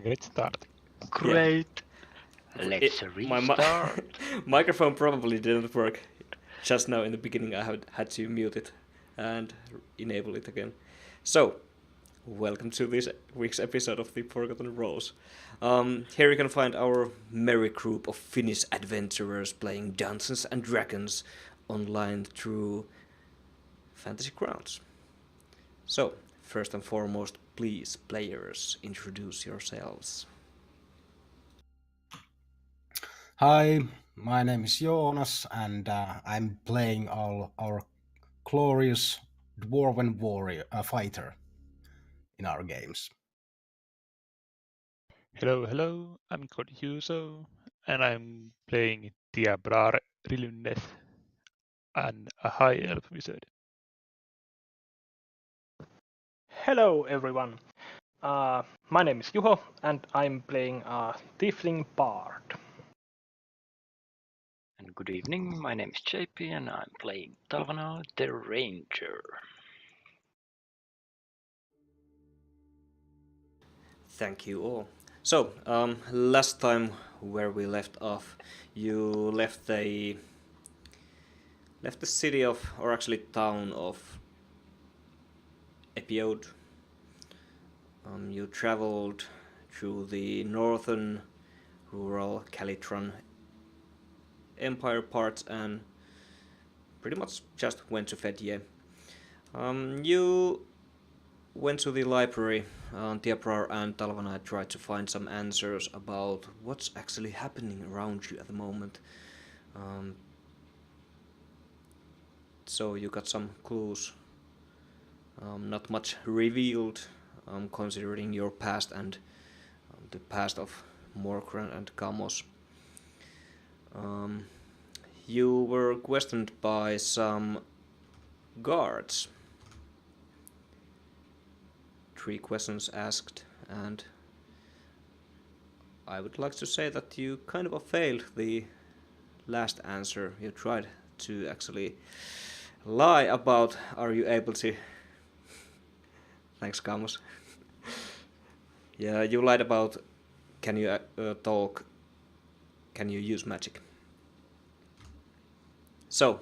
get started. Great. Let's restart. Microphone probably didn't work just now in the beginning. I had to mute it and enable it again. So, welcome to this week's episode of the Forgotten Roles. Here you can find our merry group of Finnish adventurers playing Dungeons and Dragons online through Fantasy Grounds. So, first and foremost, please, players, introduce yourselves. Hi, my name is Jonas, and I'm playing our glorious dwarven warrior fighter in our games. Hello, I'm called Yuso, and I'm playing Diabrar Riluneth, and a high elf wizard. Hello everyone, my name is Juho and I'm playing a Tiefling Bard. And good evening, my name is JP and I'm playing Talvana the Ranger. Thank you all. So, last time where we left off, you left the city of, or actually town of Epiode. You traveled through the northern rural Calitron Empire parts and pretty much just went to Fedje. You went to the library. Diabrar and Talvana tried to find some answers about what's actually happening around you at the moment. So you got some clues. Not much revealed, considering your past and the past of Morkran and Kamos. You were questioned by some guards. 3 questions asked, and I would like to say that you kind of failed the last answer. You tried to actually lie about, are you able to... Thanks, Kamos. Yeah, you lied about, can you talk, can you use magic? So,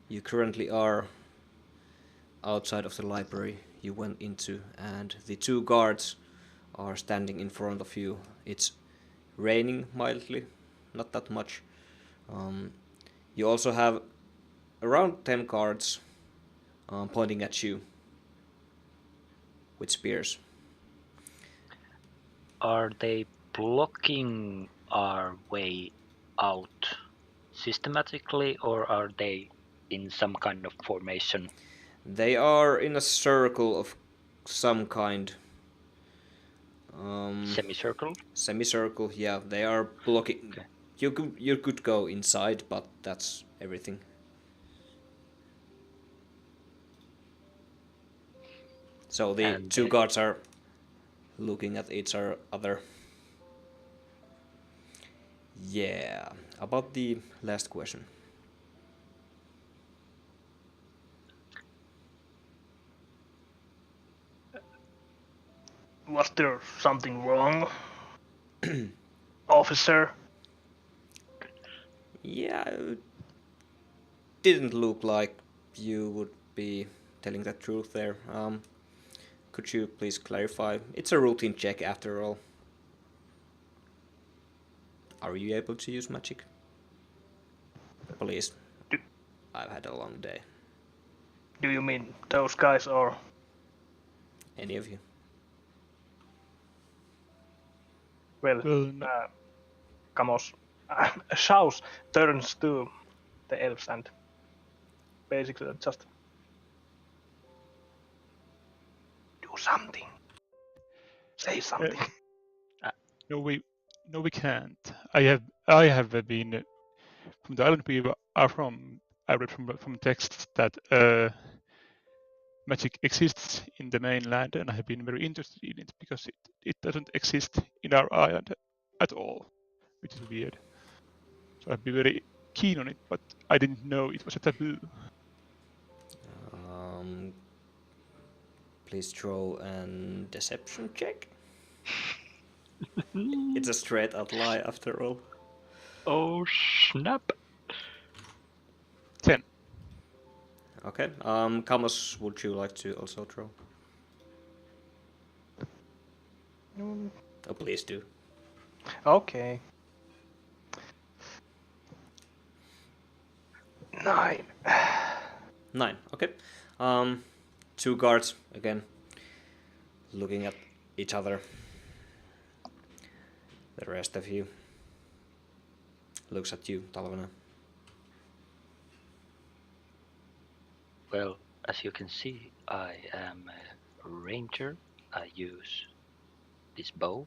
you currently are outside of the library you went into, and the 2 guards are standing in front of you. It's raining mildly, not that much. You also have around 10 guards pointing at you with spears. Are they blocking our way out systematically, or are they in some kind of formation? They are in a circle of some kind. Semicircle? Semicircle, yeah. They are blocking. Okay. You could go inside, but that's everything. So the And 2 guards are looking at each other. Yeah. About the last question. Was there something wrong, officer? Yeah, it didn't look like you would be telling the truth there. Could you please clarify? It's a routine check after all. Are you able to use magic? Please. I've had a long day. Do you mean those guys or? Any of you? Well, No. Kamos shouts, turns to the elves and basically just do something. Say something. No, we can't. I have been from the island we are from. I read from texts that magic exists in the mainland, and I have been very interested in it because it doesn't exist in our island at all, which is weird. So I'd be very keen on it, but I didn't know it was a taboo. Please throw an deception check. It's a straight out lie after all. Oh snap! 10. Okay. Kamos, would you like to also throw? Oh, please do. Okay. 9. 9. Okay. Two guards again, looking at each other. The rest of you looks at you, Talvana. Well, as you can see, I am a ranger. I use this bow,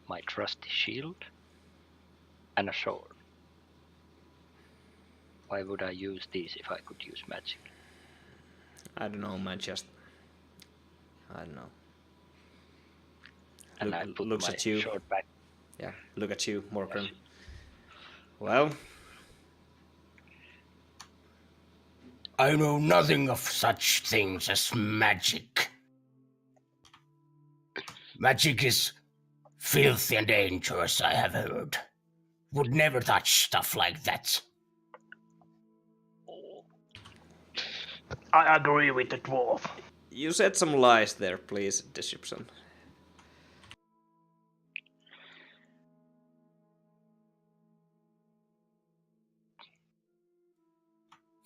my trusty shield, and a sword. Why would I use these if I could use magic? I don't know, man. I don't know. And I put Looks my at you. sword back. Yeah, look at you, Morgan. Well, I know nothing of such things as magic. Magic is filthy and dangerous, I have heard. Would never touch stuff like that. I agree with the dwarf. you said some lies there, please, Deception.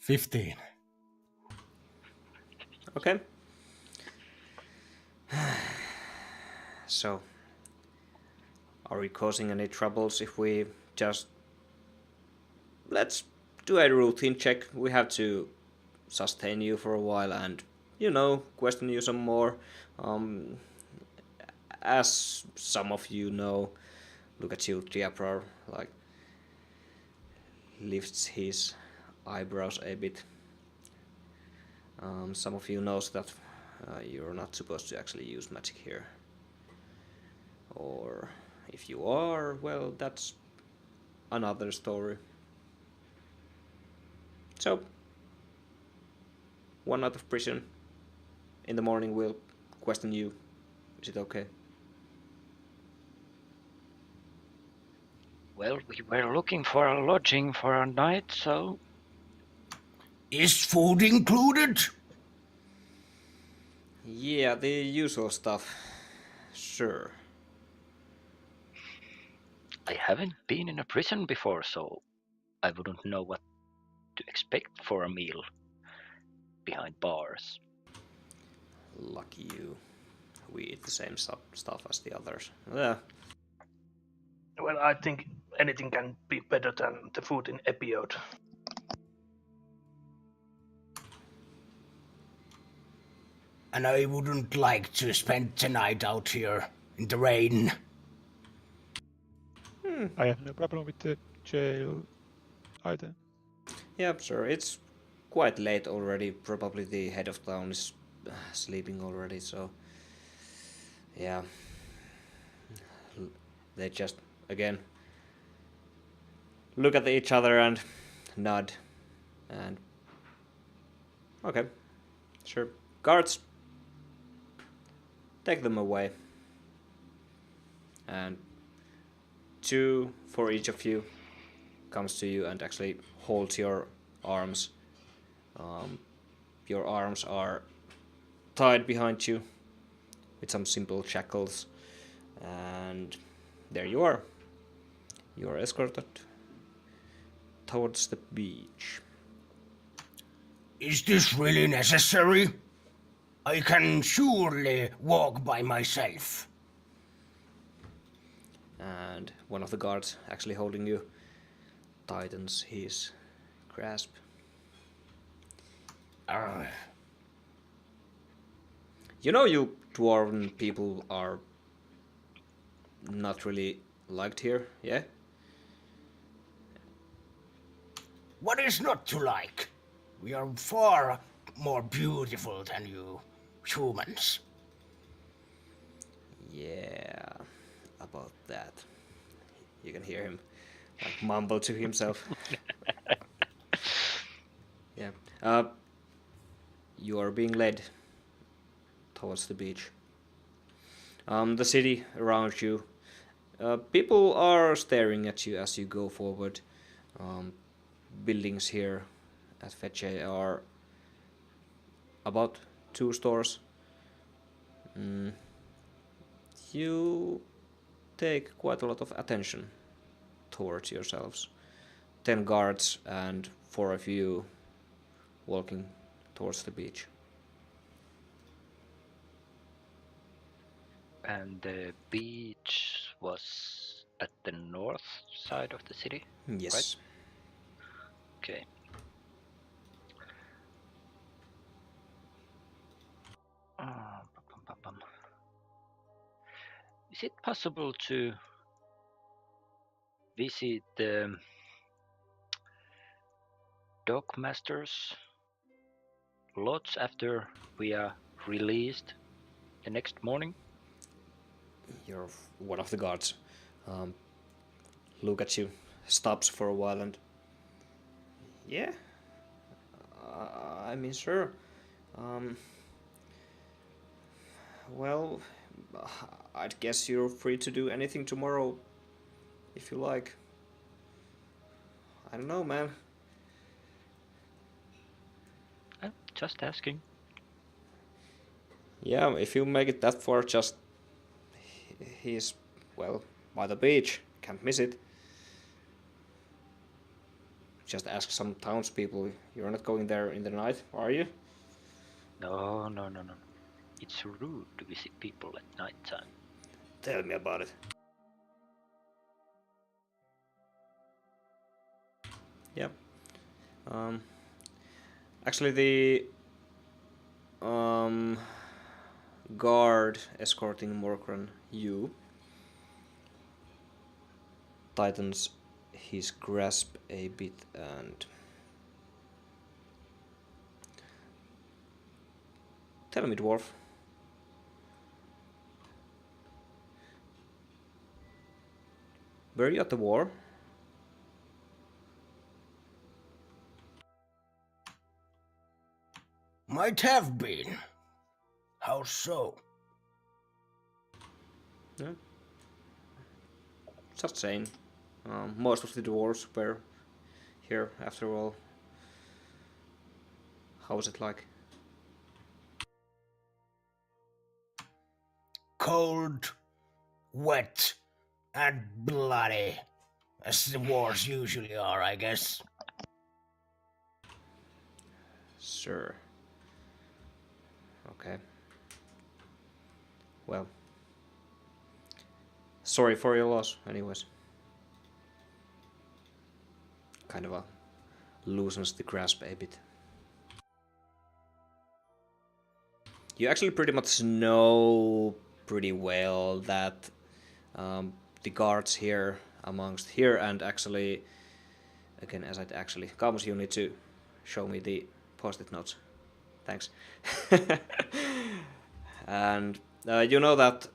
$15. Okay. So, are we causing any troubles if we just... Let's do a routine check. We have to sustain you for a while and, question you some more. As some of you know, look at you, Diaprar, lifts his eyebrows a bit. Some of you knows that you're not supposed to actually use magic here. Or if you are, well, that's another story. So, 1 out of prison. In the morning we'll question you. Is it okay? Well, we were looking for a lodging for a night, so... Is food included? Yeah, the usual stuff. Sure. I haven't been in a prison before, so I wouldn't know what to expect for a meal behind bars. Lucky you. We eat the same stuff as the others. Yeah. Well, I think anything can be better than the food in Epiode. And I wouldn't like to spend the night out here in the rain. I have no problem with the jail either. Yeah, sure. It's quite late already. Probably the head of town is sleeping already, so... Yeah. They just, again, look at each other and nod. And... Okay. Sure. Guards! Take them away. And 2 for each of you comes to you and actually holds your arms. Your arms are tied behind you with some simple shackles, and there you are. You are escorted towards the beach. Is this really necessary? I can surely walk by myself. And one of the guards actually holding you tightens his grasp. You dwarven people are not really liked here, yeah? What is not to like? We are far more beautiful than you humans. Yeah, about that. You can hear him mumble to himself. Yeah. You are being led towards the beach. The city around you. People are staring at you as you go forward. Buildings here at Fedje are about 2 stores. You take quite a lot of attention towards yourselves. 10 guards and 4 of you walking towards the beach. And the beach was at the north side of the city? Yes. Right? Okay. Is it possible to visit the Dockmaster's lodge after we are released the next morning? You're one of the guards. Look at you, stops for a while and... Yeah. I mean, sure. Well, I'd guess you're free to do anything tomorrow, if you like. I don't know, man. Just asking. Yeah, if you make it that far, just... He's, well, by the beach. Can't miss it. Just ask some townspeople. You're not going there in the night, are you? No. It's rude to visit people at night time. Tell me about it. Yeah. Actually, the guard escorting Morkran, you, tightens his grasp a bit and... Tell me, dwarf. Were you at the war? Might have been. How so? Yeah. Just saying. Most of the dwarves were here after all. How was it like? Cold, wet, and bloody, as the wars usually are, I guess. Sure. Okay. Well. Sorry for your loss, anyways. Kind of loosens the grasp a bit. You actually pretty much know pretty well that the guards here amongst here, and actually, again, as I actually, Kamos, you need to show me the post-it notes. Thanks. And you know that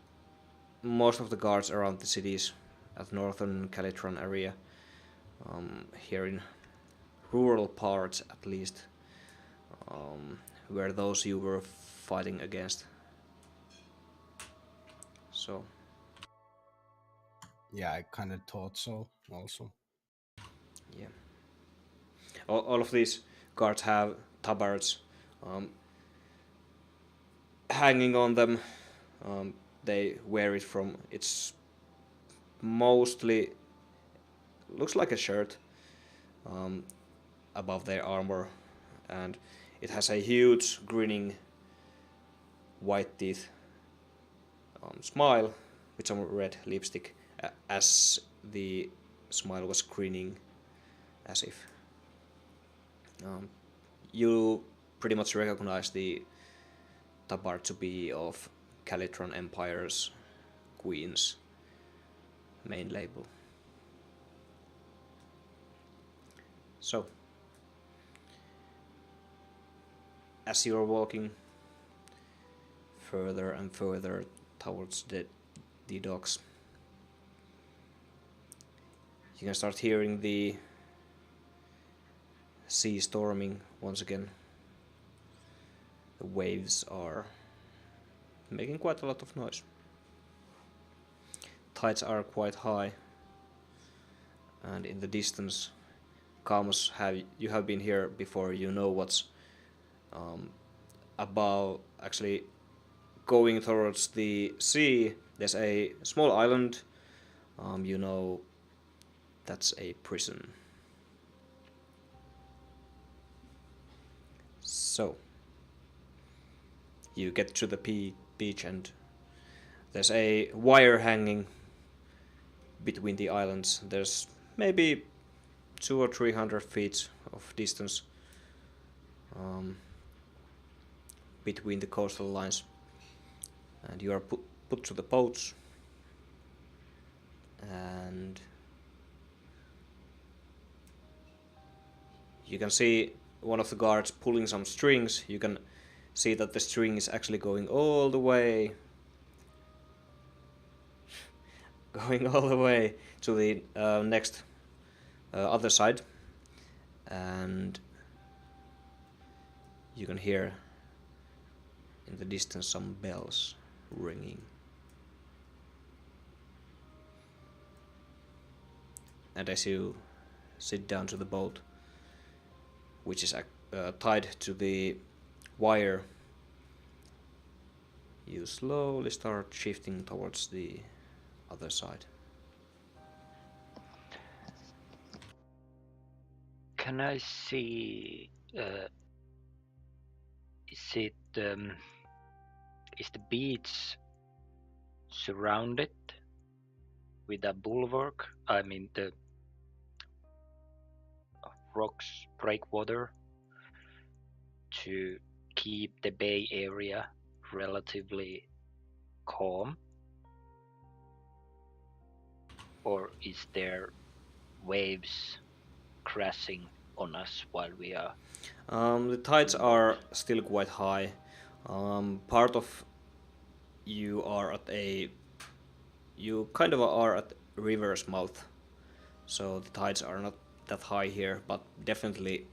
most of the guards around the cities at northern Calitron area, here in rural parts at least, were those you were fighting against. So. Yeah, I kind of thought so, also. Yeah. All of these guards have tabards hanging on them. They wear it from... It's mostly... looks like a shirt above their armor. And it has a huge grinning white teeth smile with some red lipstick, as the smile was grinning as if. You pretty much recognize the tabard to be of Calitron Empire's Queen's main label. So, as you are walking further and further towards the docks, you can start hearing the sea storming once again. The waves are making quite a lot of noise. tides are quite high, and in the distance, Kamos, you have been here before. You know what's above. Actually, going towards the sea, there's a small island. You know that's a prison. So you get to the beach, and there's a wire hanging between the islands. There's maybe 200 or 300 feet of distance between the coastal lines, and you are put to the boats, and you can see one of the guards pulling some strings. You can see that the string is actually going all the way to the next other side, and you can hear in the distance some bells ringing. And as you sit down to the boat, which is tied to the wire, you slowly start shifting towards the other side. Can I see? Is the beach surrounded with a bulwark? I mean, the rocks break water to keep the bay area relatively calm, or is there waves crashing on us while we are? The tides are still quite high. Part of you kind of are at river's mouth, so the tides are not that high here, but definitely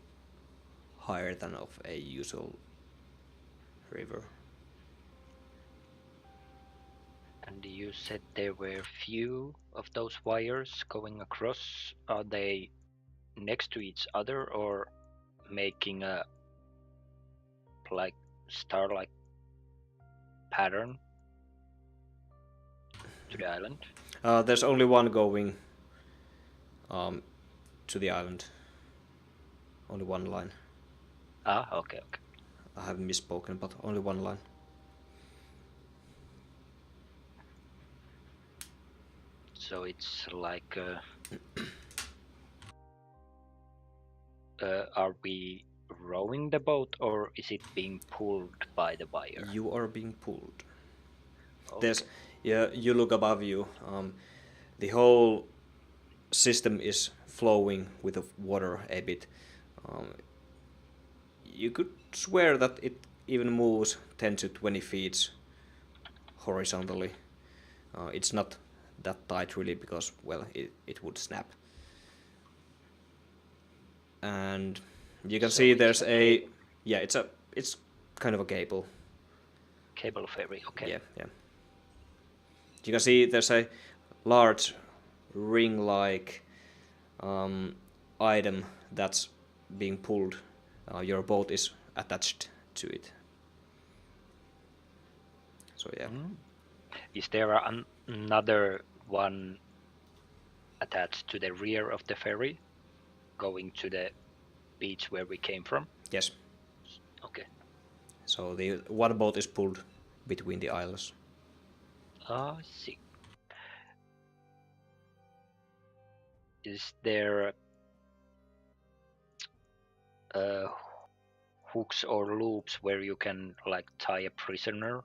higher than of a usual river. And you said there were few of those wires going across. Are they next to each other or making a like star-like pattern to the island? There's only one going to the island. Only one line. Okay. I have misspoken, but only one line. So it's like, are we rowing the boat or is it being pulled by the wire? You are being pulled. Okay. You look above you. The whole system is flowing with the water a bit. You could swear that it even moves 10 to 20 feet horizontally. It's not that tight really, because well, it would snap. And you can see there's it's kind of a cable. Cable ferry, okay. Yeah. You can see there's a large ring-like item that's being pulled. Your boat is attached to it. So yeah. Is there another one attached to the rear of the ferry, going to the beach where we came from? Yes. Okay. So the one boat is pulled between the isles. I see. Is there hooks or loops where you can like tie a prisoner?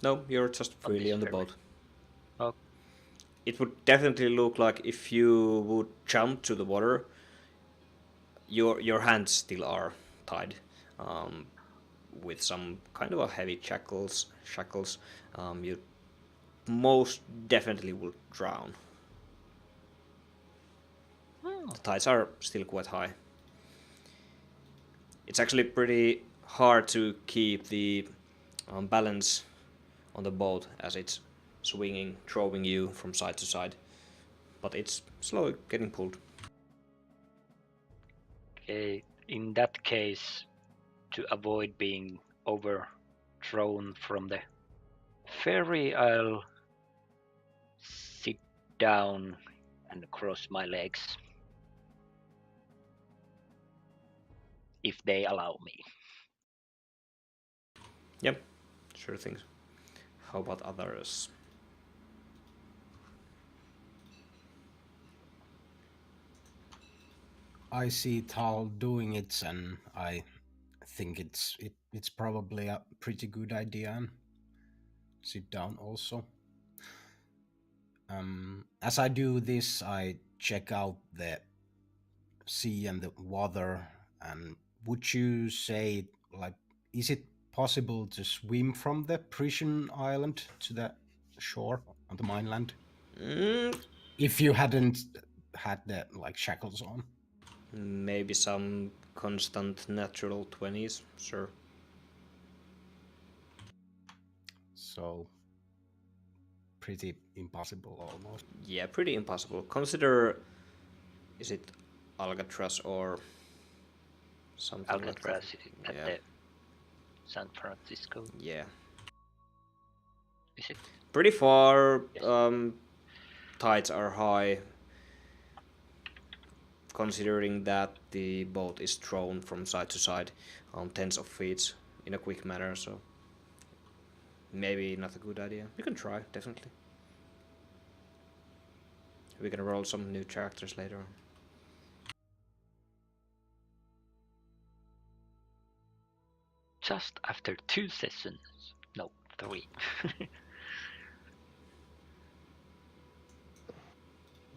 No, you're just freely on the boat. Oh. It would definitely look like if you would jump to the water, your hands still are tied with some kind of a heavy shackles. You most definitely will drown. The tides are still quite high. It's actually pretty hard to keep the balance on the boat, as it's swinging, throwing you from side to side. But it's slowly getting pulled. Okay, in that case, to avoid being overthrown from the ferry, I'll sit down and cross my legs. If they allow me. Yep, sure things. How about others? I see Tal doing it, and I think it's probably a pretty good idea. And sit down also. As I do this, I check out the sea and the water. And would you say, like, is it possible to swim from the prison island to the shore on the mainland? If you hadn't had the shackles on. Maybe some constant natural 20s, sure. So pretty impossible almost. Yeah, pretty impossible. Consider, is it Alcatraz or something Alcatraz like that? at the San Francisco. Yeah. Is it? Pretty far. Yes. Tides are high. Considering that the boat is thrown from side to side tens of feet in a quick manner, so maybe not a good idea. We can try, definitely. We can roll some new characters later on. Just after 2 sessions. No, 3.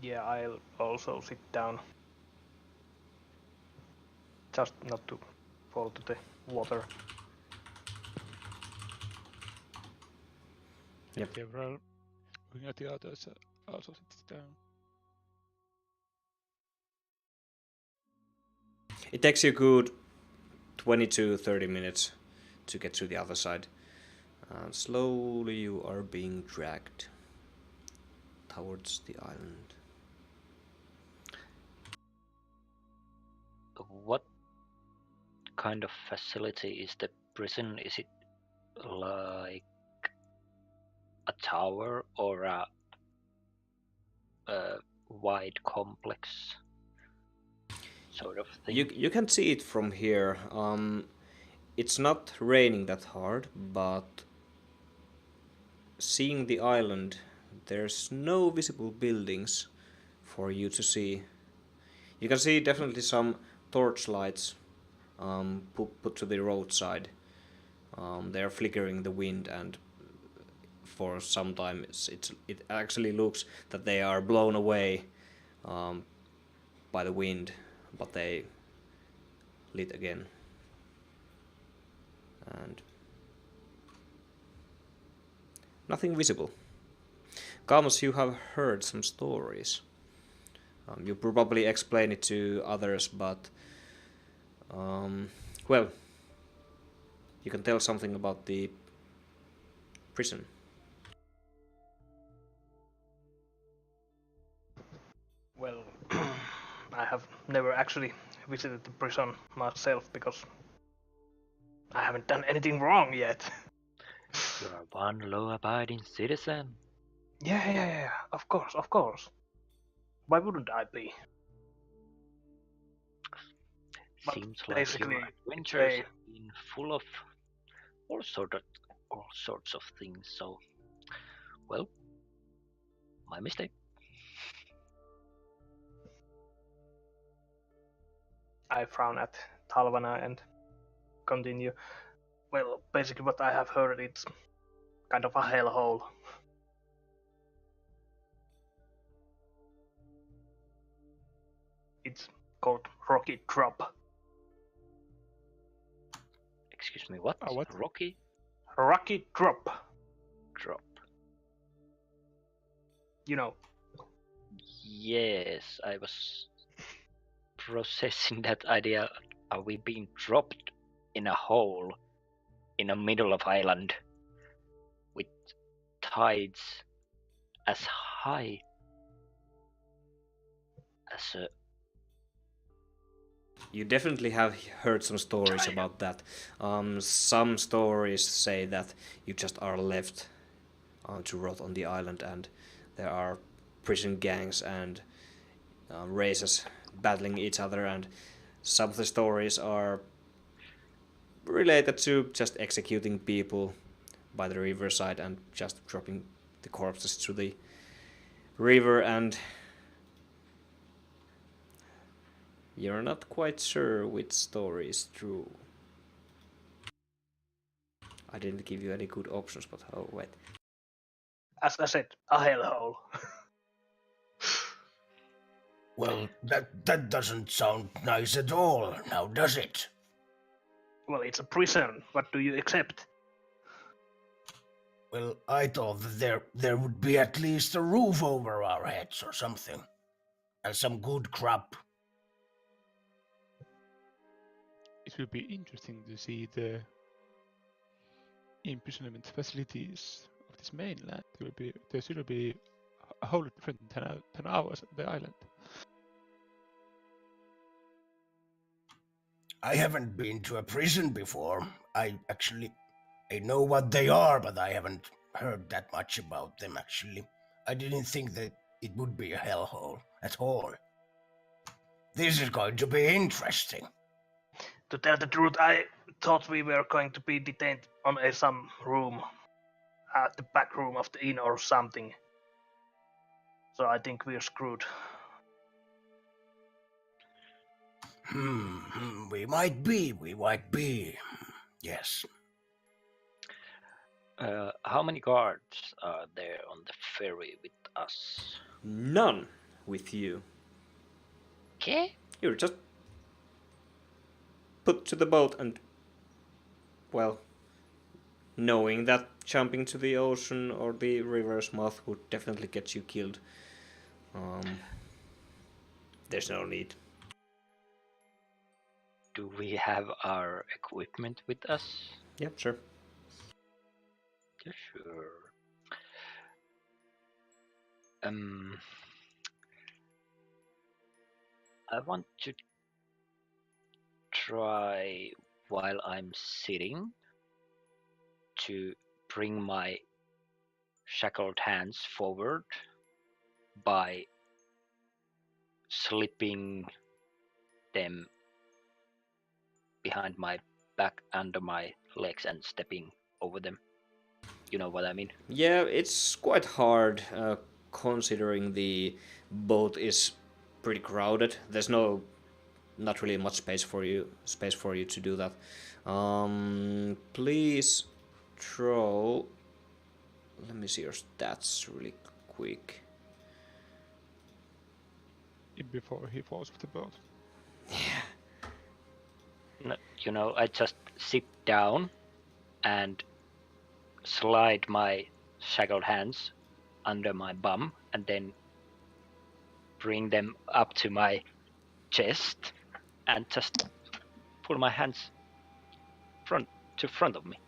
Yeah, I'll also sit down. Just not to fall to the water. Yep. Several looking at the others also sits down. It takes you a good 20 to 30 minutes to get to the other side. Slowly you are being dragged towards the island. What kind of facility is the prison? Is it like a tower or a wide complex sort of thing? You can see it from here. It's not raining that hard, but seeing the island, there's no visible buildings for you to see. You can see definitely some torchlights put to the roadside. They're flickering the wind, and for some time it actually looks that they are blown away by the wind, but they lit again. And nothing visible. Kamos, you have heard some stories. You probably explain it to others, but well, you can tell something about the prison. Well, I have never actually visited the prison myself because I haven't done anything wrong yet. You're one law-abiding citizen. Yeah, of course. Why wouldn't I be? But Seems like basically, your adventures have been full of all sorts of things, so, well, my mistake. I frown at Talvana and continue. Well, basically what I have heard, it's kind of a hellhole. It's called Rocky Drop. Excuse me, what? What? Rocky Rocky Drop. Drop. You know. Yes, I was processing that idea. Are we being dropped in a hole in the middle of island with tides as high as a... You definitely have heard some stories about that. Some stories say that you just are left to rot on the island, and there are prison gangs and races battling each other, and some of the stories are related to just executing people by the riverside and just dropping the corpses to the river, and you're not quite sure which story is true. I didn't give you any good options, but oh wait. As I said, a hellhole. Well, that doesn't sound nice at all, now does it? Well, it's a prison. What do you accept? Well, I thought that there would be at least a roof over our heads or something. And some good crap. It will be interesting to see the imprisonment facilities of this mainland. There should be a whole different 10 hours on the island. I haven't been to a prison before. I know what they are, but I haven't heard that much about them, actually. I didn't think that it would be a hellhole at all. This is going to be interesting. To tell the truth, I thought we were going to be detained on some room, at the back room of the inn or something. So I think we're screwed. We might be. Yes. How many guards are there on the ferry with us? None with you. Okay. You're just put to the boat and, well, knowing that jumping to the ocean or the river's mouth would definitely get you killed. There's no need. Do we have our equipment with us? Yep, sure. Yeah, sure. I want to try, while I'm sitting, to bring my shackled hands forward by slipping them behind my back under my legs and stepping over them. You know what I mean? Yeah, it's quite hard considering the boat is pretty crowded. There's not really much space for you to do that. Please throw. Let me see your stats really quick. Before he falls off the boat. No, you know, I just sit down and slide my shackled hands under my bum and then bring them up to my chest and just pull my hands front of me.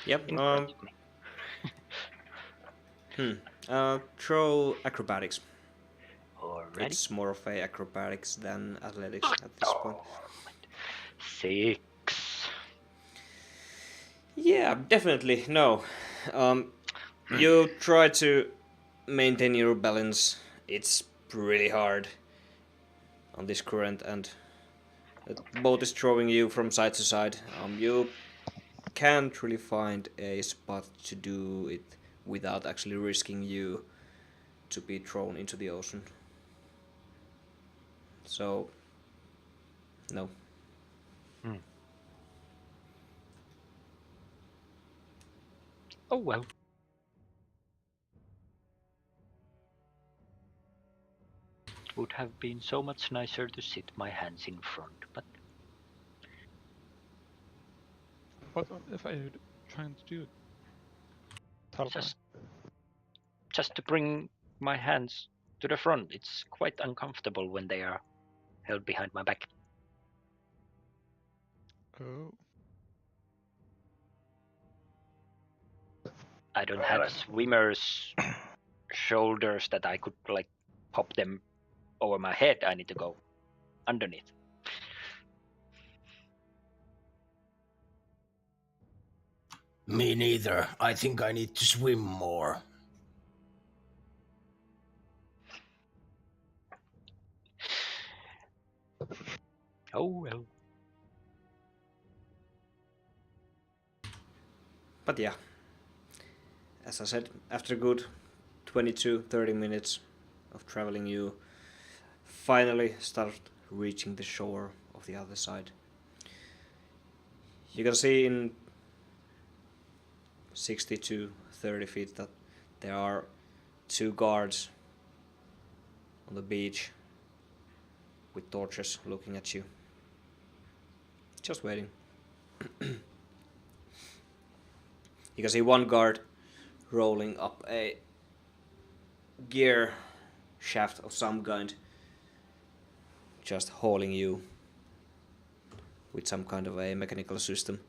Yep. In front of me. Throw acrobatics. Alrighty. It's more of a acrobatics than athletics at this point. 6. Yeah, definitely. No. You try to maintain your balance. It's pretty hard on this current, and the boat is throwing you from side to side. You can't really find a spot to do it without actually risking you to be thrown into the ocean. So, no. Oh well. It would have been so much nicer to sit my hands in front, but What if I trying to do? just to bring my hands to the front. It's quite uncomfortable when they are held behind my back. Oh. I don't have a swimmer's shoulders that I could like pop them over my head. I need to go underneath. Me neither. I think I need to swim more. Oh well. But yeah, as I said, after a good 20-30 minutes of traveling, you finally start reaching the shore of the other side. You can see in 60 to 30 feet that there are 2 guards on the beach with torches looking at you. Just waiting. You can see one guard rolling up a gear shaft of some kind, just hauling you with some kind of a mechanical system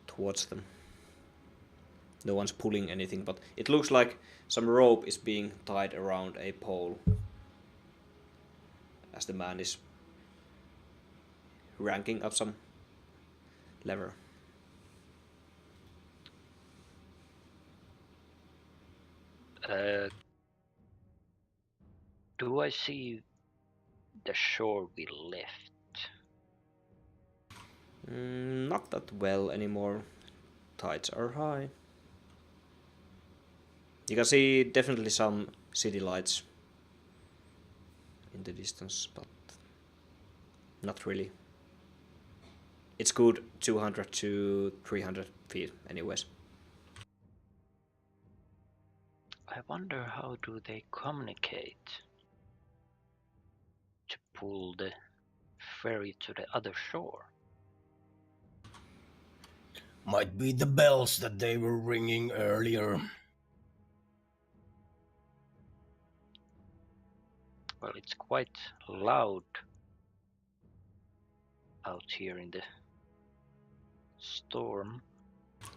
towards them. No one's pulling anything, but it looks like some rope is being tied around a pole as the man is ranking up some lever. Do I see the shore we left? Not that well anymore. Tides are high. You can see definitely some city lights in the distance, but not really. It's good 200 to 300 feet anyways. I wonder how do they communicate to pull the ferry to the other shore? Might be the bells that they were ringing earlier. Well, it's quite loud out here in the storm.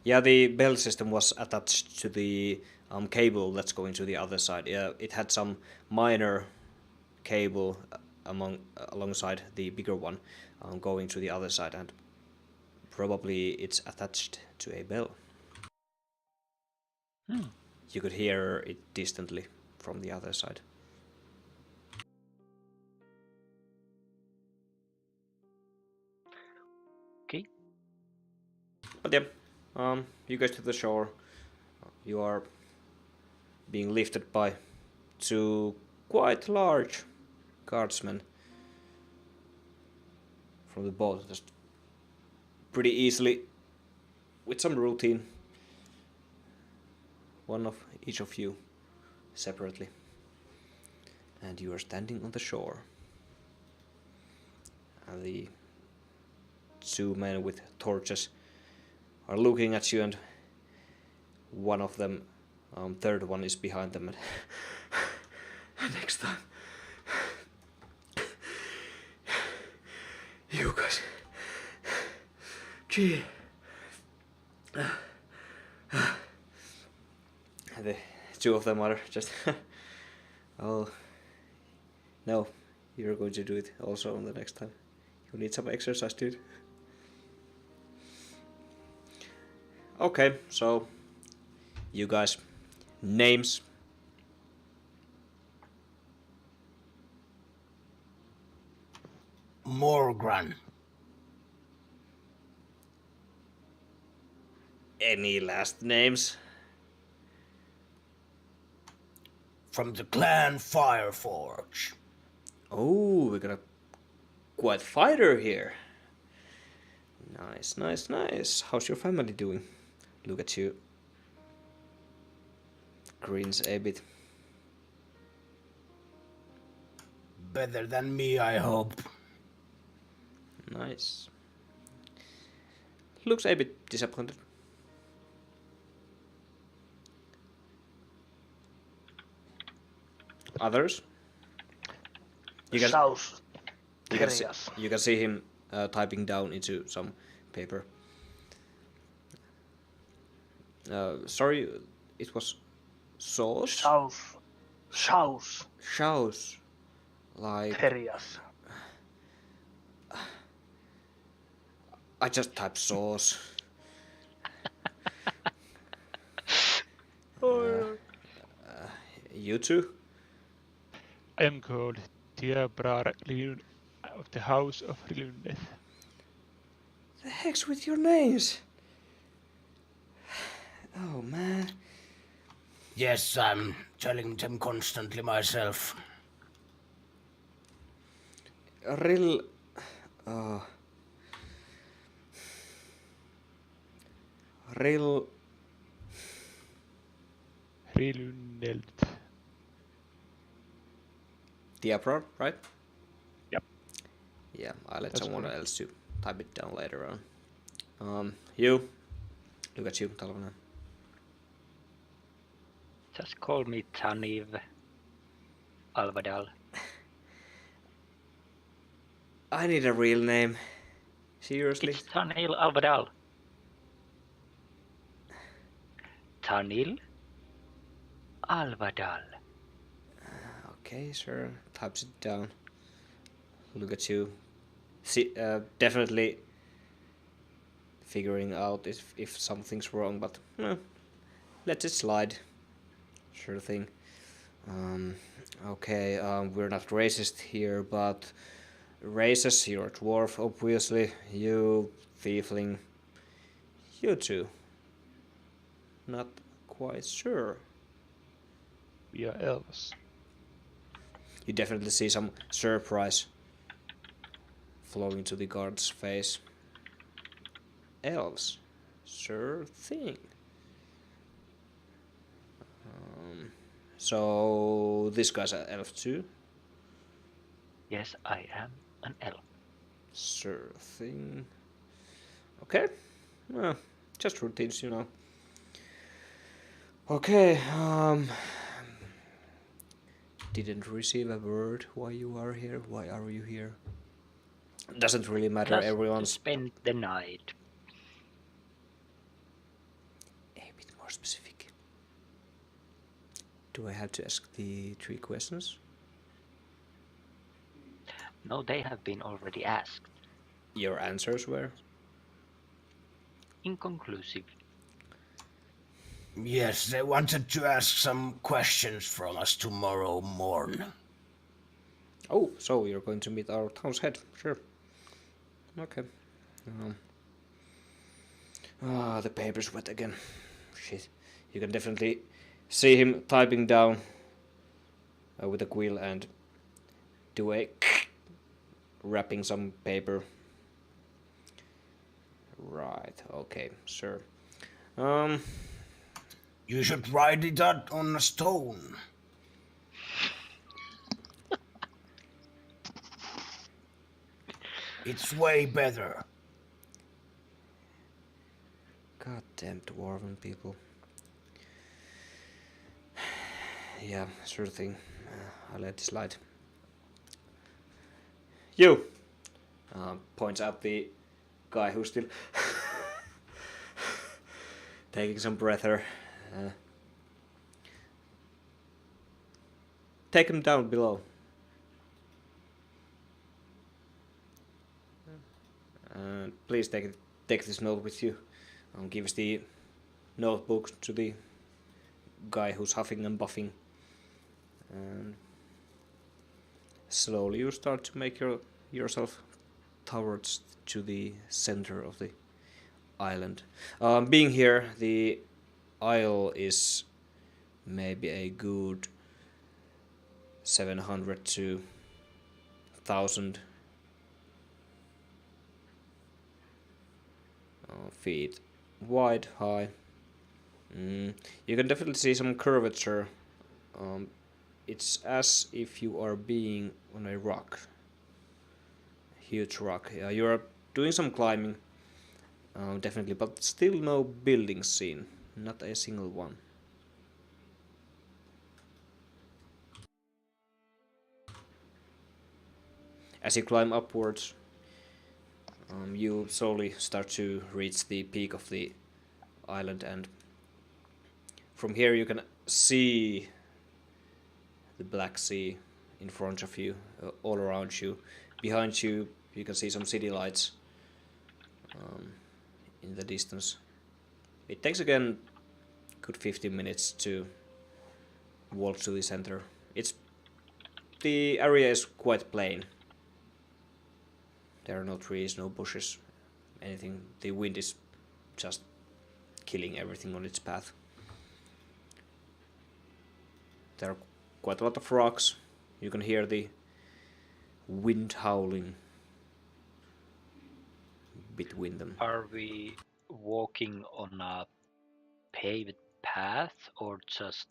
Yeah, the bell system was attached to the cable that's going to the other side. Yeah, it had some minor cable alongside the bigger one going to the other side, and probably it's attached to a bell. You could hear it distantly from the other side. Okay. But yeah, you guys to the shore. You are being lifted by 2 quite large guardsmen from the boat, just pretty easily, with some routine. One of each of you separately. And you are standing on the shore. And the 2 men with torches are looking at you, and one of them, third one, is behind them. And next time, you guys, Chee. The 2 of them are just, oh, no, you're going to do it also on the next time. You need some exercise, dude. Okay, so you guys, names. Morgran. Any last names? From the clan Fireforge. Oh, we got a quite fighter here. Nice, nice, nice. How's your family doing? Look at you. Grins a bit. Better than me, I hope. Nice. Looks a bit disappointed. Others? South you areas. you can see him typing down into some paper. Sorry, it was sauce? South Shows. Shows. Like... Herias. I just typed sauce. You two? I am called Diabrar Lilun of the House of Riluneth. The heck's with your names? Oh man. Yes, I'm telling them constantly myself. Real... Real... Rilunelt. Diabrar, right? Yep. Yeah, I'll let That's someone correct. else to type it down later on. You. Look at you, Talvana. Just call me Taniv Alvadal. I need a real name. Seriously? It's Tanil Alvadal. Tanil Alvadal. Okay, sure. Types it down. Look at you. See, definitely figuring out if something's wrong, but let it slide. Sure thing. Okay, we're not racist here, but races, you're a dwarf, obviously. You, thiefling. You two. Not quite sure. We are elves. You definitely see some surprise flowing to the guard's face. Elves. Sure thing. So this guy's an elf too? Yes, I am an elf. Sure thing. Okay. Well, just routines, you know. Okay, didn't receive a word why you are here. Why are you here? Doesn't really matter, Just to everyone's... spend the night. A bit more specific. Do I have to ask the 3 questions? No, they have been already asked. Your answers were? Inconclusive. Yes, they wanted to ask some questions from us tomorrow morn. Oh, so you're going to meet our town's head. Sure. Okay. The paper's wet again. Shit. You can definitely see him typing down with a quill and do a wrapping some paper. Right, okay, sure. You should write it out on a stone. It's way better. Goddamn dwarven people. Yeah, sure thing. I'll let it slide. You! Points at the guy who's still taking some breather. Take him down below. Please take this note with you. Gives the notebook to the guy who's huffing and buffing. And slowly you start to make yourself towards to the center of the island. Being here, the isle is maybe a good 700 to 1,000 feet wide, high. You can definitely see some curvature. It's as if you are being on a rock. Huge rock. You're doing some climbing, definitely, but still no buildings seen. Not a single one. As you climb upwards, you slowly start to reach the peak of the island, and from here you can see the Black Sea in front of you, all around you. Behind you, you can see some city lights in the distance. It takes again good 15 minutes to walk to the center. The area is quite plain. There are no trees, no bushes, anything. The wind is just killing everything on its path. There are quite a lot of rocks. You can hear the wind howling between them. Are we walking on a paved path or just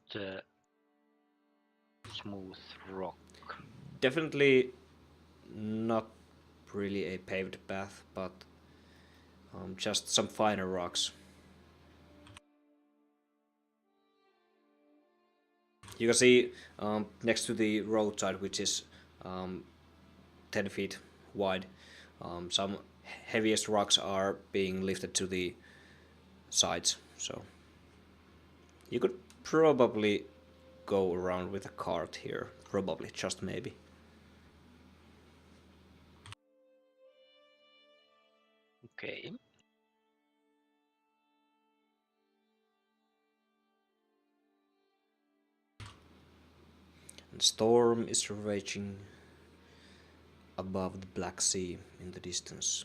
smooth rock? Definitely not really a paved path, but just some finer rocks. You can see next to the roadside, which is 10 feet wide, some heaviest rocks are being lifted to the sides. So you could probably go around with a cart here, probably, just maybe. Okay. The storm is raging above the Black Sea in the distance.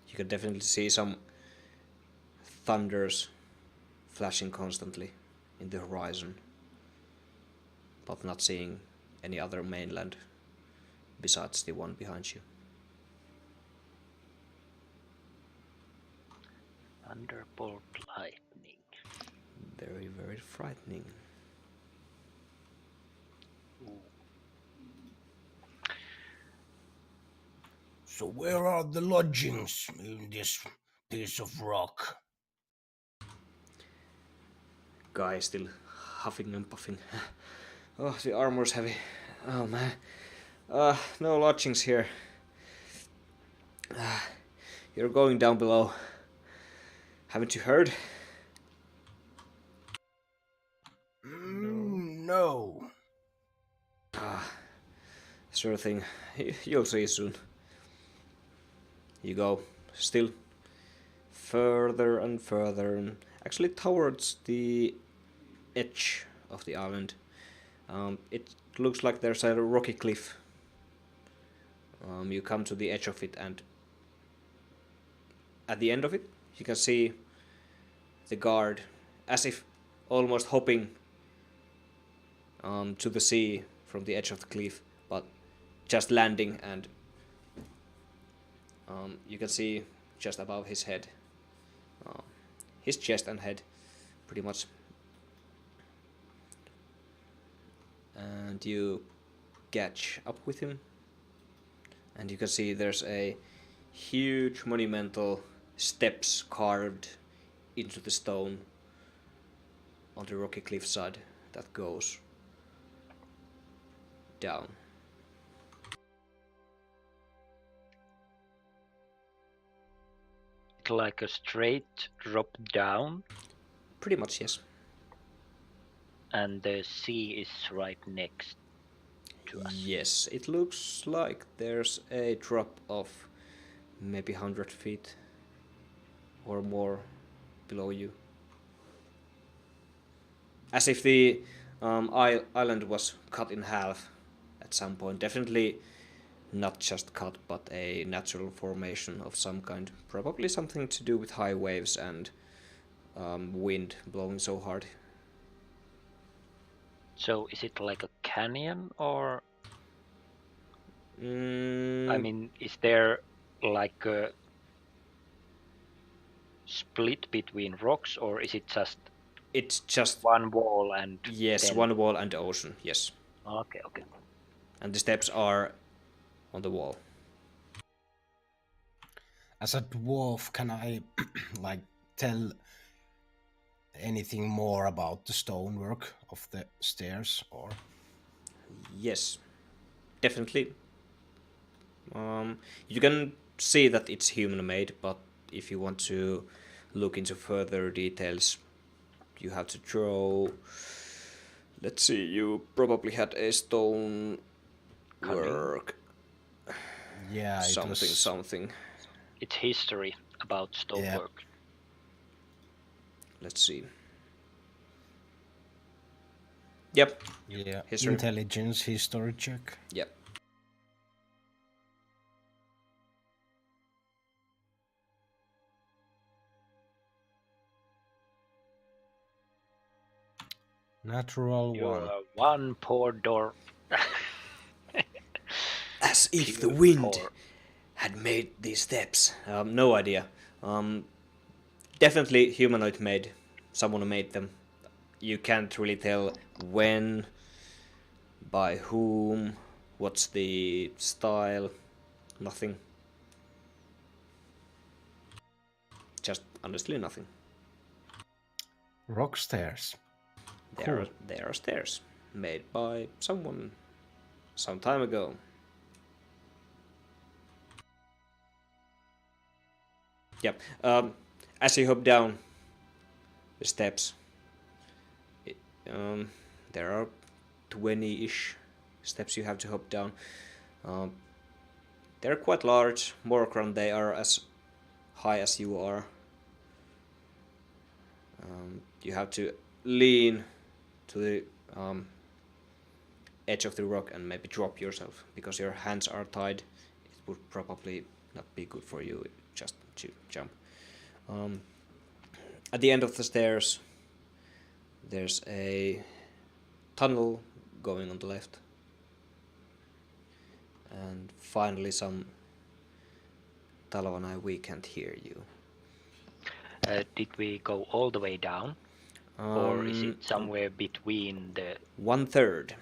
You can definitely see some thunders flashing constantly in the horizon, but not seeing any other mainland besides the one behind you. Thunderbolt lightning. Very, very frightening. So where are the lodgings in this piece of rock? Guy still huffing and puffing. Oh, the armor's heavy. Oh man. No lodgings here. You're going down below. Haven't you heard? No. Sure thing. You'll see soon. You go still further and further, and actually towards the edge of the island. It looks like there's a rocky cliff. You come to the edge of it, and at the end of it, you can see the guard, as if almost hopping to the sea from the edge of the cliff, but just landing, and you can see just above his head, his chest and head, pretty much. And you catch up with him, and you can see there's a huge monumental steps carved into the stone on the rocky cliffside that goes down. Like a straight drop down, Pretty much, yes. and the sea is right next to us. Yes, it looks like there's a drop of maybe 100 feet or more below you. As if the island was cut in half at some point. Definitely not just cut, but a natural formation of some kind. Probably something to do with high waves and wind blowing so hard. So is it like a canyon, or I mean, is there like a split between rocks, or is it just it's just one wall and yes, then... one wall and the ocean. Yes, Okay. and the steps are on the wall. As a dwarf, can I like tell anything more about the stonework of the stairs, or? Yes, definitely. You can see that it's human-made, but if you want to look into further details, you have to throw. Let's see. You probably had a stone work. Yeah, something. It's history about stonework. Yeah. Let's see. Yep. Yeah. History. Intelligence history check. Yep. Natural You're one. one poor dwarf. As if the Pure wind poor. had made these steps. No idea. Definitely humanoid made. Someone made them. You can't really tell when, by whom, what's the style, nothing. Just honestly nothing. Rock stairs. There are stairs made by someone some time ago. Yep. As you hop down the steps, there are 20-ish steps you have to hop down. They're quite large. Morcron, they are as high as you are. You have to lean to the edge of the rock and maybe drop yourself, because your hands are tied. It would probably not be good for you just to jump. At the end of the stairs, there's a tunnel going on the left. And finally some... Talvanai, we can't hear you. Did we go all the way down? Or is it somewhere between the 1/3?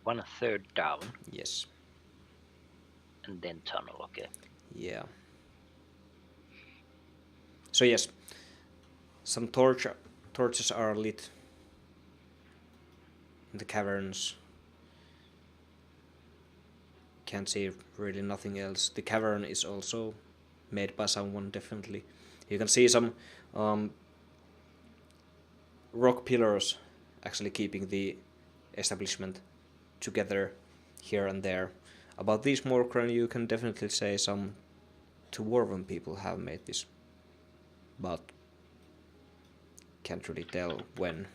1/3 down Yes. and then tunnel, okay. Yeah. So yes, some torches are lit in the caverns. Can't see really nothing else. The cavern is also made by someone, definitely. You can see some rock pillars actually keeping the establishment together here and there. About these Morcron, you can definitely say some Dwarven people have made this, but can't really tell when.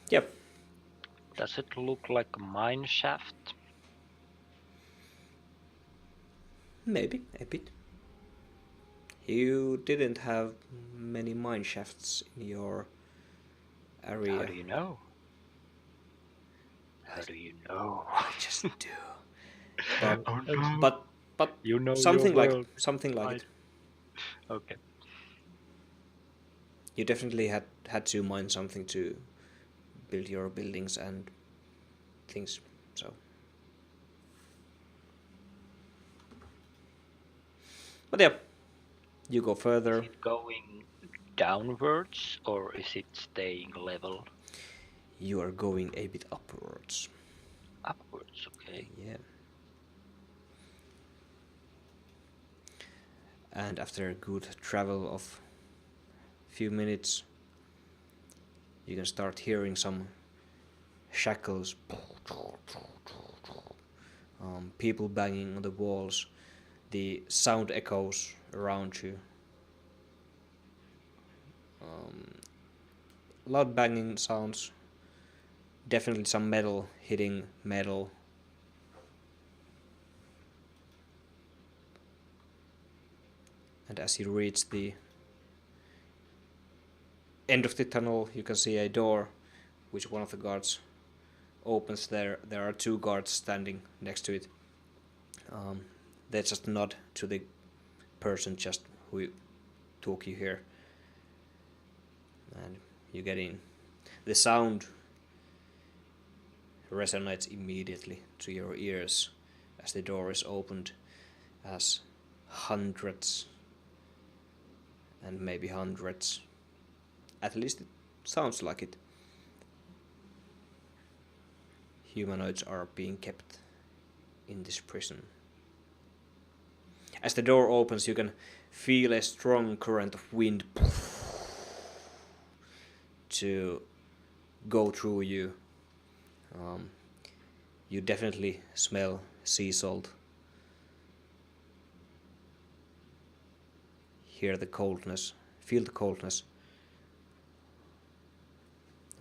Yep. Does it look like a mine shaft? Maybe a bit. You didn't have many mine shafts in your area. How do you know? How do you know? I just do. But, Oh, no. but You know something your like world. something like it. Okay. You definitely had to mine something to build your buildings and things. So, but yeah, you go further. Is it going downwards or is it staying level? You are going a bit upwards. Upwards, okay. Yeah. And after a good travel of few minutes, you can start hearing some shackles, people banging on the walls. The sound echoes around you. Loud banging sounds. Definitely some metal hitting metal. And as you reach the end of the tunnel, you can see a door which one of the guards opens. There are two guards standing next to it. They just nod to the person just who took you here, and you get in. The sound resonates immediately to your ears as the door is opened, as hundreds and maybe hundreds, at least it sounds like it, humanoids are being kept in this prison. As the door opens, you can feel a strong current of wind to go through you. You definitely smell sea salt. Hear the coldness, feel the coldness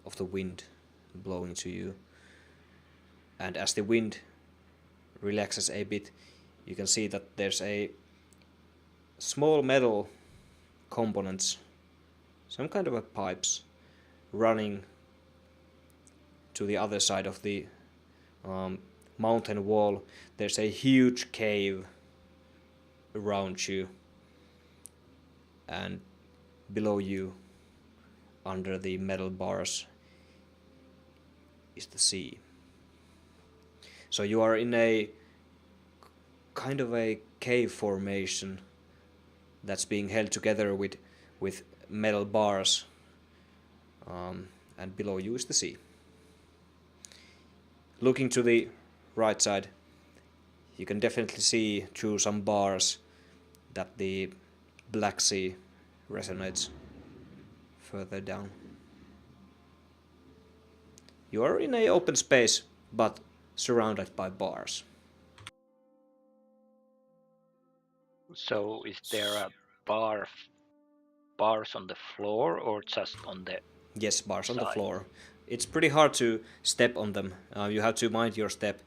of the wind blowing to you. And as the wind relaxes a bit, you can see that there's a small metal components, some kind of a pipes, running to the other side of the mountain wall. There's a huge cave around you, and below you, under the metal bars, is the sea. So you are in a kind of a cave formation that's being held together with metal bars, and below you is the sea. Looking to the right side, you can definitely see through some bars that the Black Sea resonates further down. You are in an open space, but surrounded by bars. So is there a bars on the floor or just on the Yes, bars on the side? floor. It's pretty hard to step on them. You have to mind your step,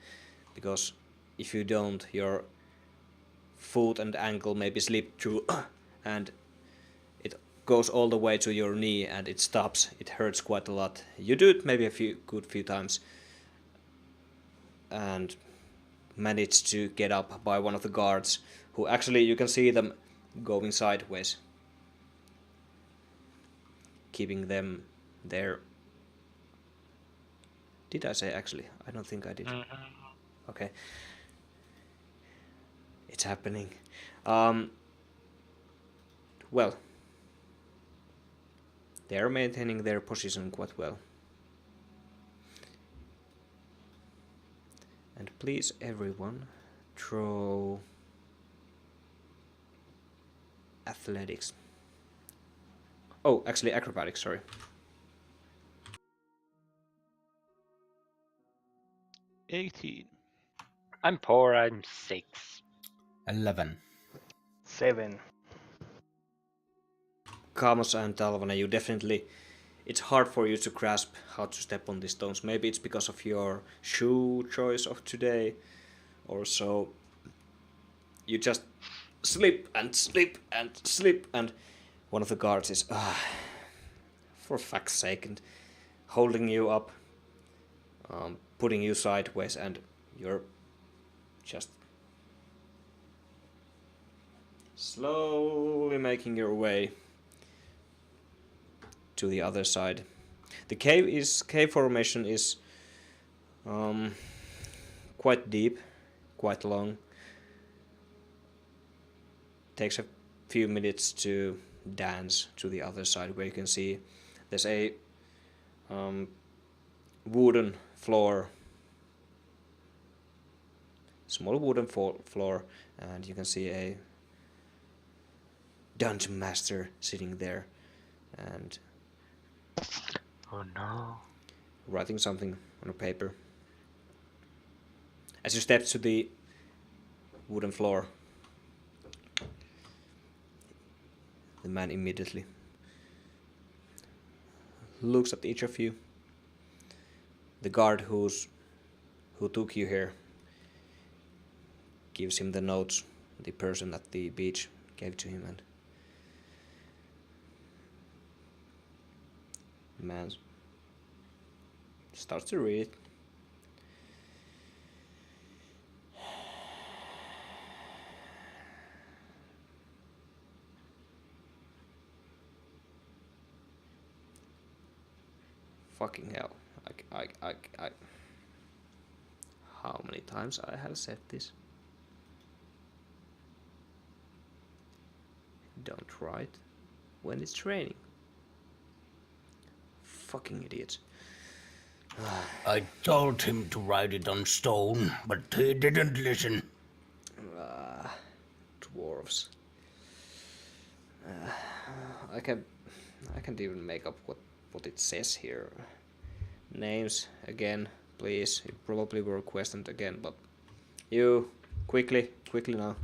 because if you don't, your foot and ankle maybe slip through and it goes all the way to your knee and it stops. It hurts quite a lot. You do it maybe a good few times and manage to get up by one of the guards, who actually you can see them going sideways, keeping them there. Did I say actually? I don't think I did. Okay. It's happening. Well, they're maintaining their position quite well. And please, everyone, throw athletics. Oh, actually acrobatics, sorry. 18. I'm poor, I'm 6. 11. 7. Kamos and Talvana, you definitely... It's hard for you to grasp how to step on these stones. Maybe it's because of your shoe choice of today, or so. You just slip and slip and slip, and one of the guards is, for fuck's sake, and holding you up, putting you sideways, and you're just slowly making your way to the other side. The cave formation is quite deep, quite long. Takes a few minutes to dance to the other side, where you can see there's a wooden floor, small wooden floor, and you can see a dungeon master sitting there and Oh no. writing something on a paper. As you step to the wooden floor, the man immediately looks at each of you. The guard who took you here gives him the notes the person at the beach gave to him, and the man starts to read it. Fucking hell. I how many times I have said this? Don't write when it's raining. Fucking idiots. I told him to write it on stone, but he didn't listen. Dwarves. I can't even make up what it says here. Names again, please. You probably were questioned again, but you quickly now.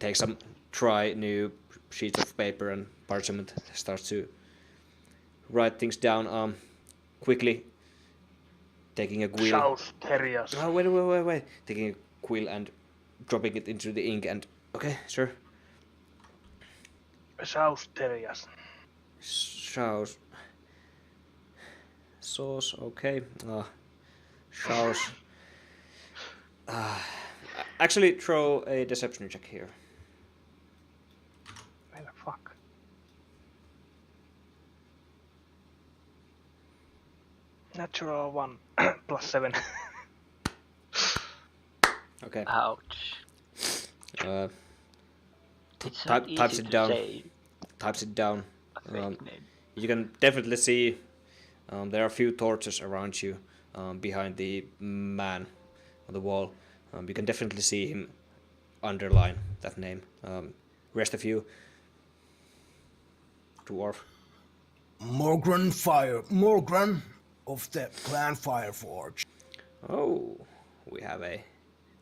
Take some try new sheets of paper and parchment. Start to write things down. Quickly taking a quill. Shout, Terriers. Oh, wait. Taking a quill and dropping it into the ink and okay, sure. Shout, Terriers. Shows. Sauce, okay. Shows. Actually, throw a deception check here. Where the fuck? Natural 1 plus 7. Okay. Ouch. It's not Types easy it to down. say Types it down. a fake name. You can definitely see there are a few torches around you behind the man on the wall. You can definitely see him underline that name. Rest of you, dwarf. Morgran of the Clan Fireforge. Oh, we have a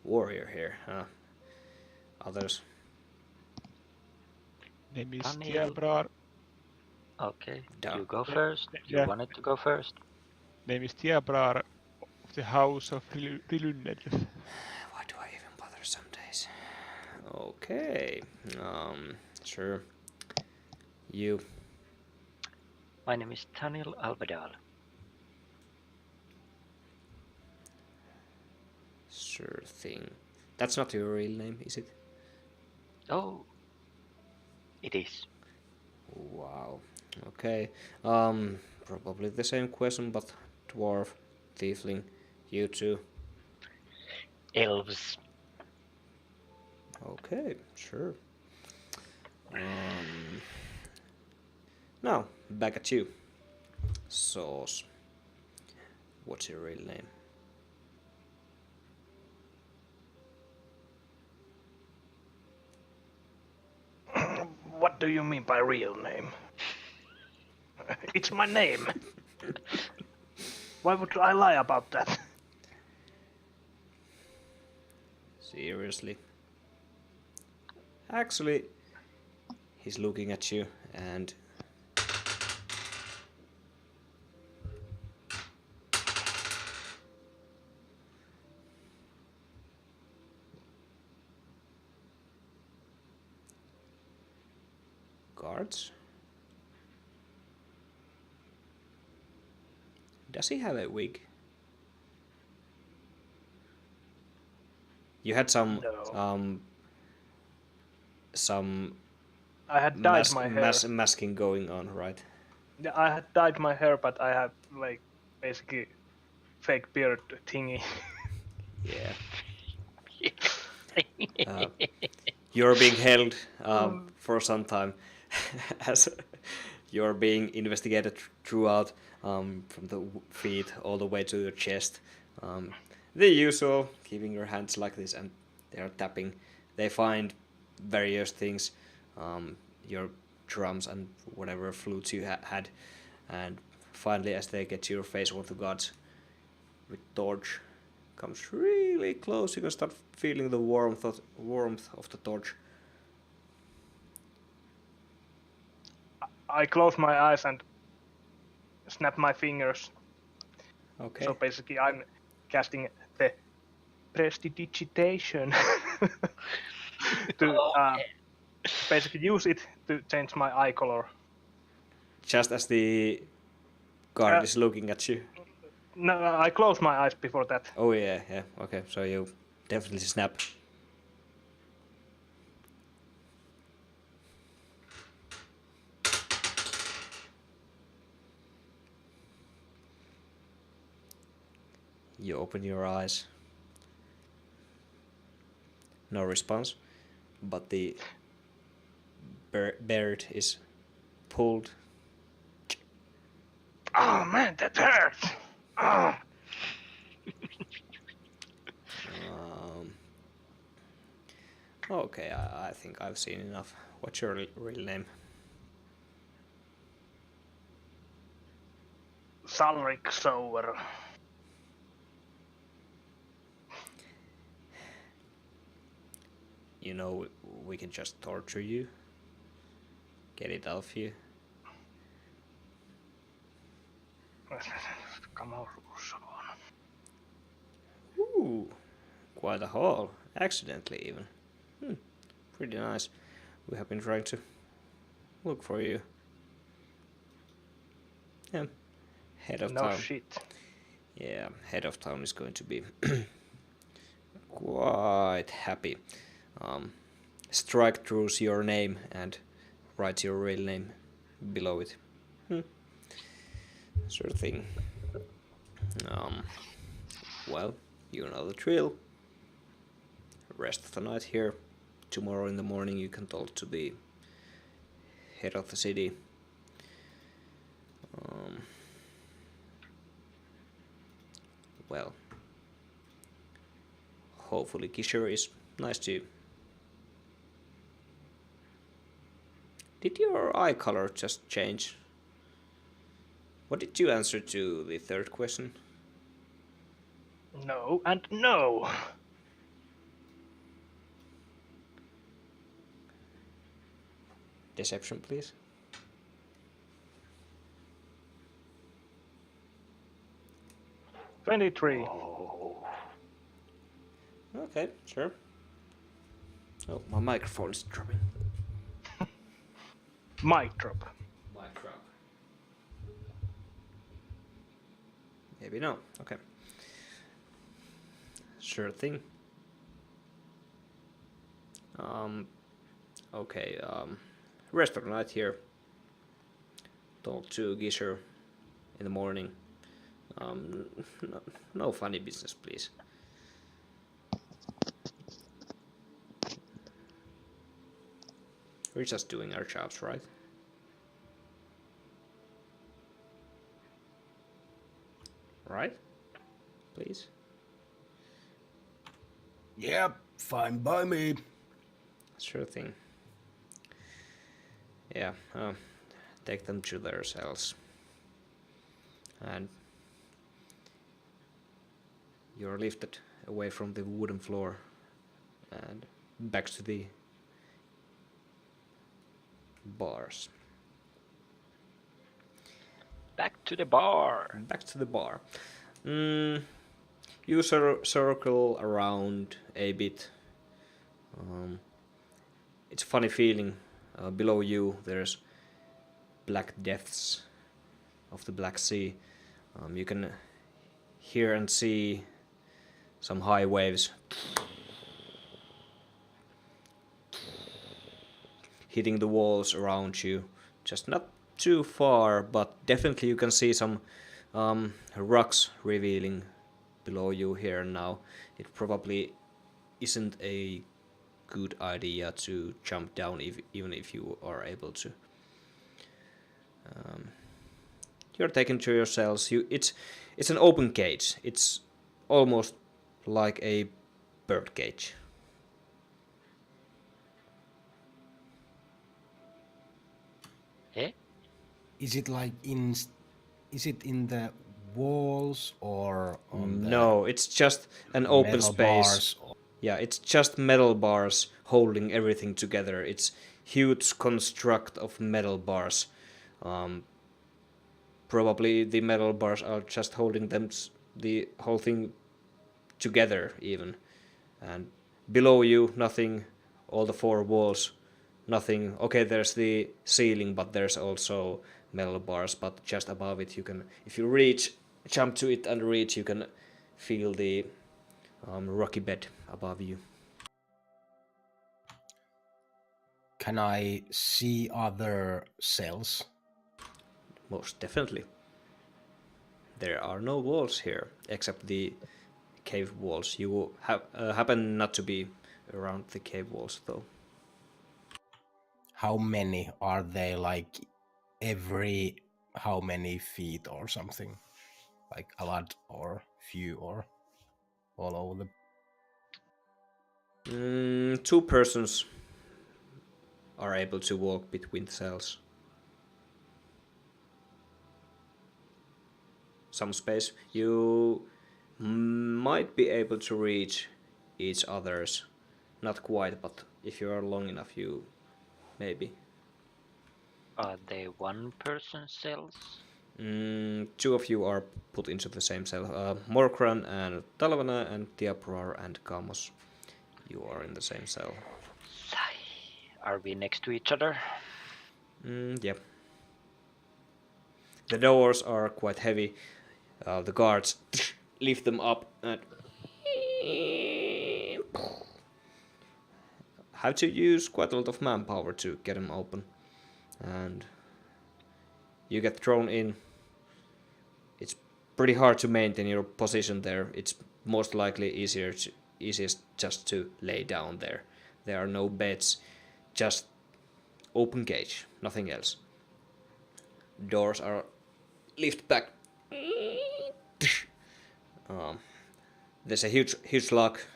warrior here. Others. Name is Daniel. Tiabrar. Okay, Down. you go first. You Yeah. wanted to go first. Name is Tiabrar of the House of Riluned. Why do I even bother some days? Okay. Sure. You. My name is Tanil Alvedal. Sure thing. That's not your real name, is it? Oh, it is. Wow. Okay. Probably the same question, but dwarf, tiefling, you two. Elves. Okay, sure. Now, back at you. Sauce. What's your real name? What do you mean by real name? It's my name. Why would I lie about that? Seriously? Actually, he's looking at you and guards? Does he have a wig? You had some No. some I had dyed my hair. masking going on, right? Yeah, I had dyed my hair, but I had like basically fake beard thingy. Yeah. You're being held for some time as you're being investigated throughout, from the feet all the way to your chest. The usual, keeping your hands like this, and they're tapping. They find various things, your drums and whatever flutes you had, and finally, as they get to your face, one of the gods with torch comes really close. You can start feeling the warmth of the torch. I close my eyes and snap my fingers. Okay. So basically, I'm casting the prestidigitation to basically use it to change my eye color. Just as the guard is looking at you. No, I close my eyes before that. Oh yeah. Okay, so you definitely snap. You open your eyes. No response, but the bird is pulled. man, that hurts. Ah. Okay, I think I've seen enough. What's your real name? Salrik Sower. You know, we can just torture you. Get it off you. Kamos. Ooh, quite a haul. Accidentally, even. Pretty nice. We have been trying to look for you. Yeah, head of town. No shit. Yeah, head of town is going to be quite happy. Strike throughs your name and write your real name below it. Sort of thing. Well, you know the drill. Rest of the night here. Tomorrow in the morning you can talk to the head of the city. Well, hopefully Gisher is nice to you. Did your eye color just change? What did you answer to the third question? No and no. Deception, please. $23. Okay, sure. Oh, my microphone is dropping. Mic drop. Mic drop. Maybe no. Okay. Sure thing. Okay. Rest of the night here. Talk to Gisher in the morning. No funny business, please. We're just doing our jobs, right? Right? Please? Yep, fine by me. Sure thing. Yeah, take them to their cells. And you're lifted away from the wooden floor and back to the bars. Back to the bar. Back to the bar. You circle around a bit. It's a funny feeling. Below you there's black depths of the Black Sea. You can hear and see some high waves hitting the walls around you. Just not too far, but definitely you can see some rocks revealing below you here and now. It probably isn't a good idea to jump down even if you are able to. You're taken to your cells. It's an open cage. It's almost like a bird cage. Eh? Is it in the walls or on the No, it's just an open metal space. bars or- Yeah, it's just metal bars holding everything together. It's huge construct of metal bars. Probably the metal bars are just holding the whole thing together even. And below you, nothing. All the four walls, nothing. Okay, there's the ceiling, but there's also metal bars. But just above it, you can, if you jump to it and reach, you can feel the rocky bed above you. Can I see other cells? Most definitely. There are no walls here except the cave walls. You happen not to be around the cave walls though. How many are they? Like every how many feet or something? Like a lot or few or all over the... 2 persons are able to walk between the cells. Some space. You might be able to reach each other's. Not quite, but if you are long enough, you maybe. Are they one-person cells? 2 of you are put into the same cell. Morkran and Talvana and Tiaprar and Kamos. You are in the same cell. Are we next to each other? Yep. The doors are quite heavy. The guards lift them up and have to use quite a lot of manpower to get them open. And you get thrown in. It's pretty hard to maintain your position there. It's most likely easiest just to lay down there. There are no beds, just open cage, nothing else. Doors are lift back. There's a huge lock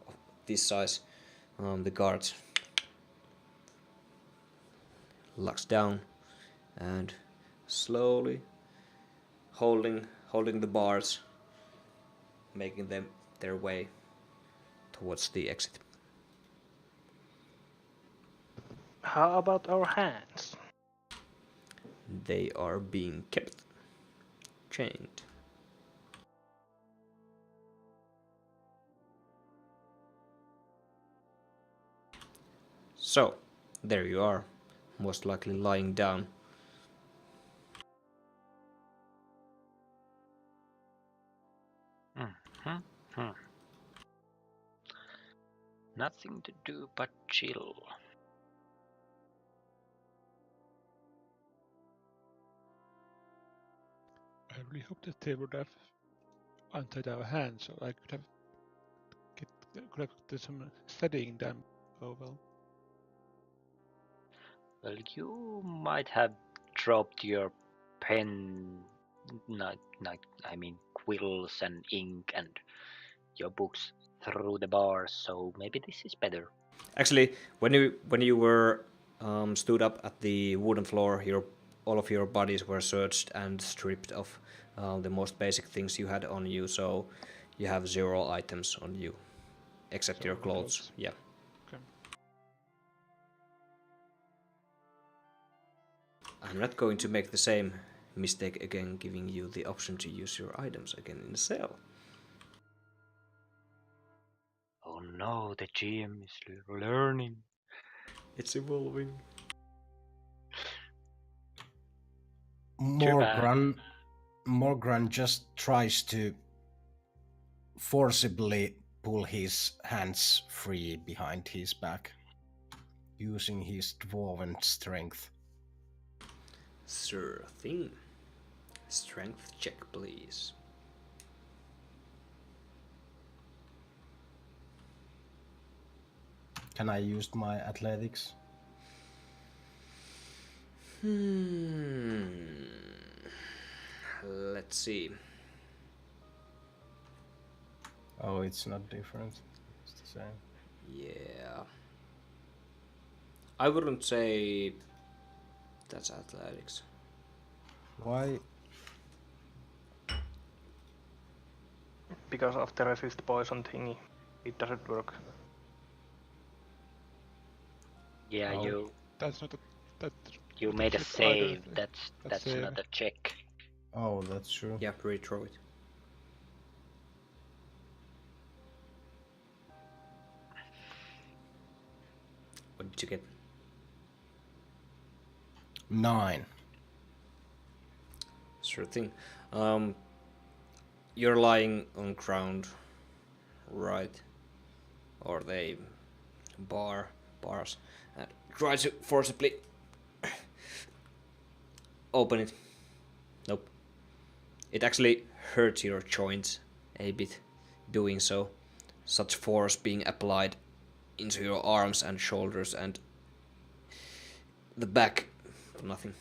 of this size. The guards locks down and slowly holding the bars, making them their way towards the exit. How about our hands? They are being kept chained. So, there you are, most likely lying down. Nothing to do but chill. I really hope that they would have untied our hands, so I could have got some studying done. Oh well. Well, you might have dropped your pen, I mean quills and ink and your books through the bars, so maybe this is better. Actually, when you were stood up at the wooden floor, all of your bodies were searched and stripped of the most basic things you had on you, so you have 0 items on you, except your clothes. Yeah. Okay. I'm not going to make the same mistake again, giving you the option to use your items again in the cell. Oh no, the GM is learning. It's evolving. Morgran just tries to forcibly pull his hands free behind his back, using his dwarven strength. Sure thing. Strength check, please. Can I use my athletics? Let's see. Oh, it's not different. It's the same. Yeah. I wouldn't say that's athletics. Why? Because of the resist poison thingy, it doesn't work. Yeah, No, that's not a. That. you made a that's save. either. That's save. not a check. Oh, that's true. Yeah, rethrow it. What did you get? 9. Sure thing. You're lying on ground, right? Or they bars and try to forcibly open it. Nope. It actually hurts your joints a bit doing so. Such force being applied into your arms and shoulders and the back. Nothing.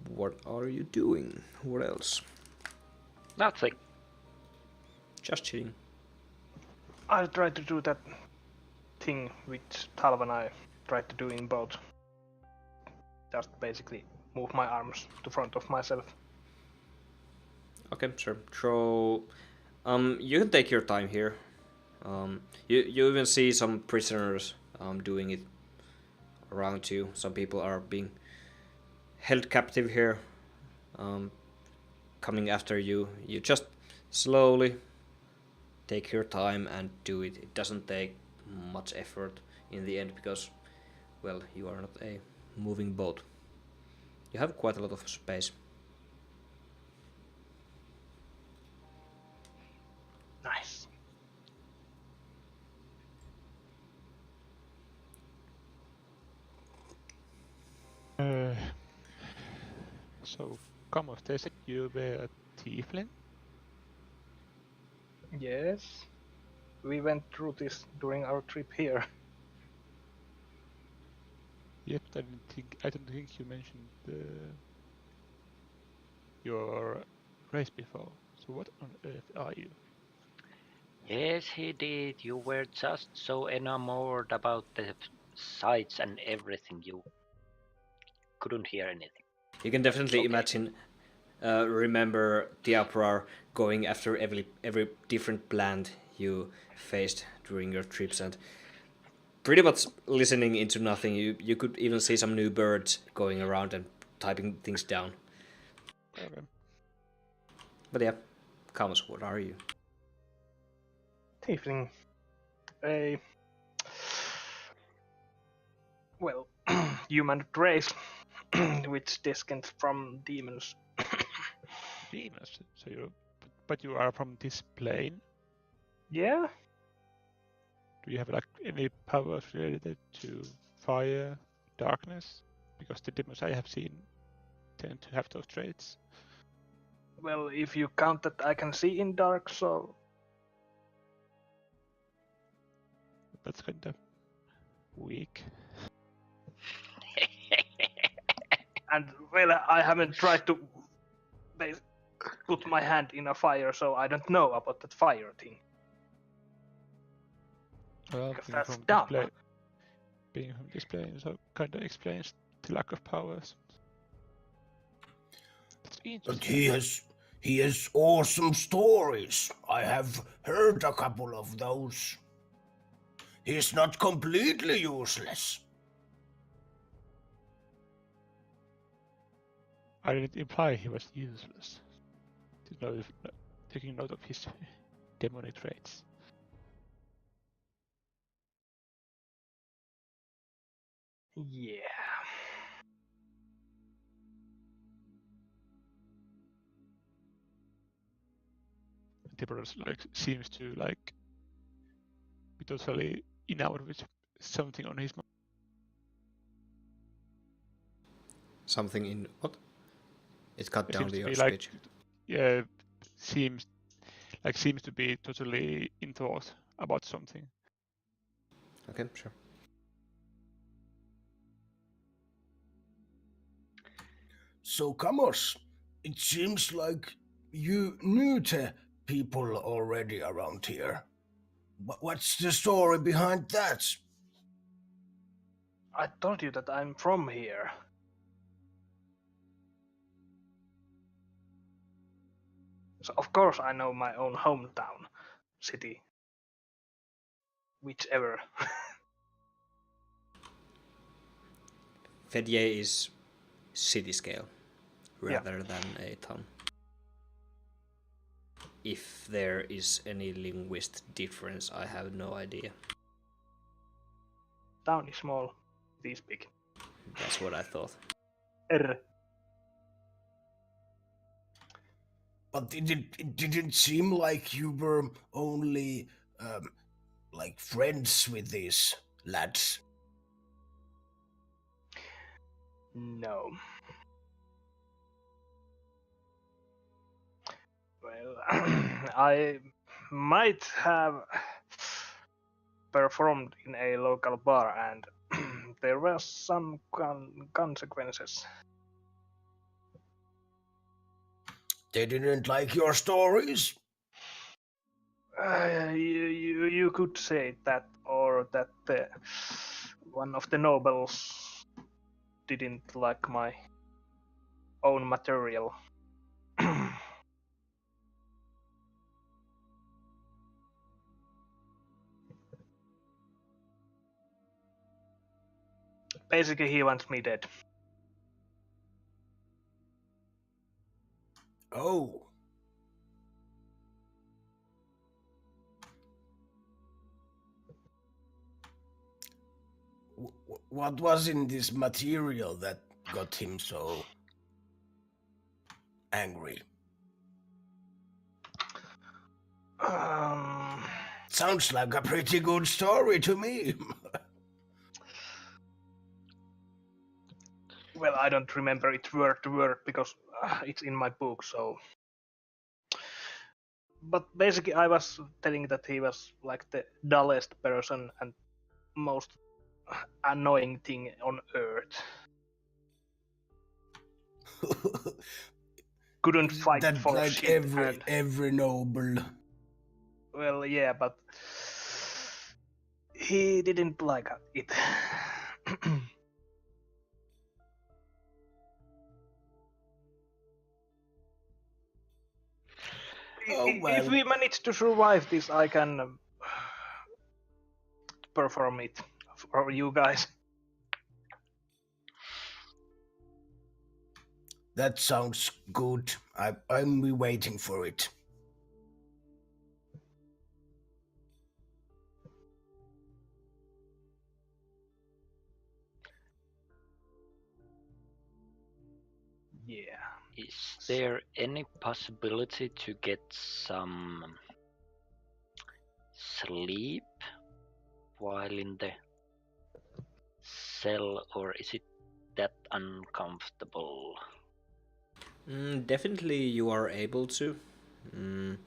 What are you doing? What else? Nothing. Just chilling. I tried to do that thing which Talv and I tried to do in both. Just basically move my arms to front of myself. Okay, sure. Throw. You can take your time here. You even see some prisoners doing it around you. Some people are being held captive here, coming after you. You just slowly take your time and do it. It doesn't take much effort in the end because, well, you are not a moving boat. You have quite a lot of space. Nice. So, Kamos, they said you were a tiefling? Yes. We went through this during our trip here. Yep, I don't think you mentioned your race before. So what on earth are you? Yes, he did. You were just so enamored about the sights and everything. You couldn't hear anything. You can definitely Okay. imagine, remember the uproar going after every different plant you faced during your trips and pretty much listening into nothing. You could even see some new birds going around and typing things down. Okay. But yeah, Kamos, what are you? Tiefling. A well, human race which descends from demons. Demons. So but you are from this plane. Yeah. Do you have like any powers related to fire, darkness? Because the demons I have seen tend to have those traits. Well, if you count that I can see in dark, so That's kind of weak. and well, I haven't tried to put my hand in a fire, so I don't know about that fire thing. Well, Because being that's from dumb. being from this plane, so kind of explains the lack of powers. That's But interesting. he has awesome stories. I have heard a couple of those. He's not completely useless. I didn't imply he was useless. Taking note of his demonic traits. Yeah. Tiburon's seems to be totally enamored with something on his mind. Something in what? It cut It down seems to your be speech. seems to be totally in thought about something. Okay, sure. So, Kamos, it seems like you knew the people already around here. What's the story behind that? I told you that I'm from here. So of course I know my own hometown, city. Whichever. Fedje is city scale Yeah. rather than a town. If there is any linguist difference, I have no idea. Town is small, city is big. That's what I thought. But it didn't seem like you were only friends with these lads. No. Well, I might have performed in a local bar and there were some consequences. They didn't like your stories? You could say that, or that one of the nobles didn't like my own material. Basically, he wants me dead. Oh. What was in this material that got him so angry? Sounds like a pretty good story to me. Well, I don't remember it word to word because it's in my book, so. But basically, I was telling that he was like the dullest person and most annoying thing on earth. Couldn't fight that for like shit. And, every noble. well, yeah, but he didn't like it. Oh, well. If we manage to survive this, I can perform it for you guys. That sounds good. I'm be waiting for it. Yeah. Is there any possibility to get some sleep while in the cell, or is it that uncomfortable? Definitely you are able to. And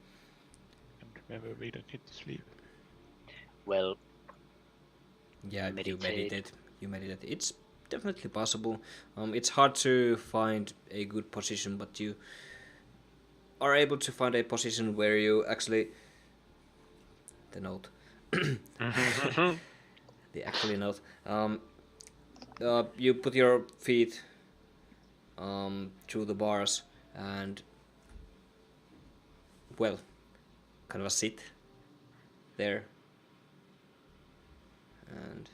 remember, we don't need to sleep. Well, Yeah, meditate. You meditate. It's definitely possible. It's hard to find a good position, but you are able to find a position where you actually the note the actually note you put your feet through the bars and well kind of a sit there and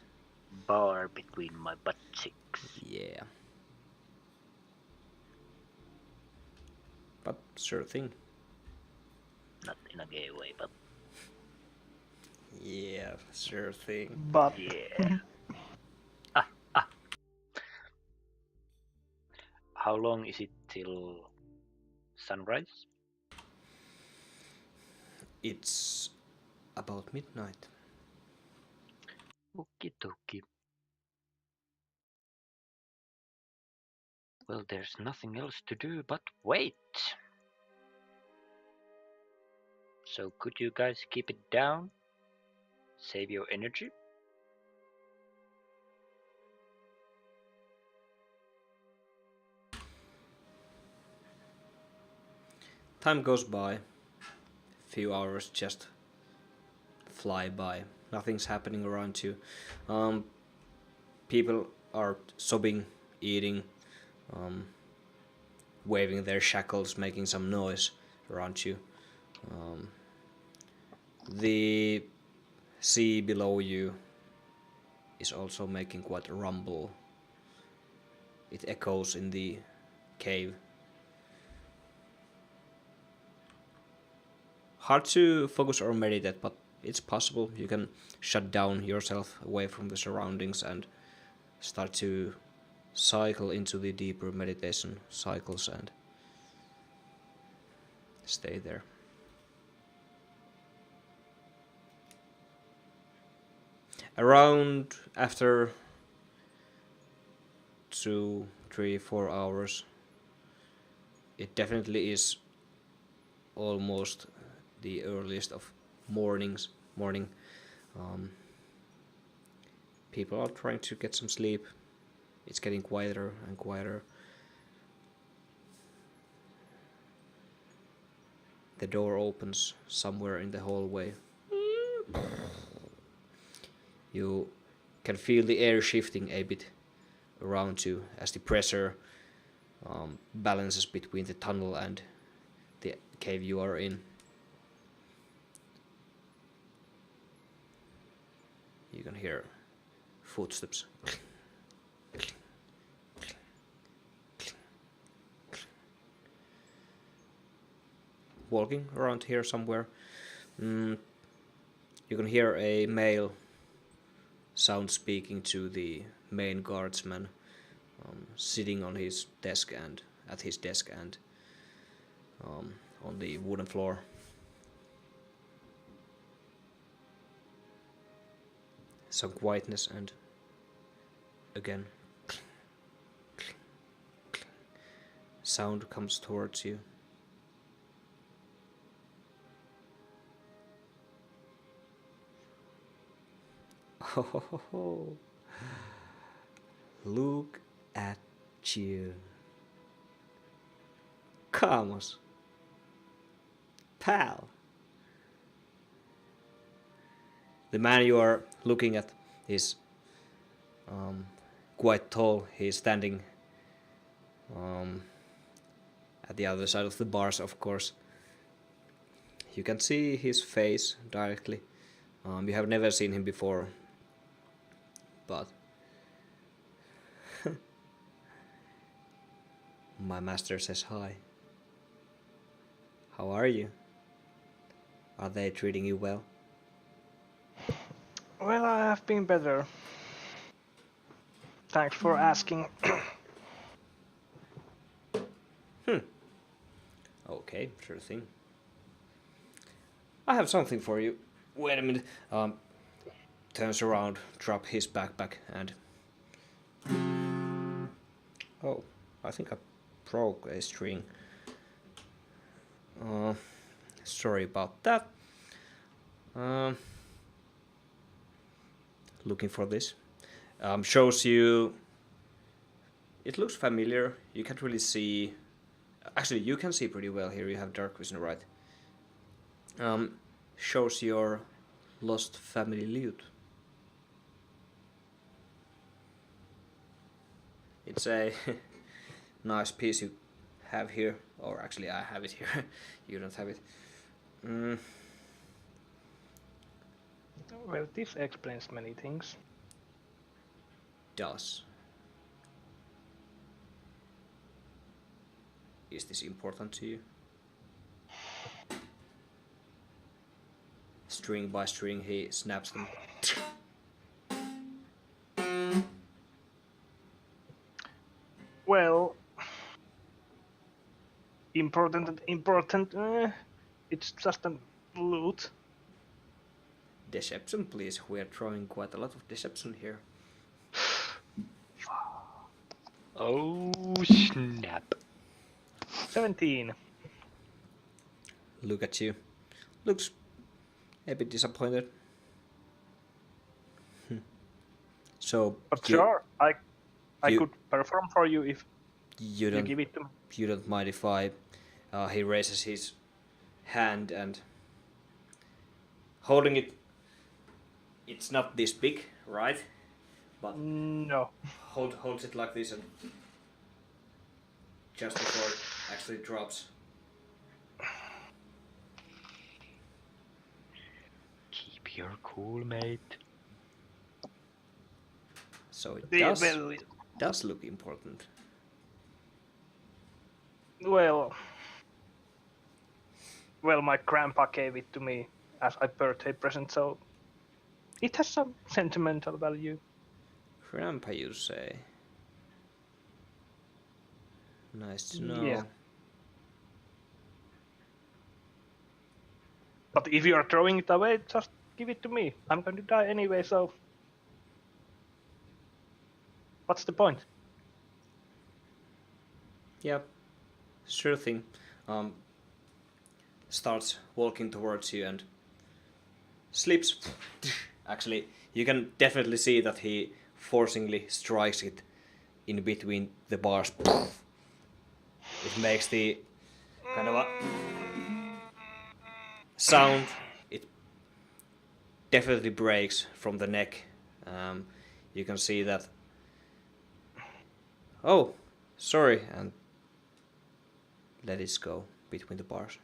Bar between my butt cheeks. yeah, but sure thing. Not in a gay way, but Yeah, sure thing. But yeah. How long is it till sunrise? It's about midnight. Okie dokie. Well, there's nothing else to do but wait. So could you guys keep it down? Save your energy? Time goes by. Few hours just fly by. Nothing's happening around you. People are sobbing, eating, waving their shackles, making some noise around you. The sea below you is also making quite a rumble. It echoes in the cave. Hard to focus or meditate, but it's possible. You can shut down yourself away from the surroundings and start to cycle into the deeper meditation cycles and stay there. Around after 2, 3, 4 hours, it definitely is almost the earliest of morning. People are trying to get some sleep. It's getting quieter and quieter. The door opens somewhere in the hallway. You can feel the air shifting a bit around you as the pressure balances between the tunnel and the cave you are in. You can hear footsteps. Walking around here somewhere. You can hear a male sound speaking to the main guardsman sitting on his desk and at his desk and on the wooden floor. Some quietness and again sound comes towards you. Oh, look at you. Kamos. Pal. The man you are looking at is quite tall. He is standing at the other side of the bars, of course. You can see his face directly. You have never seen him before, but my master says hi. How are you? Are they treating you well? Well, I have been better. Thanks for asking. Okay, sure thing. I have something for you. Wait a minute. Turns around, drop his backpack, and oh, I think I broke a string. Sorry about that. Looking for this. Shows you. It looks familiar. You can't really see. Actually, you can see pretty well here. You have dark vision, right? Shows your lost family loot. It's a nice piece you have here, or actually I have it here. You don't have it. Well, this explains many things. Does. Is this important to you? String by string, he snaps them. Well, important. It's just a loot. Deception, please. We are throwing quite a lot of deception here. Oh snap! 17. Look at you. Looks a bit disappointed. So, But sure, I could perform for you if you you give it to me. You don't mind if I... he raises his hand and... Holding it... It's not this big, right? But No. holds it like this and... Just before it actually drops. Keep your cool, mate. So it does look important. Well, my grandpa gave it to me as a birthday present, so it has some sentimental value. Grandpa, you say? Nice to know. Yeah. But if you are throwing it away, just give it to me. I'm going to die anyway, so what's the point? Yeah, sure thing. Starts walking towards you and slips. Actually, you can definitely see that he forcingly strikes it in between the bars. It makes the kind of a sound, it definitely breaks from the neck. You can see that. Oh, sorry, and let it go between the bars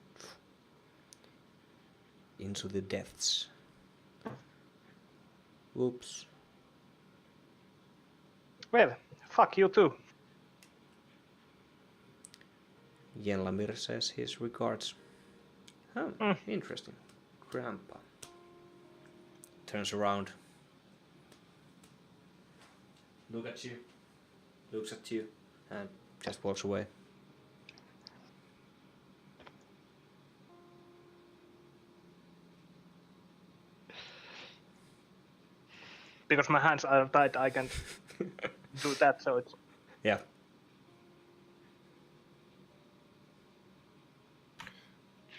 into the depths. Whoops. Well, fuck you too. Yenlamir says his regards. Oh, interesting. Grandpa. Turns around. Looks at you, and just walks away. Because my hands are tied, I can do that, so it's... Yeah.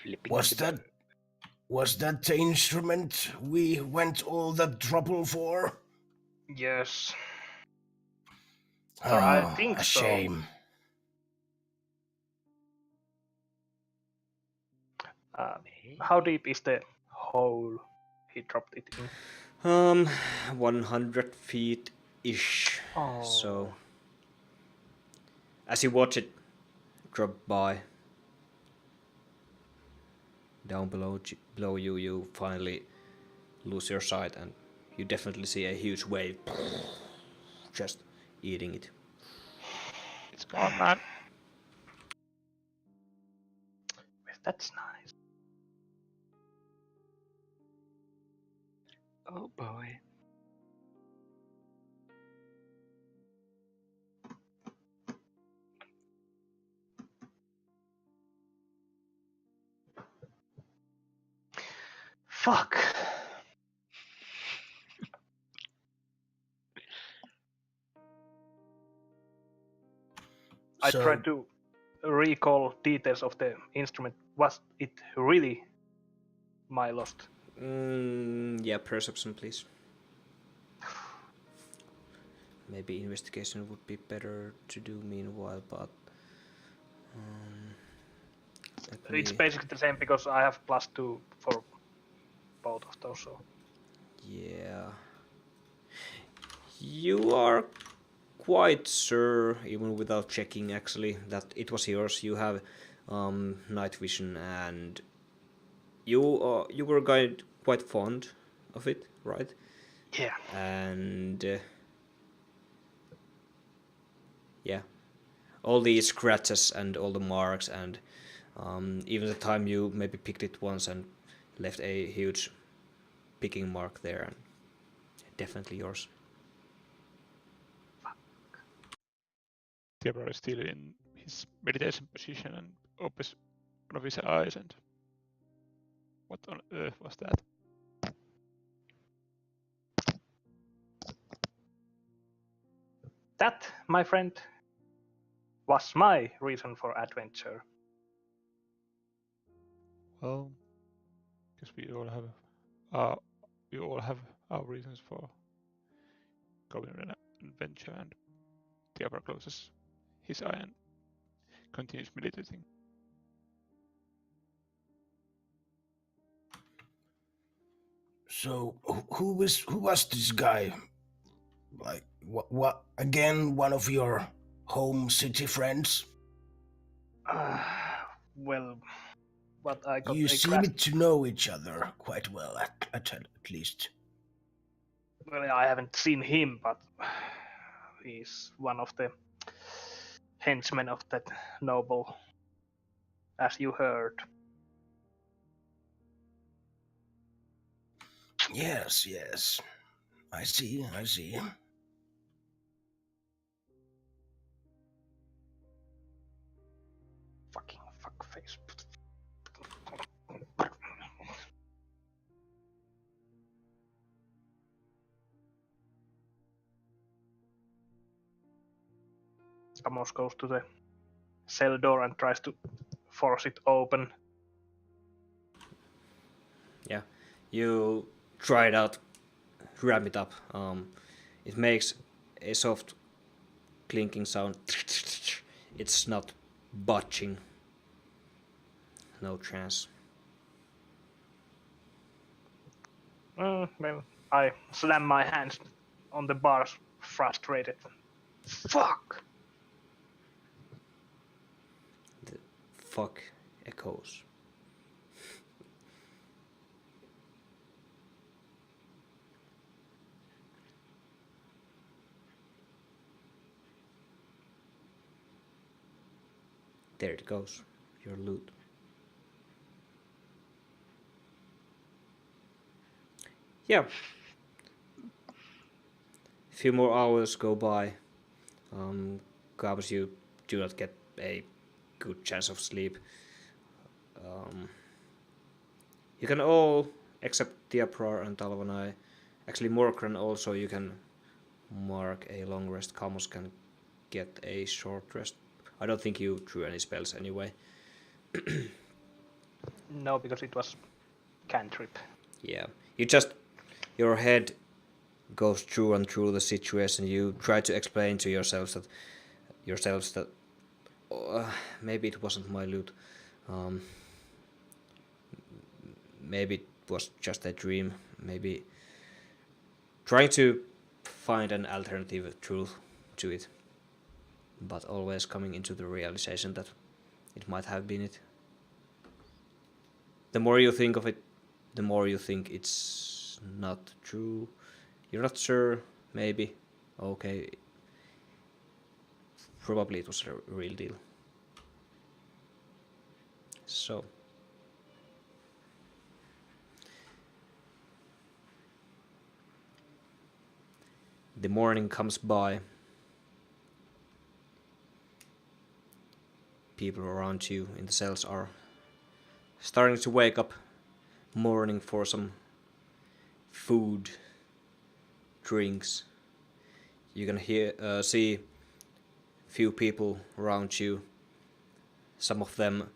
Flipping Was that the instrument we went all that trouble for? Yes. Or I think a so. shame. How deep is the hole he dropped it in? 100 feet ish. Oh. So, as you watch it drop by, down below you, you finally lose your sight, and you definitely see a huge wave just eating it. It's gone, man. That's nice. Oh boy. Fuck. I tried to recall details of the instrument. Was it really my lost? Yeah, perception, please. Maybe investigation would be better to do meanwhile, but It's basically the same because I have +2 for both of those. So. Yeah. You are quite sure, even without checking actually, that it was yours. You have night vision, and you were quite fond of it, right? Yeah. And yeah, all these scratches and all the marks, and even the time you maybe picked it once and left a huge picking mark there, and definitely yours. Theodore is still in his meditation position and opens one of his eyes, and what on earth was that? That, my friend, was my reason for adventure. Well, because we all have our reasons for going on an adventure, and Theodore closes his eye and continues meditating. So who was this guy? Like what again? One of your home city friends? Well, but I got You a seem to know each other quite well, at least. Well, I haven't seen him, but he's one of the henchmen of that noble, as you heard. Yes. I see. Fucking fuckface. Kamos goes to the cell door and tries to force it open. Yeah, you try it out, ram it up. It makes a soft clinking sound. It's not budging. No chance. Well, I slam my hands on the bars, frustrated. Fuck! The fuck echoes. There it goes, your loot. Yeah. A few more hours go by. Kamos, you do not get a good chance of sleep. You can all, except Diaprar and Talvanai, actually Morkran also, you can mark a long rest. Kamos can get a short rest. I don't think you drew any spells anyway. No, because it was cantrip. Yeah, your head goes through and through the situation. You try to explain to yourselves that maybe it wasn't my loot. Maybe it was just a dream. Maybe trying to find an alternative truth to it, but always coming into the realization that it might have been it. The more you think of it, the more you think it's not true. You're not sure, maybe. Okay. Probably it was a real deal. So. The morning comes by. People around you in the cells are starting to wake up, mourning for some food, drinks. You can see few people around you. Some of them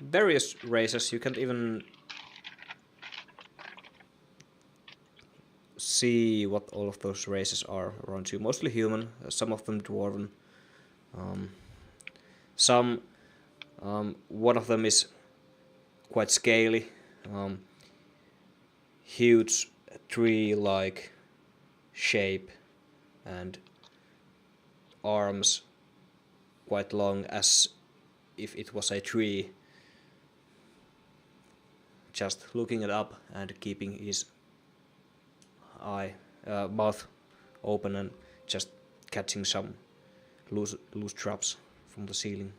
various races. You can't even see what all of those races are around you. Mostly human, some of them dwarven. One of them is quite scaly, huge tree-like shape, and arms quite long, as if it was a tree, just looking it up and keeping his mouth open and just catching some loose drops from the ceiling.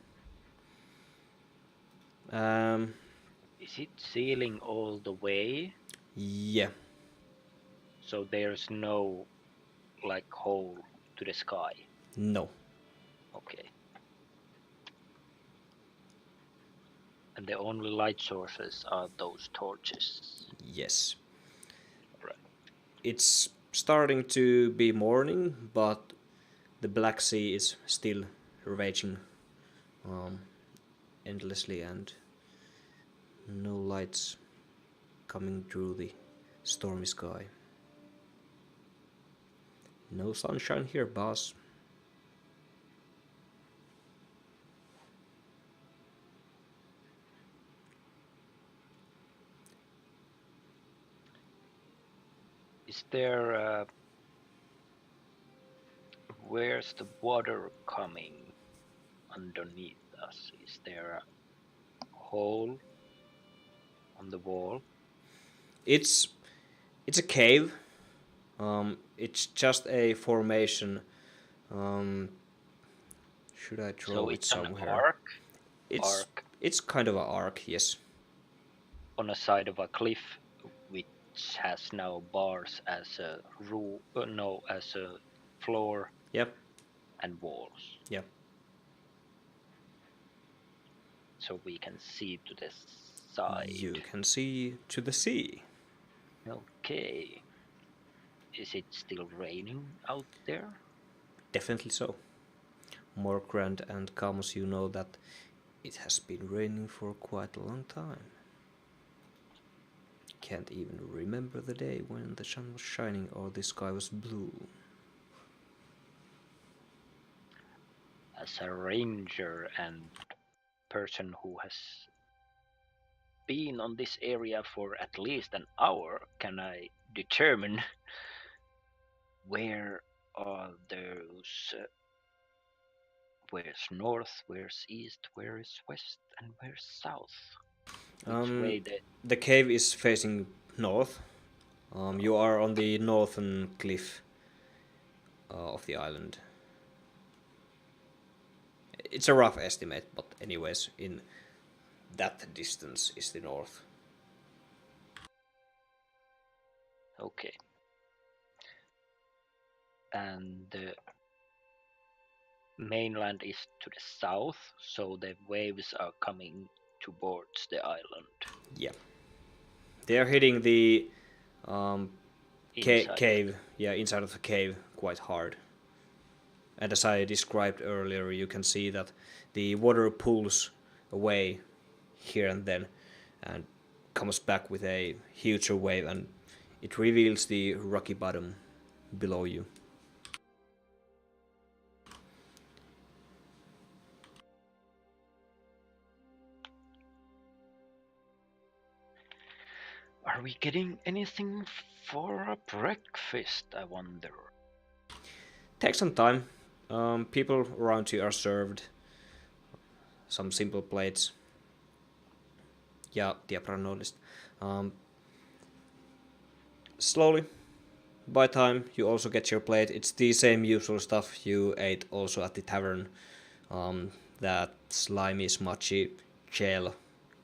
Is it ceiling all the way? Yeah. So there's no like hole to the sky? No. Okay. And the only light sources are those torches? Yes. Right. It's starting to be morning, but the Black Sea is still raging endlessly, and no lights coming through the stormy sky. No sunshine here, boss. Is there where's the water coming underneath us? Is there a hole on the wall? It's a cave. It's just a formation. Should I draw So it it's an somewhere? arc? It's kind of an arc, yes. On a side of a cliff, which has now bars as a as a floor. Yep. And walls. Yep. So we can see to the side. You can see to the sea. Okay. Is it still raining out there? Definitely so. Morkrand and Kamos, you know that it has been raining for quite a long time. Can't even remember the day when the sun was shining or the sky was blue. As a ranger and person who has been on this area for at least an hour, can I determine where are those? Where's north? Where's east? Where is west? And where's south? Which way The cave is facing north. You are on the northern cliff of the island. It's a rough estimate, but anyways, in that distance is the north. Okay. And the mainland is to the south, so the waves are coming towards the island. Yeah. They are hitting the cave, inside of the cave quite hard. And as I described earlier, you can see that the water pulls away here and then and comes back with a huger wave, and it reveals the rocky bottom below you. Are we getting anything for a breakfast, I wonder? Take some time. People around you are served some simple plates. Ja, diapranolist. Slowly, by time you also get your plate. It's the same usual stuff you ate also at the tavern. That slimy, smudgy, gel,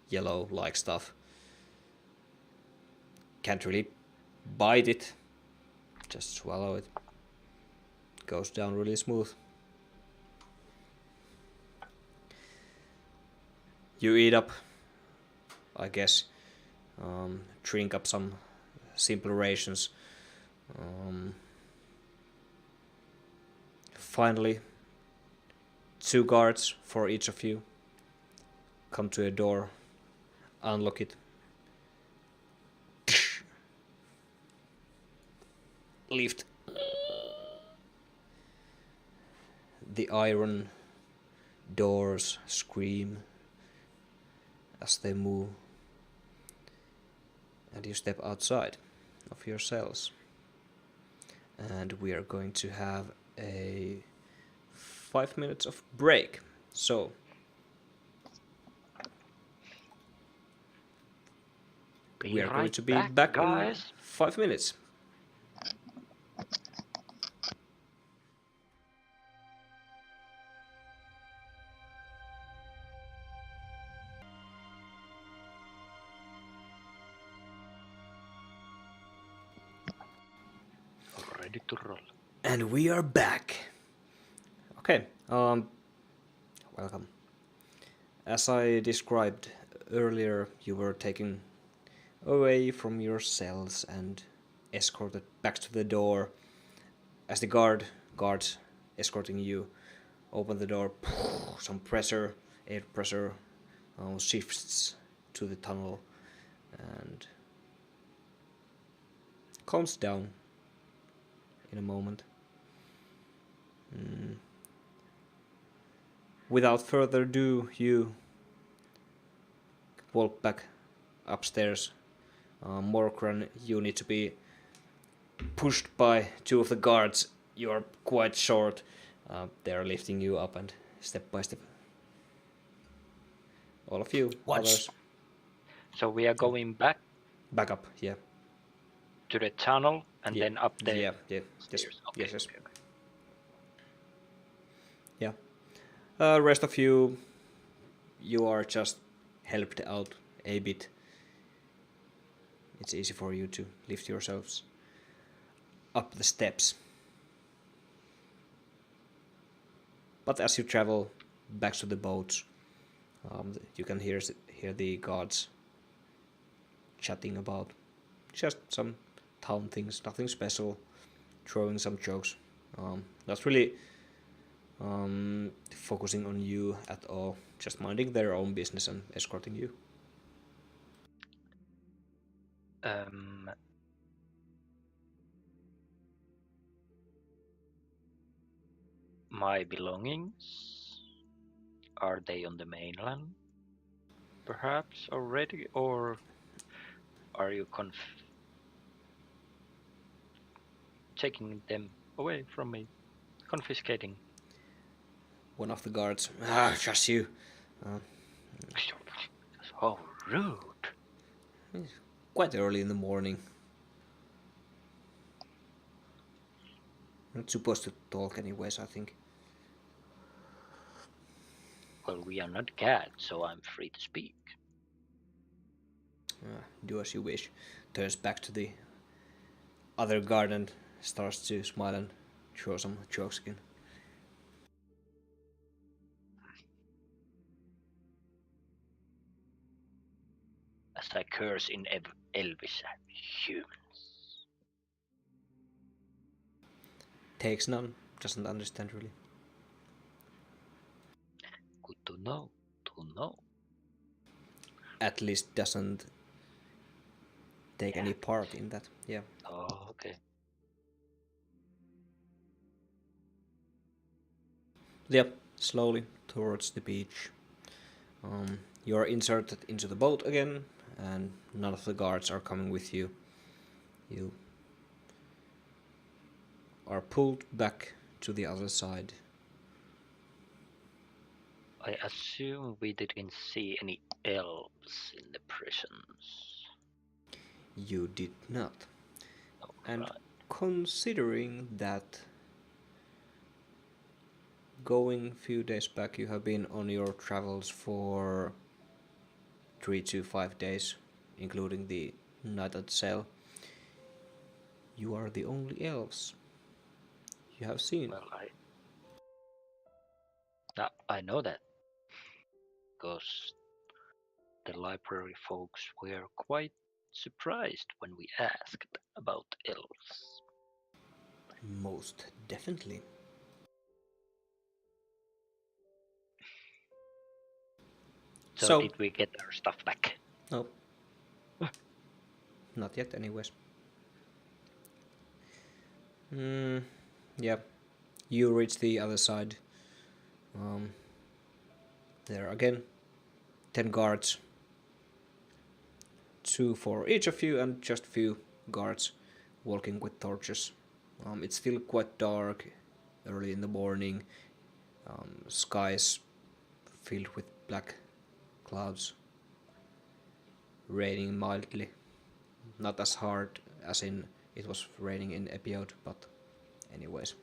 yellow-like stuff. Can't really bite it. Just swallow it. Goes down really smooth. You eat up, I guess. Drink up some simple rations. Finally, 2 guards for each of you come to a door, unlock it, lift the iron doors, scream as they move, and you step outside of your cells. And we are going to have a 5 minutes of break. So we are going to be back in 5 minutes. Ready to roll. And we are back. Okay, welcome. As I described earlier, you were taken away from your cells and escorted back to the door. As the guards escorting you open the door, some pressure, air pressure shifts to the tunnel and calms down in a moment. Without further ado, you walk back upstairs. Morkran, you need to be pushed by 2 of the guards. You are quite short. They are lifting you up, and step by step, all of you, others. So we are going back up, yeah. To the tunnel and then up the stairs. Okay. Yes. Yeah. Rest of you are just helped out a bit. It's easy for you to lift yourselves up the steps. But as you travel back to the boats, you can hear the guards chatting about just some town things, nothing special, throwing some jokes. Not really focusing on you at all, just minding their own business and escorting you. My belongings, are they on the mainland? perhaps already, or are you taking them away from me, confiscating? One of the guards. Just you. So rude. It's quite early in the morning. Not supposed to talk anyways, I think. Well, we are not cats, so I'm free to speak. Do as you wish. Turns back to the other guard and starts to smile and show some jokes again. As I curse in Elvish, humans. Takes none. Doesn't understand really. Good to know. At least doesn't take any part in that. Yeah. Oh, okay. Yep. Slowly towards the beach. You're inserted into the boat again, and none of the guards are coming with you. You are pulled back to the other side. I assume we didn't see any elves in the prisons. You did not. Oh, And right. considering that going a few days back you have been on your travels for 3 to 5 days, including the night at sail, you are the only elves you have seen. Well, I know that, because the library folks were quite surprised when we asked about elves. Most definitely. So did we get our stuff back? No. Not yet anyways. Yeah. You reach the other side. There are again 10 guards. 2 for each of you and just few guards walking with torches. It's still quite dark, early in the morning. Skies filled with black clouds. Raining mildly. Not as hard as in it was raining in Epiode, but anyways.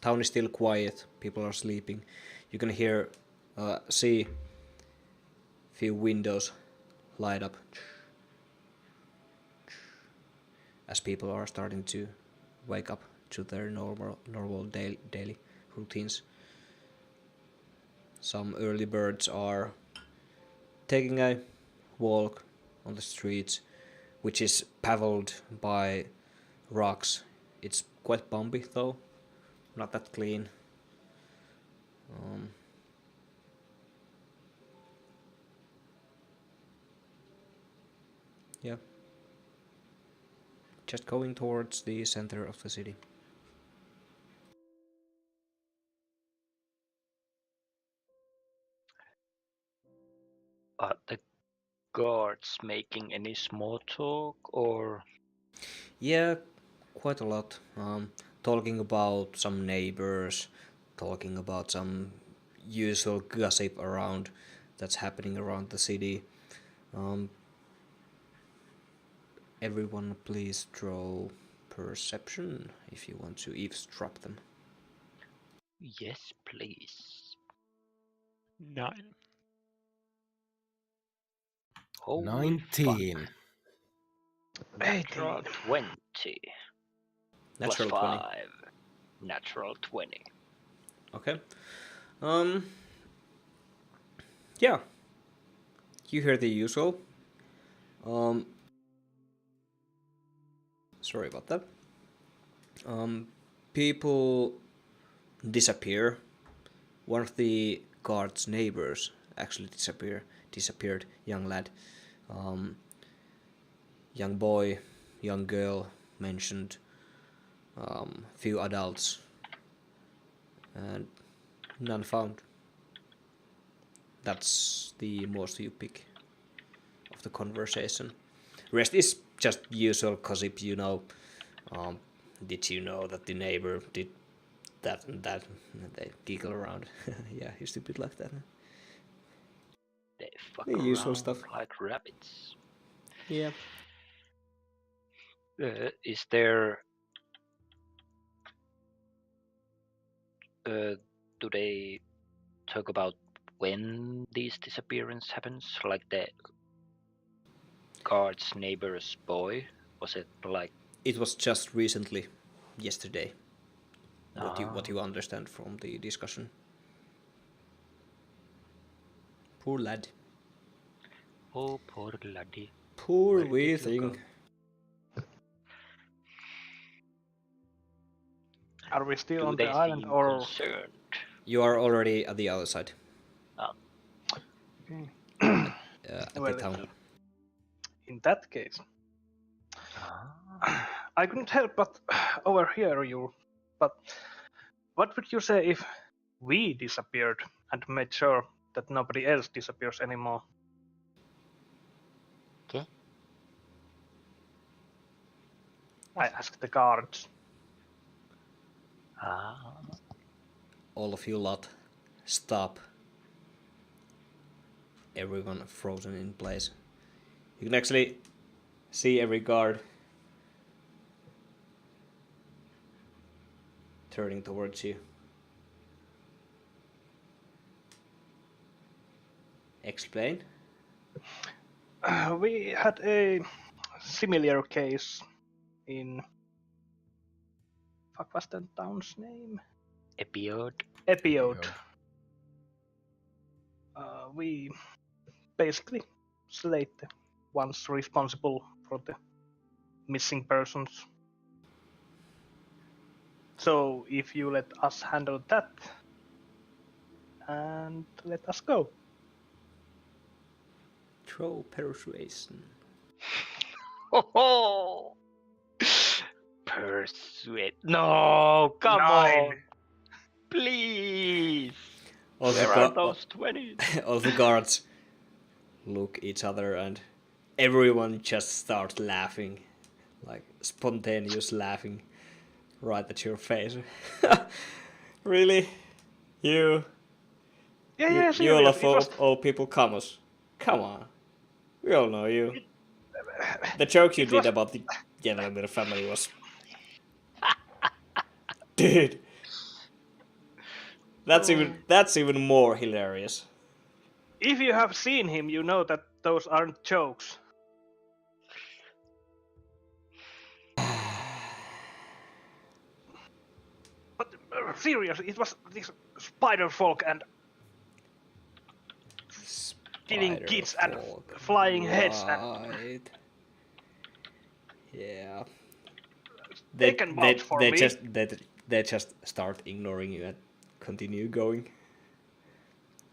Town is still quiet, people are sleeping. You can see few windows light up as people are starting to wake up to their normal daily routines. Some early birds are taking a walk on the streets, which is pavelled by rocks. It's quite bumpy though, not that clean. Yeah. Just going towards the center of the city. Are the guards making any small talk, or? Yeah, quite a lot. Talking about some neighbors, talking about some usual gossip around that's happening around the city. Everyone please throw perception if you want to eavesdrop them. Yes, please. 9. Holy 19. Fuck. Natural 20. Natural plus 20. 5. Natural 20. Okay. Yeah. You hear the usual. Sorry about that. People disappear. One of the guard's neighbors actually disappeared. Young lad. Young boy, young girl mentioned. Few adults. And none found. That's the most you pick of the conversation. Rest is just usual gossip, you know. Did you know that the neighbor did that and that? And they giggle around. Yeah, he's stupid like that. They fuck The around usual stuff. like rabbits. Yeah. Is there... do they talk about when this disappearance happens? Like the guard's neighbor's boy? Was it like... It was just recently, yesterday. What Ah. you understand from the discussion? Poor lad. Oh, poor laddie. Poor Where wee did you thing. go? Are we still Do on they the island seem or? concerned? You are already at the other side. Okay. At Well, the town. In that case, Ah. I couldn't help but overhear you. But what would you say if we disappeared and made sure that nobody else disappears anymore? Okay. I asked the guards. Ah. All of you lot, stop. Everyone frozen in place. You can actually see every guard turning towards you. Explain. We had a similar case in. Fuck, what's the town's name? Epiode. Epiode. We basically slayed the ones responsible for the missing persons. So if you let us handle that and let us go. Throw persuasion. Oh. Persuade. No, come 9. on. Please. All the, Where are those 20? all the guards look each other and everyone just starts laughing. Like spontaneous laughing right at your face. Really? You? Yeah, You all serious. of old people Kamos. Come on. We all know you. The joke you did about the Gentleman family was... Dude. That's even more hilarious. If you have seen him, you know that those aren't jokes. But seriously, it was this spider folk and killing kids and flying heads and Right. Yeah. they can vouch for me. They just start ignoring you and continue going.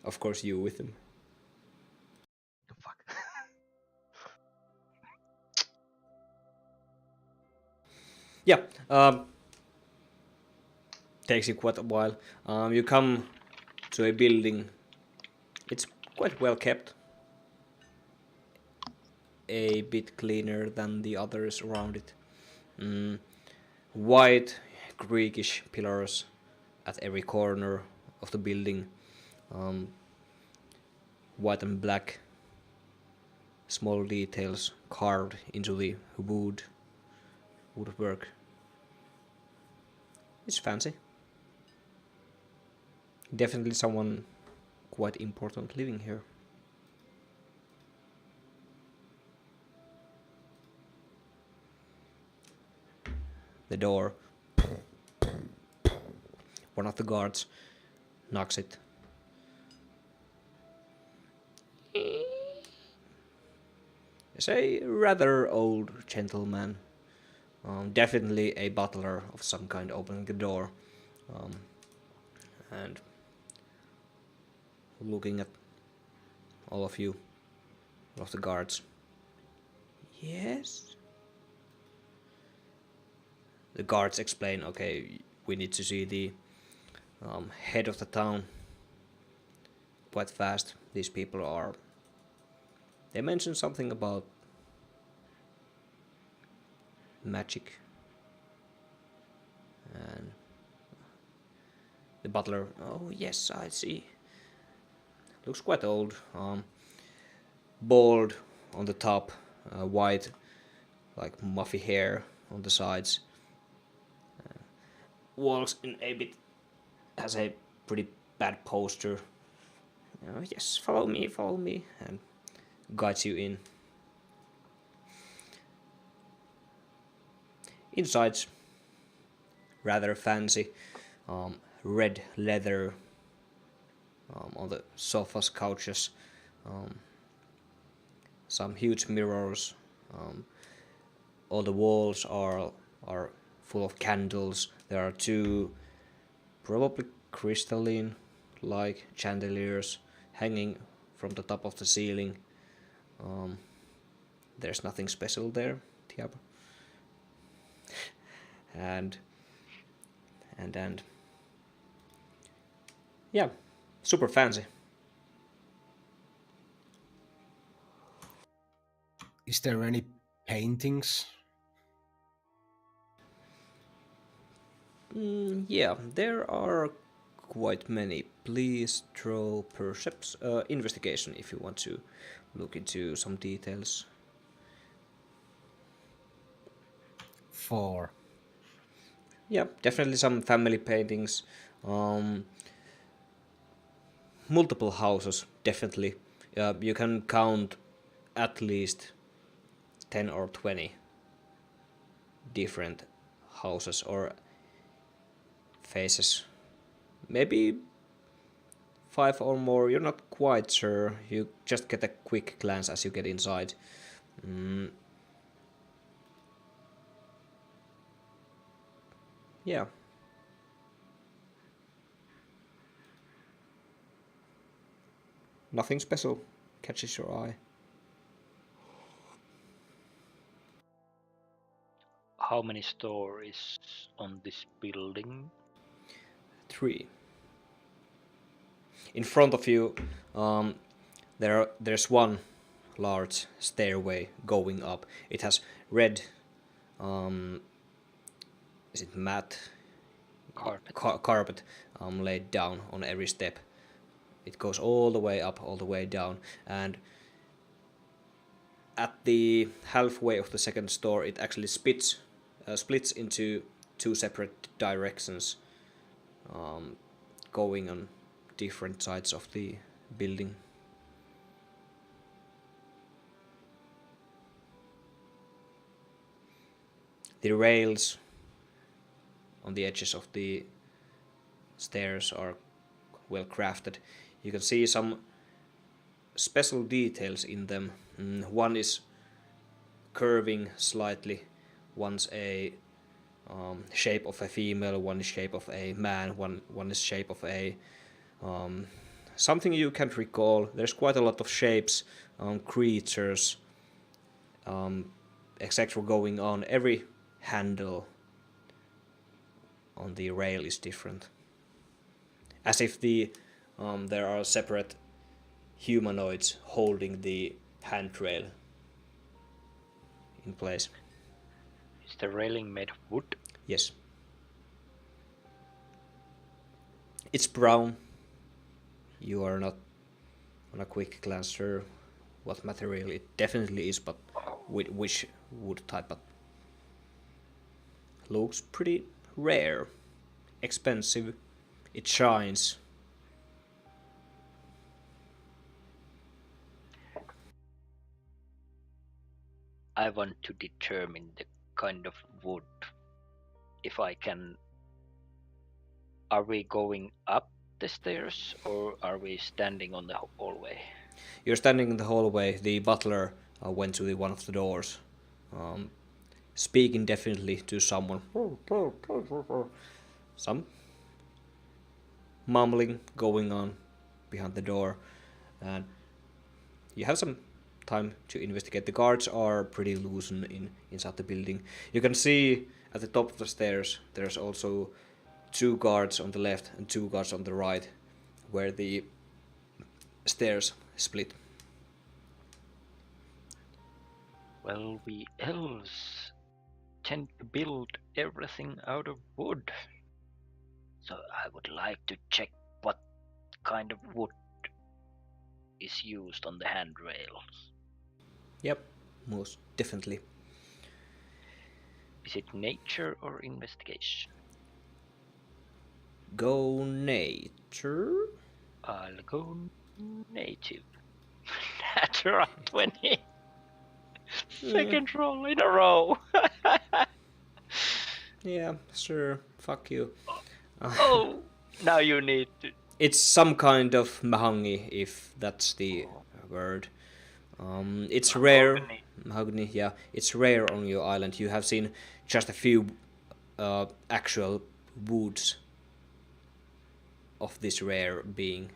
Of course, you with them. The fuck? Yeah. Takes you quite a while. You come to a building. It's quite well kept. A bit cleaner than the others around it. White Greekish pillars at every corner of the building. White and black. Small details carved into the woodwork. It's fancy. Definitely someone quite important living here. The door. One of the guards knocks it. It's a rather old gentleman. Definitely a butler of some kind opening the door. And looking at all of you, all of the guards. Yes? The guards explain, okay, we need to see the head of the town. quite fast. These people are... They mention something about magic. And the butler, oh yes, I see. Looks quite old. Bald on the top, white, like muffy hair on the sides. Walks in a bit, has a pretty bad posture. Yes, follow me, and guides you in. Inside's rather fancy, red leather on the sofas, couches, some huge mirrors. All the walls are full of candles. There are two probably crystalline like chandeliers hanging from the top of the ceiling. There's nothing special there, Tiago. And yeah, super fancy. Is there any paintings? Yeah, there are quite many. Please throw investigation if you want to look into some details. 4. Yeah, definitely some family paintings. Multiple houses, definitely. You can count at least 10 or 20 different houses or faces. Maybe 5 or more, you're not quite sure. You just get a quick glance as you get inside. Yeah. Nothing special catches your eye. How many stories on this building? 3. In front of you, there's one large stairway going up. It has red, is it mat? Carpet laid down on every step. It goes all the way up, all the way down, and at the halfway of the second store, it actually splits into 2 separate directions, going on different sides of the building. The rails on the edges of the stairs are well crafted. You can see some special details in them. One is curving slightly. One's a shape of a female, one is shape of a man, one is shape of a something you can't recall. There's quite a lot of shapes, creatures, etc. going on. Every handle on the rail is different, as if there are separate humanoids holding the handrail in place. Is the railing made of wood? Yes. It's brown. You are not on a quick glance sure what material it definitely is, but which wood type, but looks pretty rare, expensive. It shines. I want to determine the kind of wood. If I can... Are we going up the stairs or are we standing on the hallway? You're standing in the hallway. The butler went to one of the doors, speaking definitely to someone. Some mumbling going on behind the door, and you have some time to investigate. The guards are pretty loose inside the building. You can see at the top of the stairs there's also 2 guards on the left and 2 guards on the right, where the stairs split. Well, we elves tend to build everything out of wood. So I would like to check what kind of wood is used on the handrails. Yep, most definitely. Is it nature or investigation? Go nature. I'll go native. Natural 20. Second roll in a row. Yeah, sure. Fuck you. Oh, now you need to. It's some kind of mahogany, if that's the word. It's rare. Mahogany, yeah. It's rare on your island. You have seen just a few actual woods of this rare being.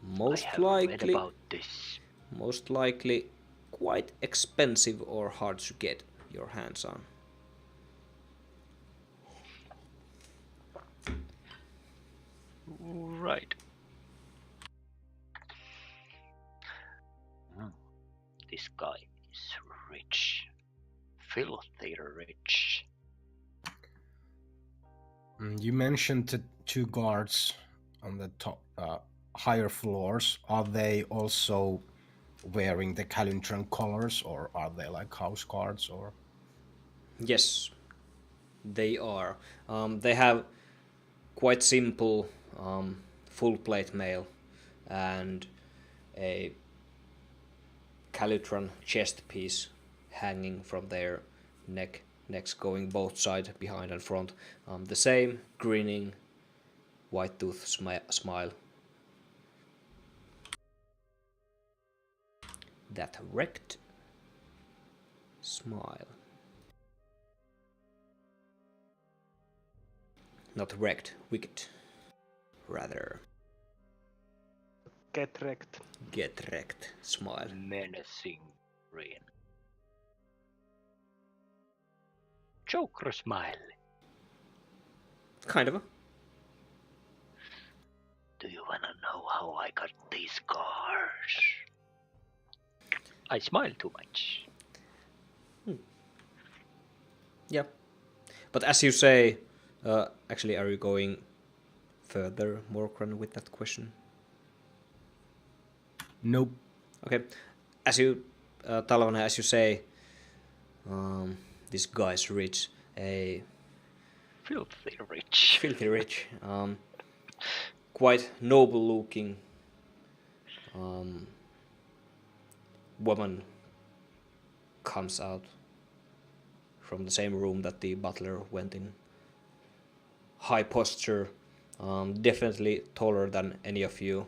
Most I have read likely, about this. most likely, quite expensive or hard to get your hands on. Right. This guy is rich. Filthy rich. You mentioned the two guards on the top, higher floors. Are they also wearing the Calintran colors, or are they like house guards? Or Yes, they are. They have quite simple full plate mail and a Calitran chest piece hanging from their necks going both sides, behind and front. The same grinning white tooth smile. That wrecked smile. Not wrecked, wicked. Rather, Get wrecked. get wrecked smile. Menacing grin. Joker smile. Kind of. Do you wanna know how I got these scars? I smile too much. Yeah. But as you say, actually, are you going further, Morkran, with that question? nope. Okay. As you, Talvana, as you say, this guy's rich, a Filthy rich. filthy rich, quite noble-looking woman comes out from the same room that the butler went in. High posture, definitely taller than any of you,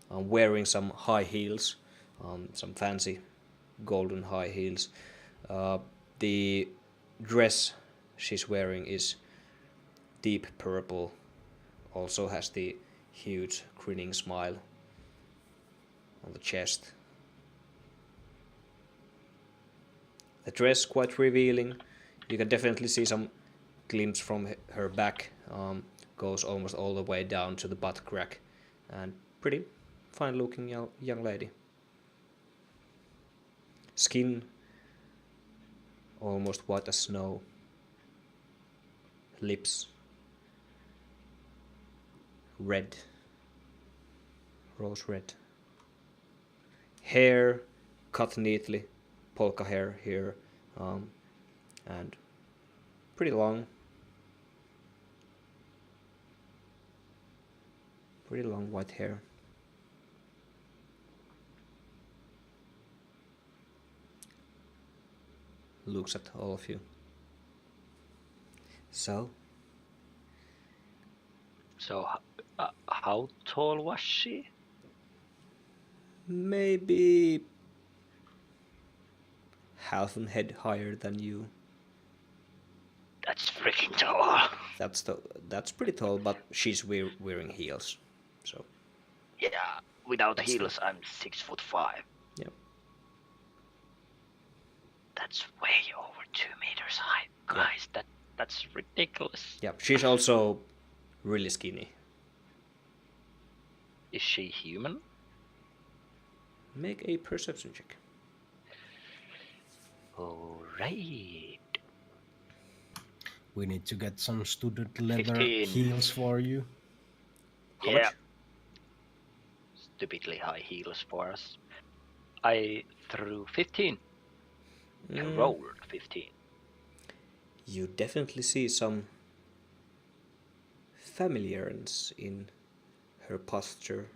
wearing some high heels, some fancy golden high heels. The dress she's wearing is deep purple, also has the huge grinning smile on the chest. The dress quite revealing. You can definitely see some glimpse from her back, goes almost all the way down to the butt crack, and pretty fine looking young lady. Skin almost white as snow. Lips red, rose red. Hair cut neatly, polka hair here, and pretty long. Pretty long white hair. Looks at all of you. So, So, how tall was she? maybe half a head higher than you. That's freaking tall. That's pretty tall, but she's wearing heels, so Yeah, without That's heels, I'm 6'5". yeah. That's way over 2 meters high, guys. That's ridiculous. Yeah, she's also really skinny. Is she human? Make a perception check. Alright. We need to get some studded leather 15. heels for you. How Yeah. much? Stupidly high heels for us. I threw 15. I Mm, rolled 15. You definitely see some familiarness in her posture.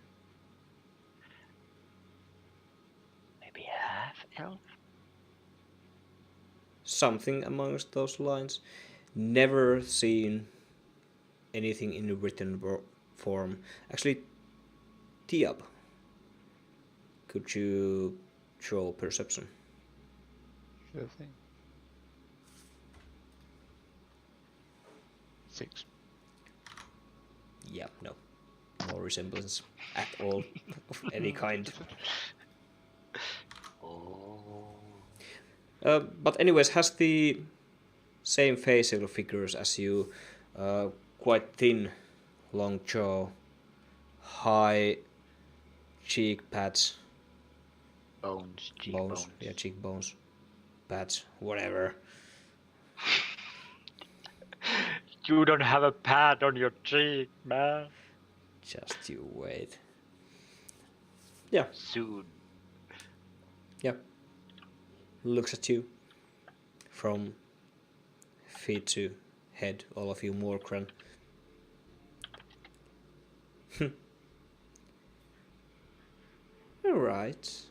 Maybe half elf? Something amongst those lines. Never seen anything in the written form. Actually, Tiab, could you throw perception? Sure thing. 6. Yeah, no. No resemblance at all of any kind. Oh. But anyways, has the same facial figures as you. Quite thin, long jaw, high cheek pads, Bones, cheekbones. yeah, cheekbones, pads, whatever. You don't have a pad on your cheek, man. Just you wait. Yeah, Soon. yeah. Looks at you from feet to head, all of you Morkran. Alright.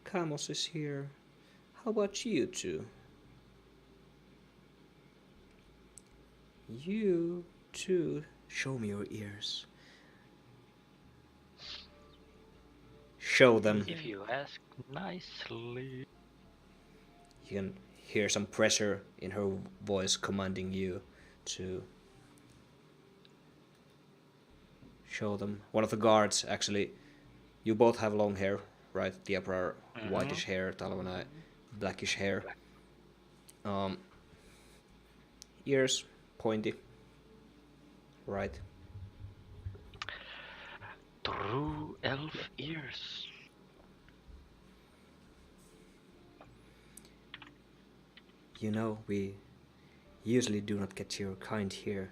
Kamos is here. How about you two? You two, show me your ears. Show them. If you ask nicely. You can hear some pressure in her voice commanding you to show them. One of the guards, actually, you both have long hair, right? The Emperor, whitish hair, Talvanai, blackish hair. Ears, pointy. Right. True elf ears. You know, we usually do not get your kind here.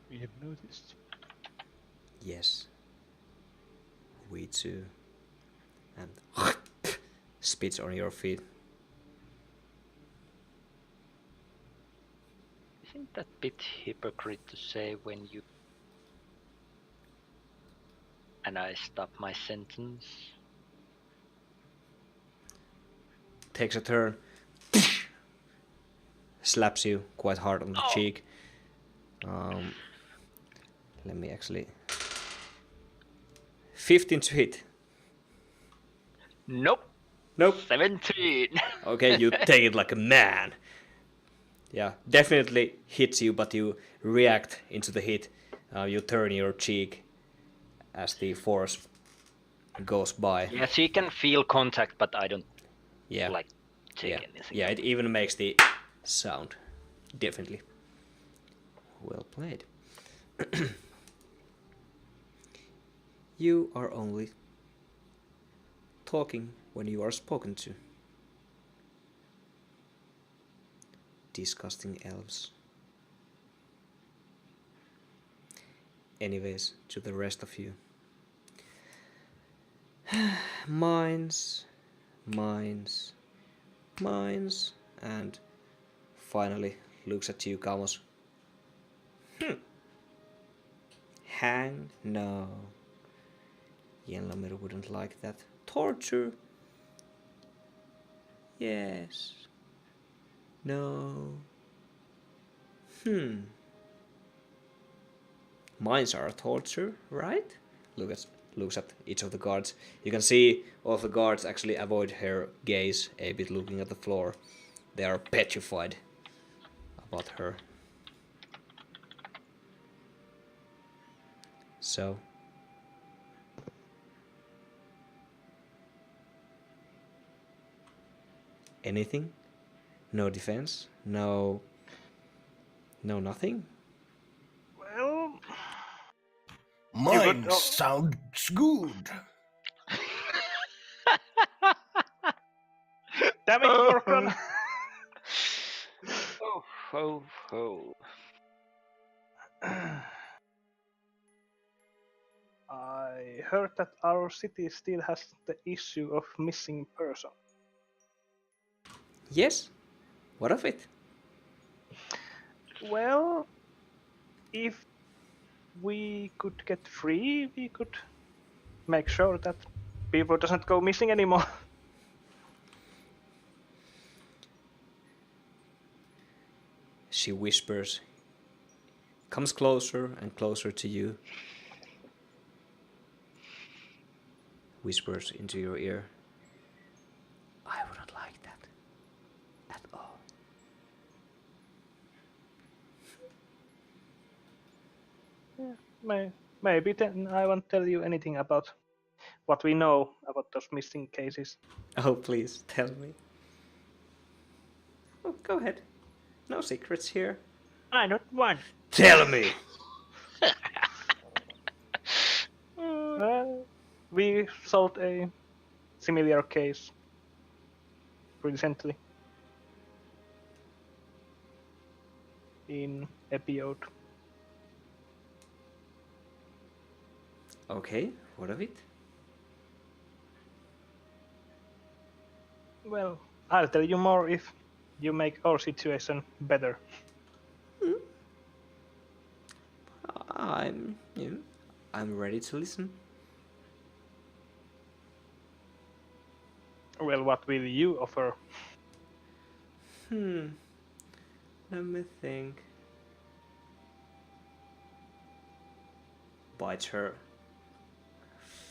We have noticed. Yes. We too. And spits on your feet. Isn't that a bit hypocrite to say when you... And I stop my sentence. Takes a turn. Slaps you quite hard on the cheek. Let me actually... 15 to hit. Nope. Nope. 17. Okay, you take it like a man. Yeah, definitely hits you, but you react into the hit. You turn your cheek as the force goes by. Yeah, she can feel contact, but I don't Yeah, like take yeah, anything. yeah. It even makes the sound. Definitely. Well played. You are only talking when you are spoken to. Disgusting elves. Anyways, to the rest of you. Mines, mines, mines, and finally looks at you, Kamos. Hang? No. Yenlamir wouldn't like that. Torture? Yes. No. Mines are torture, right? Looks at each of the guards. You can see all of the guards actually avoid her gaze a bit, looking at the floor. They are petrified about her. So, anything? No defense? No nothing? Mine sounds good. Damn it, Morgan! Oh, ho, ho. I heard that our city still has the issue of missing person. Yes? What of it? Well, if we could get free, we could make sure that people doesn't go missing anymore. She whispers, comes closer and closer to you, whispers into your ear. I wouldn't like that at all. Yeah, maybe then I won't tell you anything about what we know about those missing cases. Oh, please, tell me. Oh, go ahead. No secrets here. I don't want. Tell me! We solved a similar case recently in Epiode. Okay, what of it? Well, I'll tell you more if you make our situation better. I'm ready to listen. Well, what will you offer? Let me think. Bites her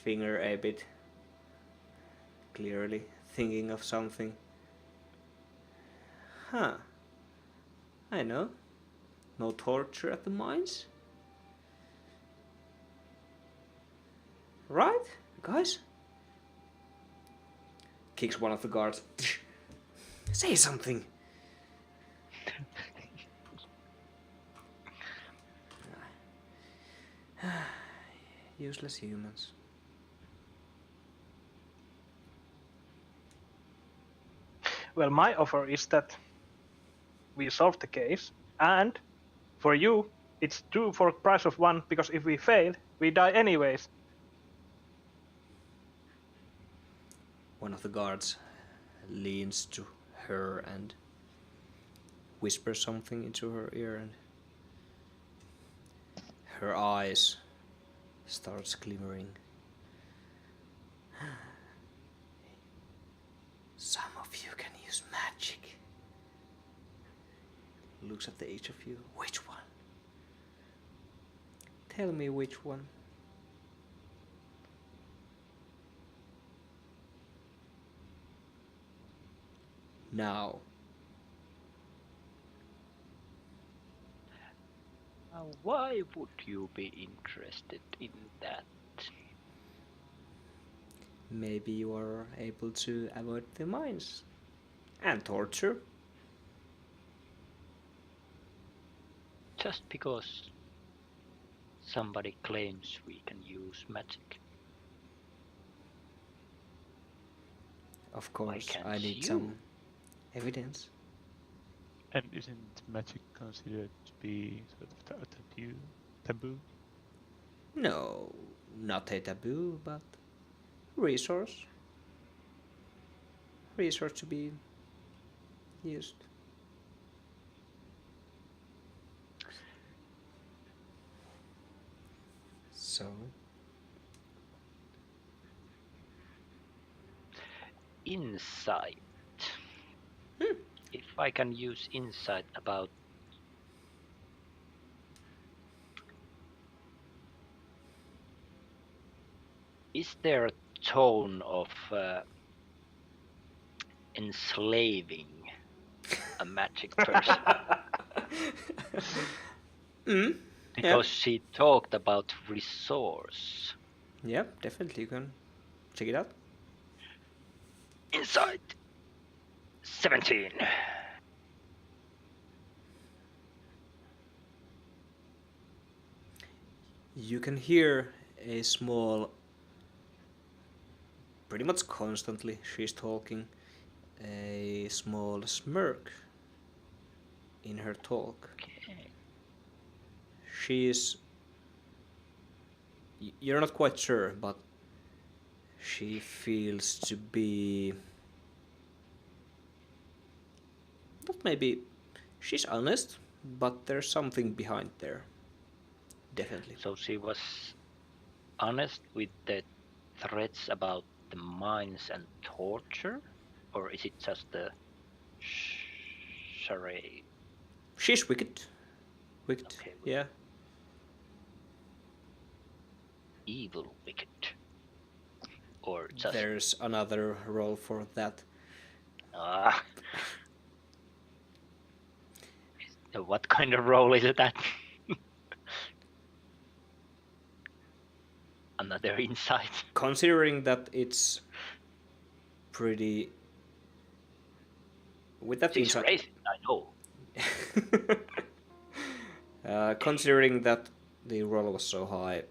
finger a bit, clearly thinking of something. I know. No torture at the mines? Right, guys? Kicks one of the guards. Say something. Useless humans. Well, my offer is that we solve the case, and for you, it's 2 for price of 1, because if we fail, we die anyways. One of the guards leans to her and whispers something into her ear, and her eyes starts glimmering. Some of you can use magic. Looks at each of you. Which one? Tell me which one. Now. Why would you be interested in that? Maybe you are able to avoid the mines and torture. Just because somebody claims we can use magic. Of course, can't I need you? some evidence. And isn't magic considered to be sort of a taboo? No, not a taboo, but resource. Resource to be used. So, Insight. If I can use insight about is there a tone of enslaving a magic person? Because she talked about resource. yeah, definitely you can check it out. Insight 17. You can hear a small, pretty much constantly she's talking, a small smirk in her talk. Okay. She's... You're not quite sure, but she feels to be... Not maybe... She's honest, but there's something behind there. Definitely. So she was honest with the threats about the mines and torture? Or is it just a charade? She's wicked. Wicked, Okay. yeah. Evil wicked? Or just... There's another role for that. Ah. What kind of role is that? Another insight. Considering that it's pretty... With that She's insight... racist, I know. Considering that the roll was so high,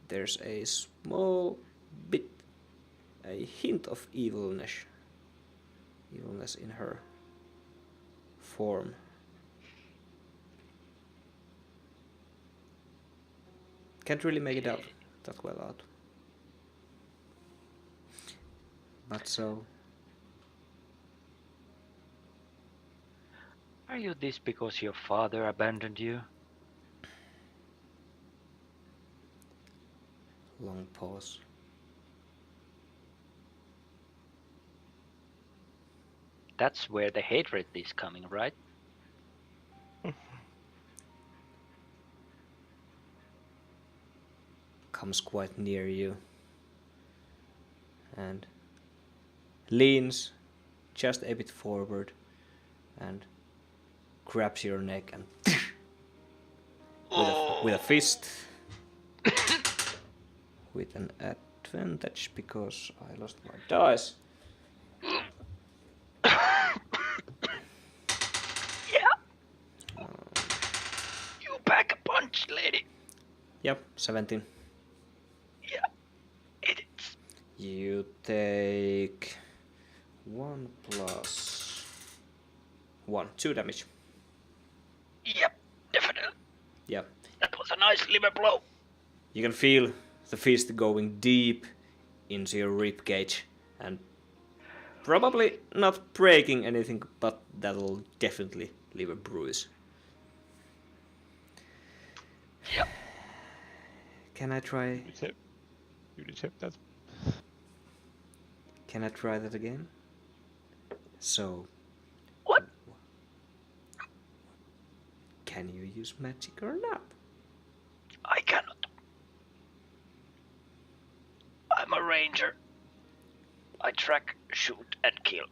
there's a small bit, a hint of evilness in her form. Can't really make it out that well out. But so... Are you this because your father abandoned you? Long pause. That's where the hatred is coming, right? Comes quite near you and leans just a bit forward and grabs your neck and with a fist with an advantage because I lost my dice. You pack a punch, lady. Yep, 17. Yeah, it is. You take 1 plus 1, 2 damage. Yep, definitely. Yep. That was a nice liver blow. You can feel the fist going deep into your rib cage and probably not breaking anything, but that'll definitely leave a bruise. Yep. Can I try? You accept that. Can I try that again? So, What? can you use magic or not? I cannot. I'm a ranger. I track, shoot, and kill.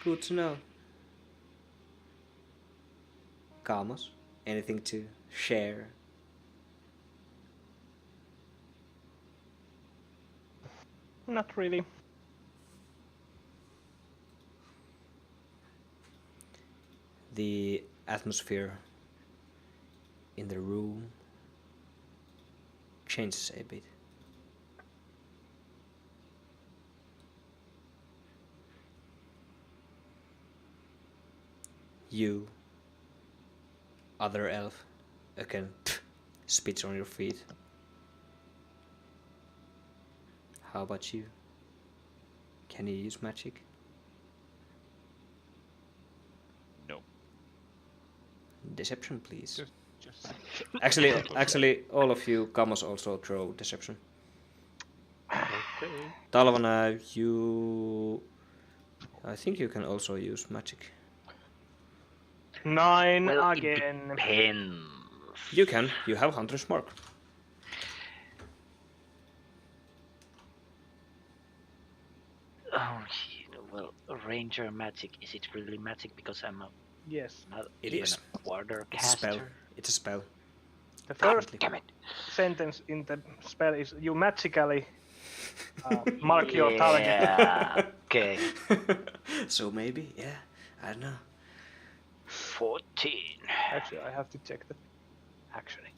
Good to know. Kamos, anything to share? Not really. The atmosphere in the room changes a bit. You, other elf, again spits on your feet. How about you? Can you use magic? No. Deception, please. Just Actually, all of you, Kamos, also throw deception. Okay. Talvana, you... I think you can also use magic. 9 Well, again. it depends. You can. You have Hunter's Mark. Oh, well, ranger magic. Is it really magic? Because I'm Yes. not It even is. a water It's a spell. caster. It's a spell. The first Damn it. sentence in the spell is you magically mark your target. Yeah. Okay. So maybe, yeah. I don't know. 14. Actually, I have to check that. Actually.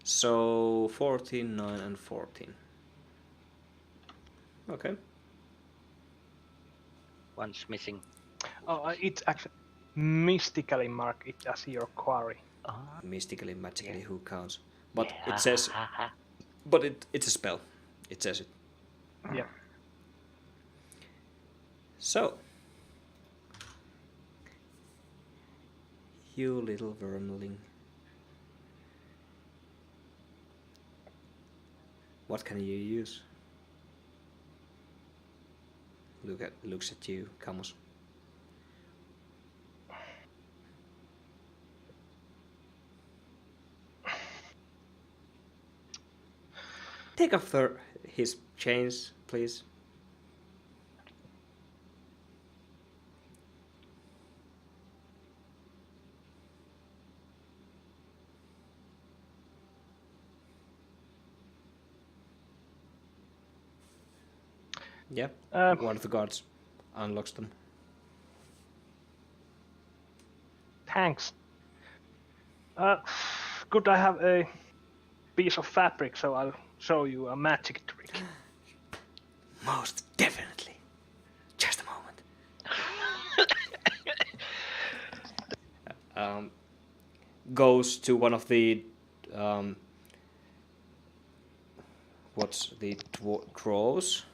So 14, 9, and 14. Okay. One's missing. Oh, it's actually mystically marked it as your quarry. Mystically, magically, Yeah. who counts? But Yeah, it says, ha, ha, ha. but it's a spell. It says it. Yeah. So, you little wormling. What can you use? Looks at you, Kamos. Take off his chains, please. Yeah, one of the guards unlocks them. Thanks. Could I have a piece of fabric so I'll show you a magic trick? Most definitely. Just a moment. Goes to one of the what's the drawers?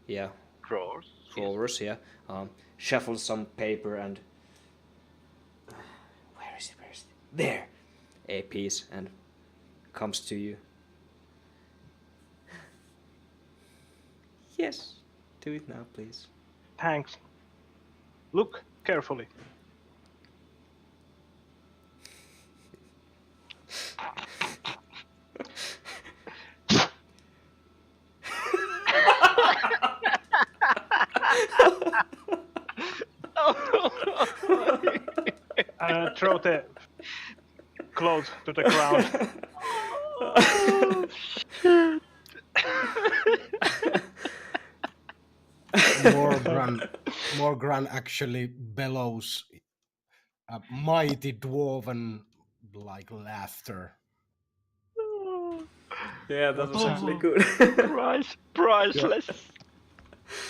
Yeah, Drawers. drawers. Yeah. Shuffles some paper and where is it? There, a piece, and comes to you. Yes, do it now, please. Thanks. Look carefully. Throw the clothes to the ground. Morgran actually bellows a mighty dwarven like laughter. Yeah, that was actually good. Priceless.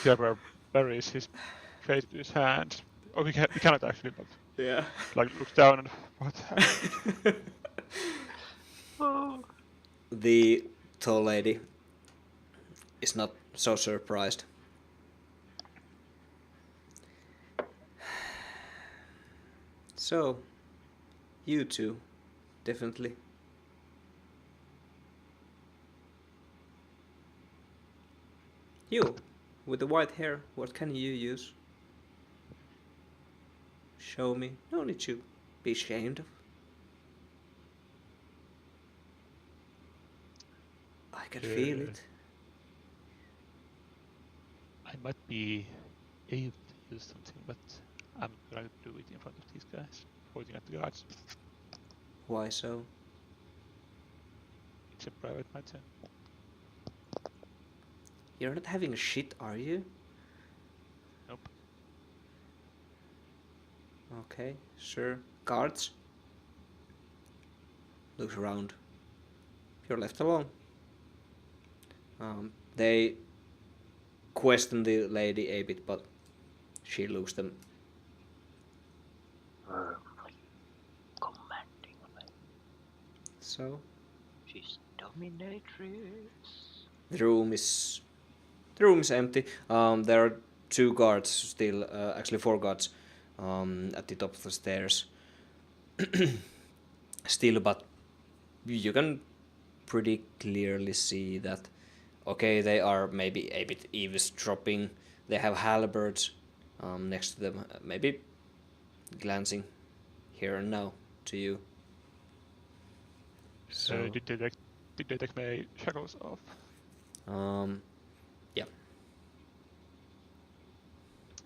Gerber buries his face in his hand. Oh, we cannot actually, but Yeah. like looks down and what happened? The tall lady is not so surprised. So, you two, definitely. You, with the white hair, what can you use? Show me. No need to be ashamed of. I can feel it. I might be able to use something, but I'm not going to do it in front of these guys, pointing at the guards. Why so? It's a private matter. You're not having a shit, are you? Nope. Okay, sure. Guards? Looks around. You're left alone. They question the lady a bit, but she looks them. Commanding. So She's dominatrix. the room is empty. There are 2 guards still, actually 4 guards, at the top of the stairs. Still, but you can pretty clearly see that, okay, they are maybe a bit eavesdropping. They have halberds next to them, maybe glancing here and now to you. So did they take my shackles off? Yeah.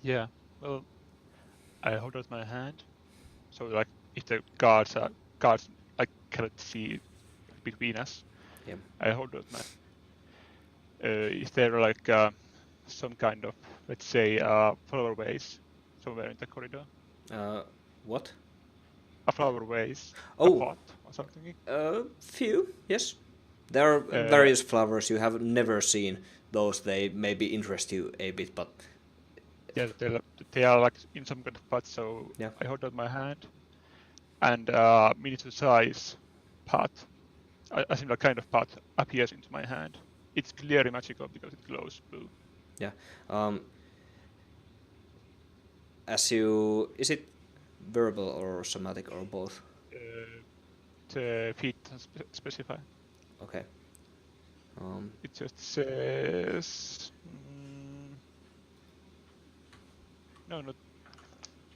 Yeah. Well, I hold out my hand. So like, if the guards I cannot see between us. Yeah. I hold out my. Is there like some kind of, let's say, follower ways somewhere in the corridor? What? A flower vase, a Oh, pot, or something. few, yes. There are various flowers you have never seen. Those they maybe interest you a bit, but Yeah, they are like in some kind of pot, so yeah. I hold out my hand, and miniature size pot, a similar kind of pot, appears into my hand. It's clearly magical because it glows blue. Yeah. Is it verbal or somatic or both? The feet doesn't specify. Okay. It just says no, not.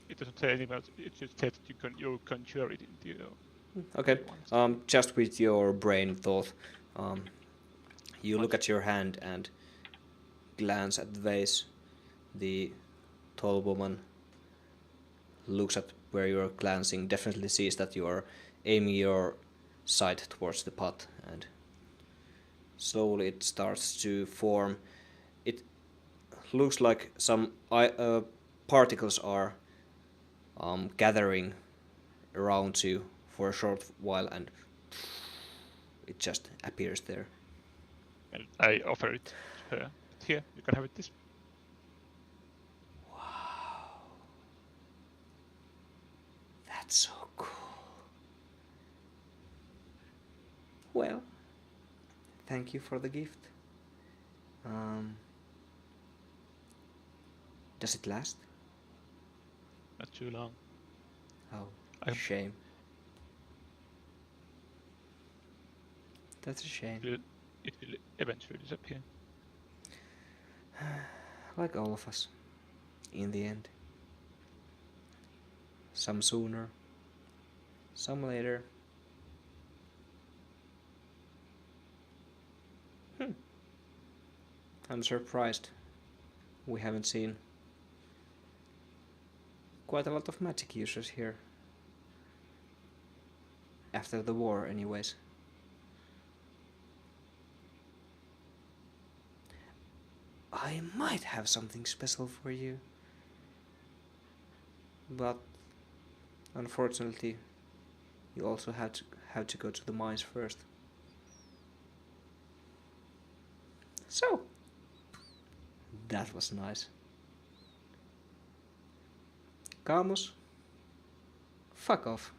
It doesn't say anything else. It just says you conjure it into your. Okay. Just with your brain thought, you look at your hand and glance at the vase. The tall woman looks at where you're glancing, definitely sees that you are aiming your sight towards the pot, and slowly it starts to form. It looks like some particles are gathering around you for a short while, and it just appears there. And I offer it to her. Here, you can have it. This. That's so cool. Well, thank you for the gift. Does it last? Not too long. Oh, shame. That's a shame. It will eventually disappear. Like all of us, in the end. Some sooner, some later. I'm surprised we haven't seen quite a lot of magic users here. After the war, anyways. I might have something special for you. But unfortunately, you also have to go to the mines first. So, that was nice. Kamos, fuck off.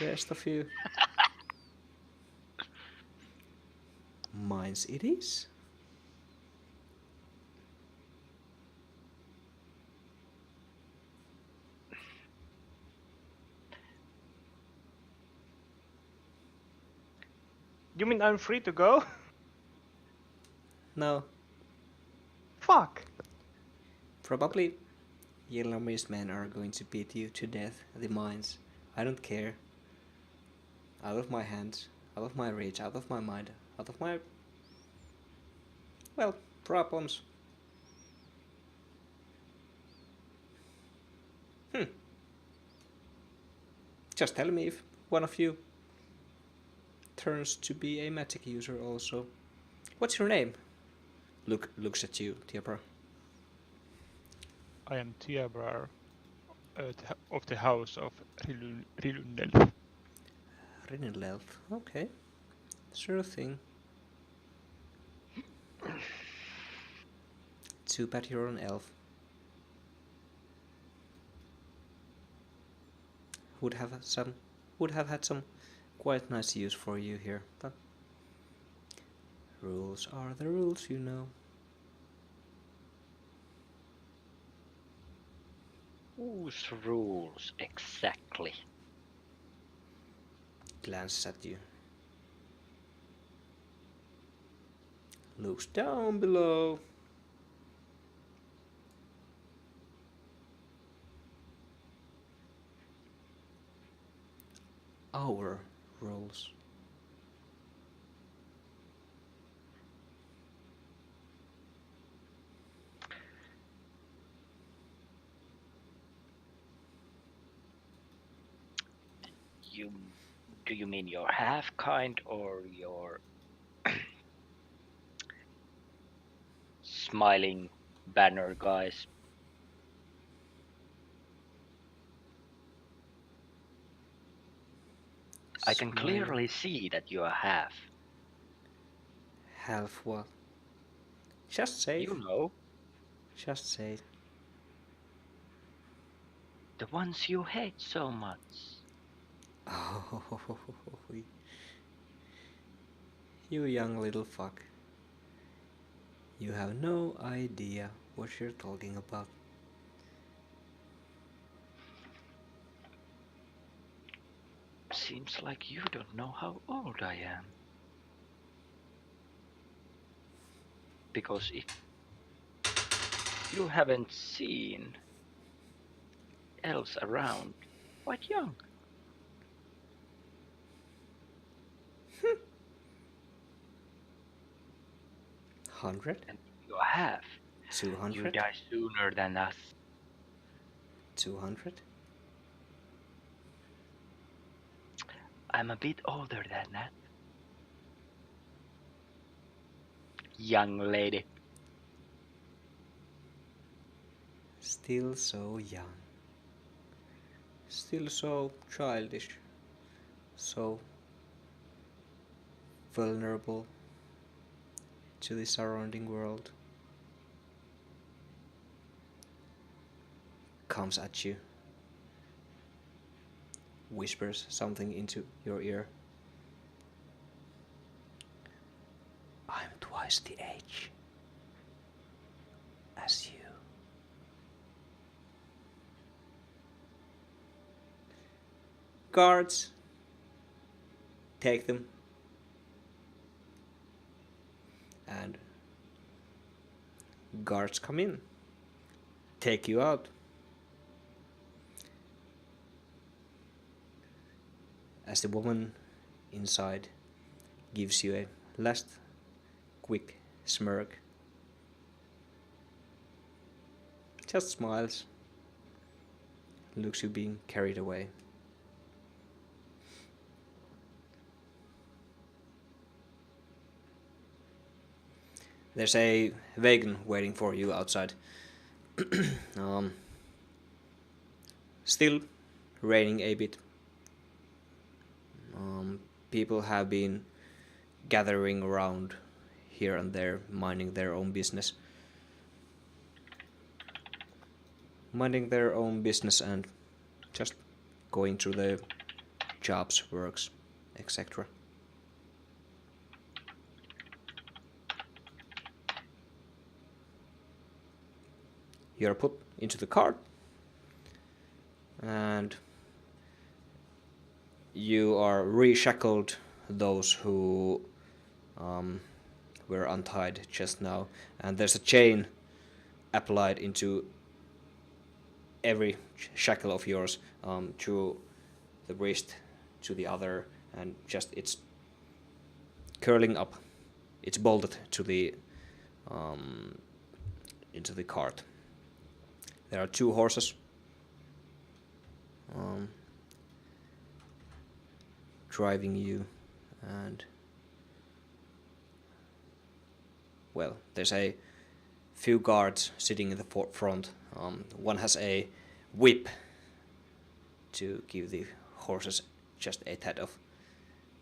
Rest of you. Mines it is. You mean I'm free to go? No, Fuck! probably Yellow Mist men are going to beat you to death at the mines. I don't care. Out of my hands, out of my reach, out of my mind, out of my... well, problems. Just tell me if one of you turns to be a magic user also. What's your name? Looks at you, Tiabra. I am Tiabrar of the house of Rilundel. Rinelelf. Okay. Sure thing. Too bad you're an elf. Would have had some quite nice use for you here, but rules are the rules, you know. Whose rules exactly? Glances at you. Looks down below. Our rules. Do you mean your half kind or your smiling banner guys? I can Smile. clearly see that you are half. Half what? Just say it. You know, Just say it. the ones you hate so much. Oh, you young little fuck. You have no idea what you're talking about. Seems like you don't know how old I am. Because if you haven't seen elves around, quite young. 100? And you're half. 200? You die sooner than us. 200? I'm a bit older than that. Young lady. Still so young. Still so childish. So vulnerable to the surrounding world. Comes at you. Whispers something into your ear. I'm twice the age as you. Guards, take them. And guards come in, take you out. As the woman inside gives you a last quick smirk, just smiles, looks you being carried away. There's a wagon waiting for you outside. Still raining a bit. People have been gathering around here and there, minding their own business. Minding their own business and just going through their jobs, works, etc. You're put into the cart, and you are reshackled, those who were untied just now, and there's a chain applied into every shackle of yours, through the wrist to the other, and just it's curling up. It's bolted to the into the cart. There are 2 horses. Driving you, and well, there's a few guards sitting in the front. One has a whip to give the horses just a tad of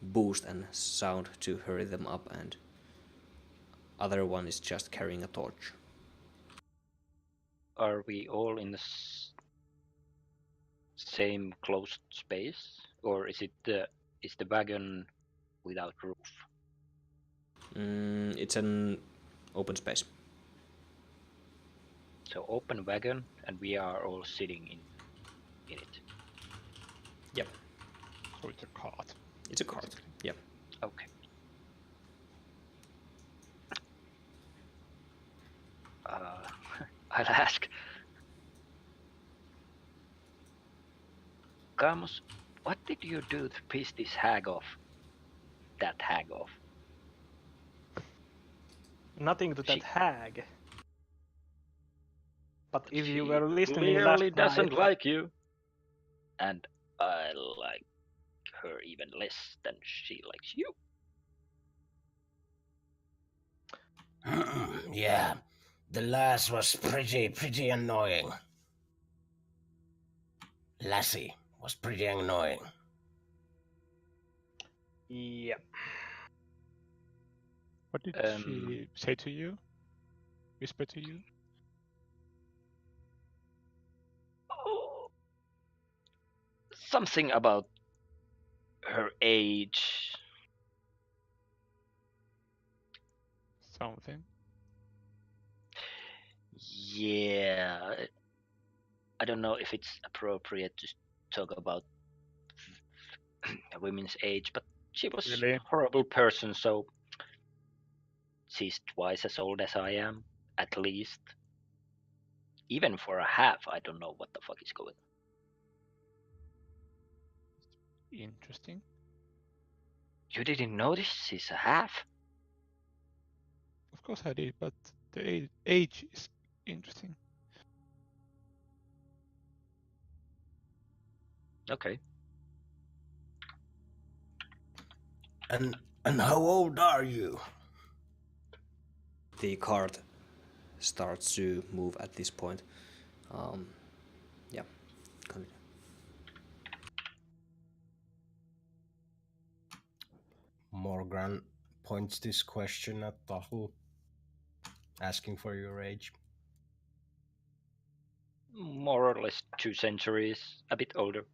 boost and sound to hurry them up, and other one is just carrying a torch. Are we all in the same closed space, or is the wagon without roof? It's an open space. So open wagon, and we are all sitting in it. Yep. So it's a cart. It's a cart. Yep. Okay. I'll ask. Kamos, what did you do to piss this hag off? That hag off. Nothing to that She- hag. But if you She were listening last clearly doesn't night, like you, and I like her even less than she likes you. Yeah, the last was pretty annoying. Lassie was pretty annoying. Yeah. What did she say to you? Whisper to you? Oh, something about her age. Something. Yeah, I don't know if it's appropriate to talk about a women's age, but she was Really? a horrible person, so she's twice as old as I am, at least. Even for a half, I don't know what the fuck is going on. Interesting. You didn't notice she's a half? Of course I did, but the age is interesting. Okay. And how old are you? The card starts to move at this point. Yeah, continue. Morgan points this question at Tahu, asking for your age. More or less 2 centuries, a bit older.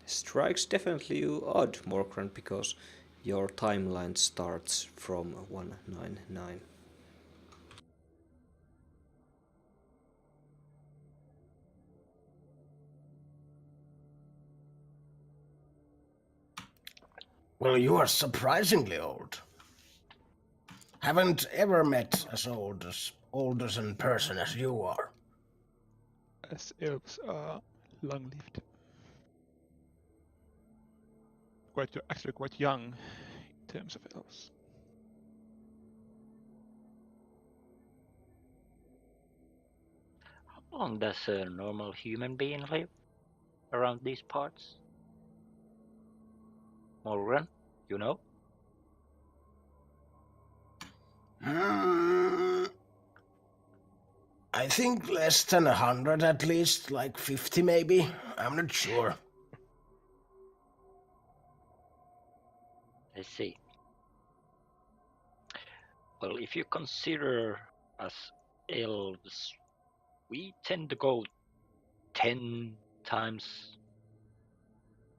Strikes definitely you odd, Morgan, because your timeline starts from 199. Well, you are surprisingly old. Haven't ever met as old as in person as you are. As elves are long-lived. Actually quite young in terms of elves. How long does a normal human being live around these parts? Morgan, you know? I think less than 100 at least, like 50 maybe. I'm not sure. I see. Well, if you consider us elves, we tend to go 10 times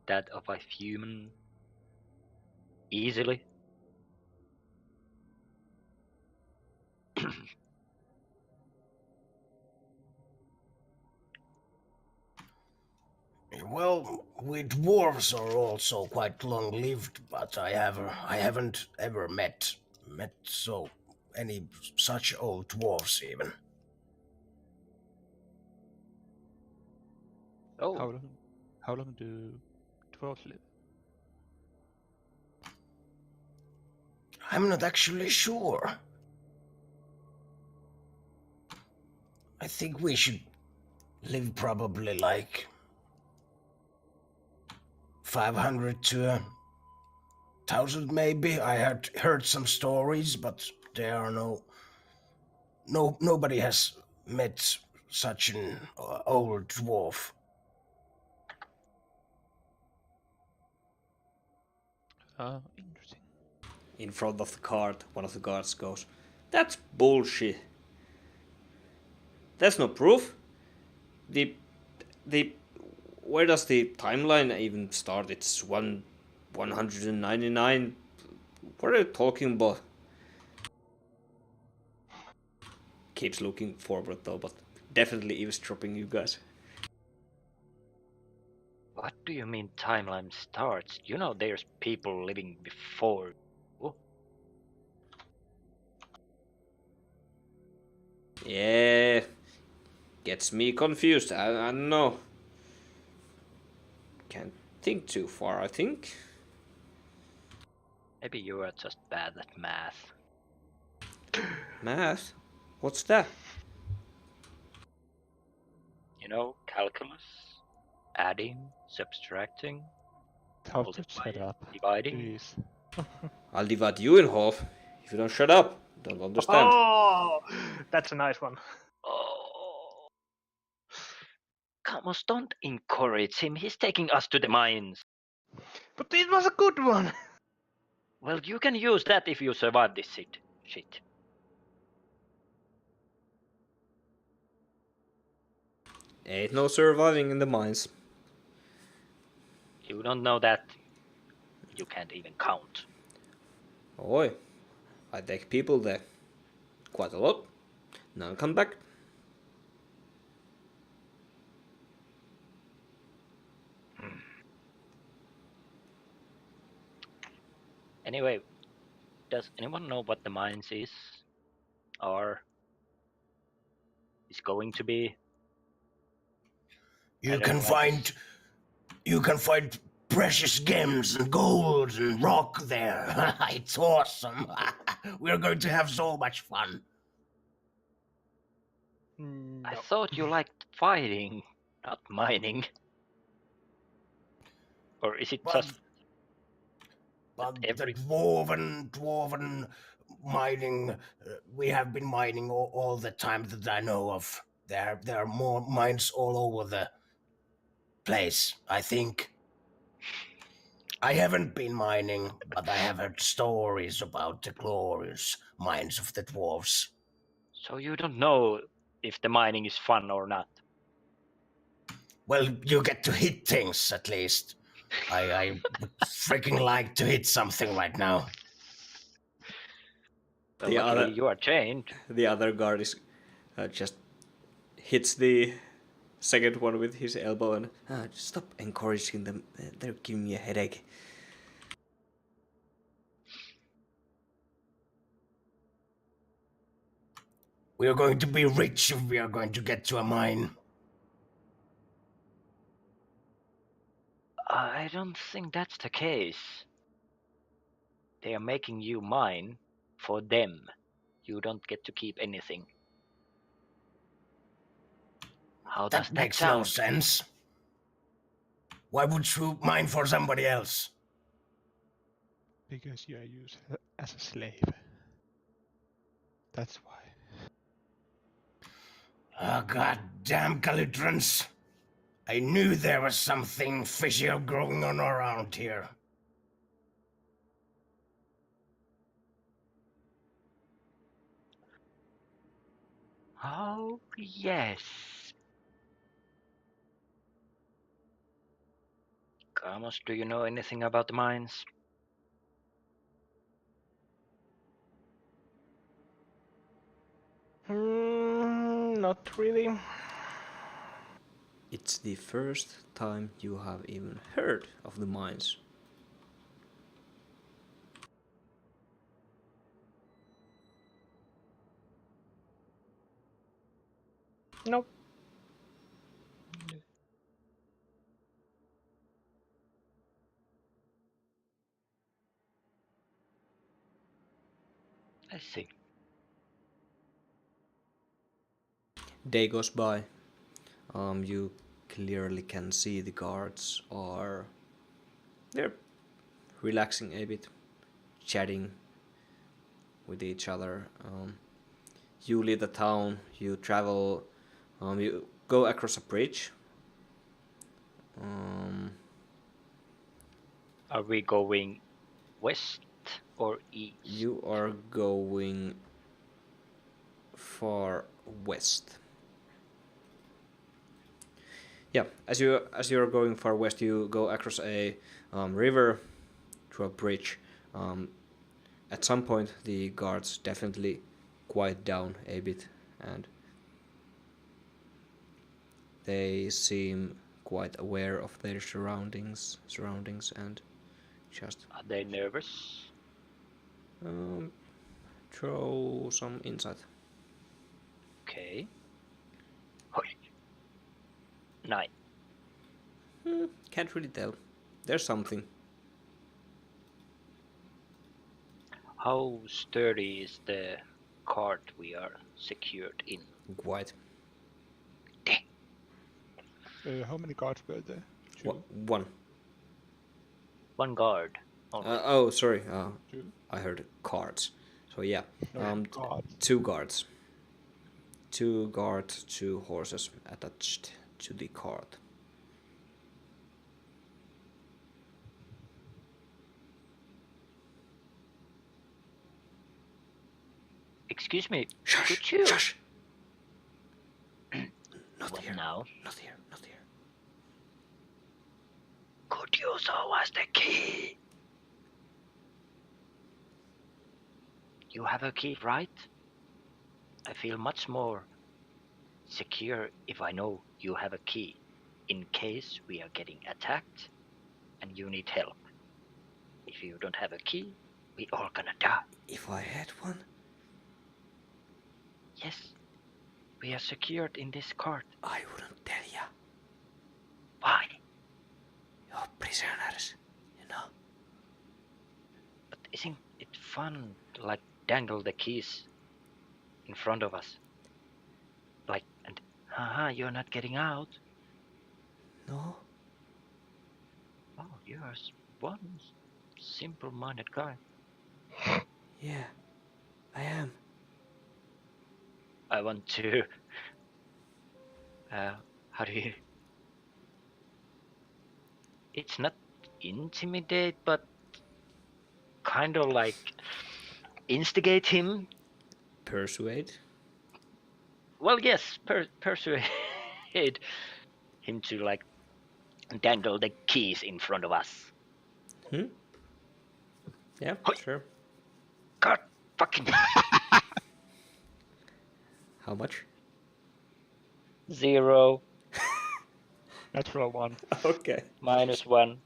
that of a human easily. Well, we dwarves are also quite long-lived, but I haven't ever met so any such old dwarves even. Oh, How long do dwarves live? I'm not actually sure. I think we should live probably like 500 to 1,000 maybe. I had heard some stories, but there are nobody has met such an old dwarf. Interesting. In front of the card, one of the guards goes, "That's bullshit. That's no proof. The where does the timeline even start? It's 199. What are you talking about?" Keeps looking forward though, but definitely eavesdropping you guys. what do you mean timeline starts? You know there's people living before. Oh, Yeah, gets me confused. I don't know. Can't think too far, I think. maybe you are just bad at math. Math? What's that? You know, calculus, adding, subtracting, How to shut up, dividing. please. I'll divide you in half if you don't shut up. Don't understand. Oh, that's a nice one. Oh, Kamos, don't encourage him. He's taking us to the mines. But it was a good one. Well, you can use that if you survive this shit. Ain't no surviving in the mines. You don't know that. You can't even count. Oi, I take people there. Quite a lot. Now come back. Anyway, does anyone know what the mines is? Or is going to be? You can find precious gems and gold and rock there. It's awesome. We're going to have so much fun. I thought you liked fighting, not mining. Or is it just But every... the dwarven mining, we have been mining all the time that I know of. There are more mines all over the place, I think. I haven't been mining, but I have heard stories about the glorious mines of the dwarves. So you don't know if the mining is fun or not? Well, you get to hit things, at least. I would freaking like to hit something right now. Well, luckily you are chained. The other guard is just hits the second one with his elbow and just stop encouraging them. They're giving me a headache. We are going to be rich if we are going to get to a mine. I don't think that's the case. They are making you mine for them. You don't get to keep anything. How does that makes sound? no sense. Why would you mine for somebody else? Because you are used as a slave. That's why. Oh, goddamn Calitrans. I knew there was something fishy growing on around here. Oh, yes. Kamos, do you know anything about the mines? Not really. It's the first time you have even heard of the mines. Nope. I see. Day goes by. You clearly can see the guards they're relaxing a bit, chatting with each other. You leave the town. You travel. You go across a bridge. Are we going west or east? You are going far west. Yeah, as you're going far west, you go across a river through a bridge. At some point, the guards definitely quiet down a bit, and they seem quite aware of their surroundings, and just Are they nervous? throw some insight. Okay. Hoi. 9. Can't really tell. There's something. How sturdy is the cart we are secured in? Quite. How many guards were there? One. One guard. Oh, sorry. Two. I heard cards. So yeah, Guards. 2 guards. 2 guards, 2 horses attached to the cart. Excuse me, Shush! could you... Shush! Not What here. now? Not here. Not here. Could you show us the key? You have a key, right? I feel much more secure if I know you have a key, in case we are getting attacked and you need help. If you don't have a key, we all gonna die. If I had one? Yes, we are secured in this cart. I wouldn't tell ya. Why? You're prisoners, you know. But isn't it fun to like dangle the keys in front of us? Like, and haha, you're not getting out. No? Oh, you're one simple-minded guy. Yeah, I am. I want to... how do you... It's not intimidate, but kind of like instigate him. Persuade? Well, yes, persuade him to like dangle the keys in front of us. Yeah, Hoi. sure. God fucking... How much? 0, Natural 1. Okay. -1.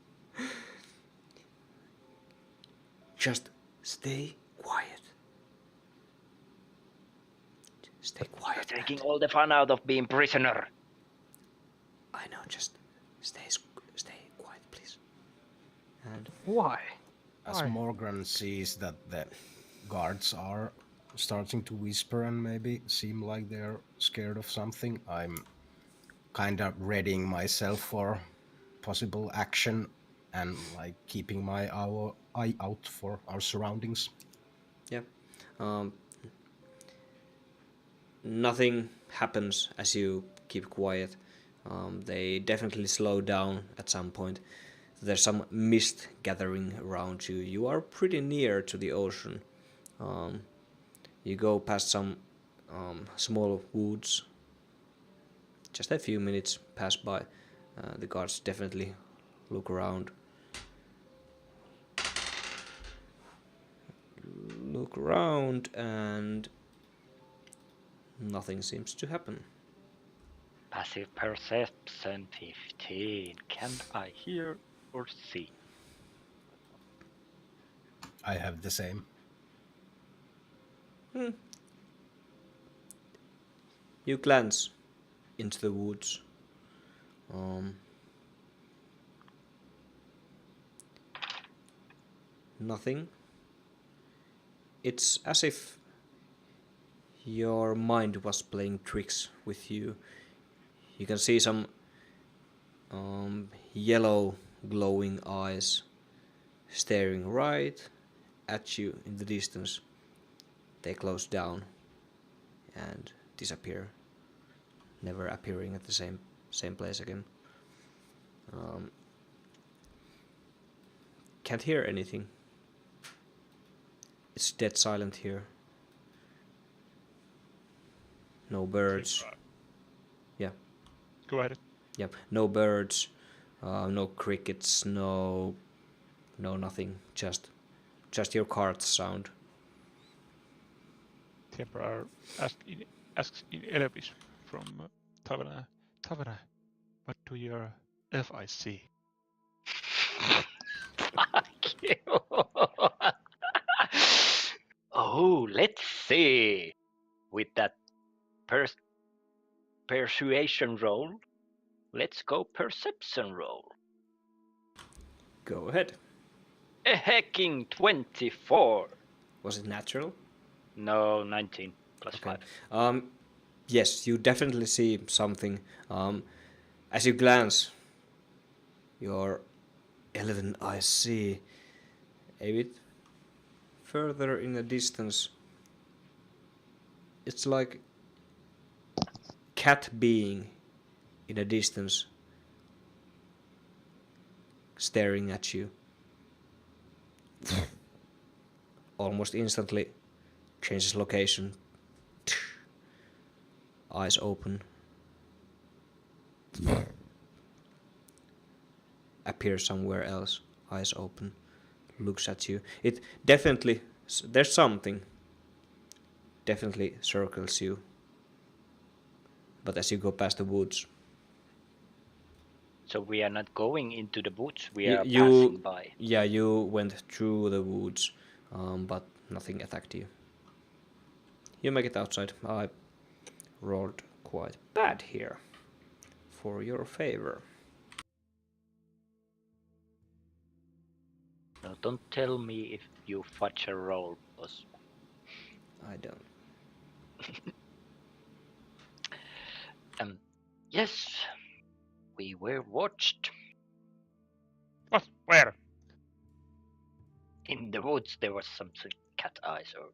Just stay quiet. Stay You're quiet. taking all the fun out of being prisoner. I know, just stay quiet, please. And Why? As Why? Morgan sees that the guards are starting to whisper and maybe seem like they're scared of something, I'm kind of readying myself for possible action and like keeping my eye out for our surroundings. yeah, nothing happens as you keep quiet. They definitely slow down at some point. There's some mist gathering around you. You are pretty near to the ocean. You go past some small woods. Just a few minutes pass by. The guards definitely look around. Look around and nothing seems to happen. Passive perception 15. Can I hear or see? I have the same. You glance into the woods. Nothing. It's as if your mind was playing tricks with you. You can see some yellow glowing eyes staring right at you in the distance. They close down and disappear, never appearing at the same place again. Can't hear anything. It's dead silent here. No birds. Yeah. Go ahead. Yeah. No birds. No crickets. No nothing. Just your cards sound. Temporary asks in Elvis from Tavana. Tavana, what do your FI see? Fuck you. Oh, let's see. With that persuasion roll, let's go perception roll. Go ahead. A hacking 24. Was it natural? No, 19 plus Okay. 5. Yes, you definitely see something. As you glance, your 11 eyes see a bit further in the distance. It's like cat being in a distance staring at you. Almost instantly changes location. Eyes open. Appears somewhere else. Eyes open. Looks at you. It definitely... There's something. Definitely circles you. But as you go past the woods... So we are not going into the woods, we are passing by. Yeah, you went through the woods, but nothing attacked you. You make it outside. I rolled quite bad here. For your favor. No, don't tell me if you fudge a roll, boss. I don't. Yes, we were watched. What? Where? In the woods there was something cat eyes, or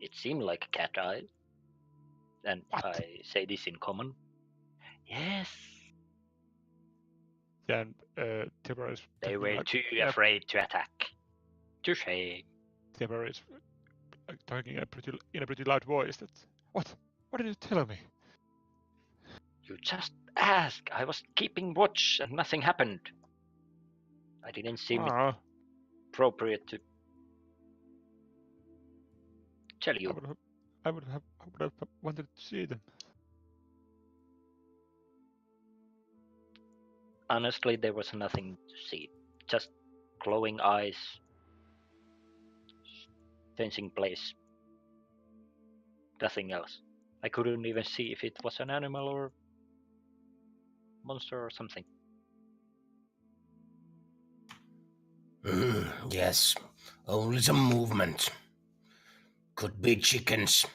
it seemed like a cat eye. And What? I say this in common. Yes. Yeah, and Timber is... They were too afraid to attack. Touché. Timber is talking in a pretty loud voice. That... What? What did you tell me? You just ask. I was keeping watch and nothing happened. I didn't seem appropriate to tell you. I would have wanted to see them. Honestly, there was nothing to see. Just glowing eyes. Fencing place. Nothing else. I couldn't even see if it was an animal or monster or something. Yes, only some movement. Could be chickens.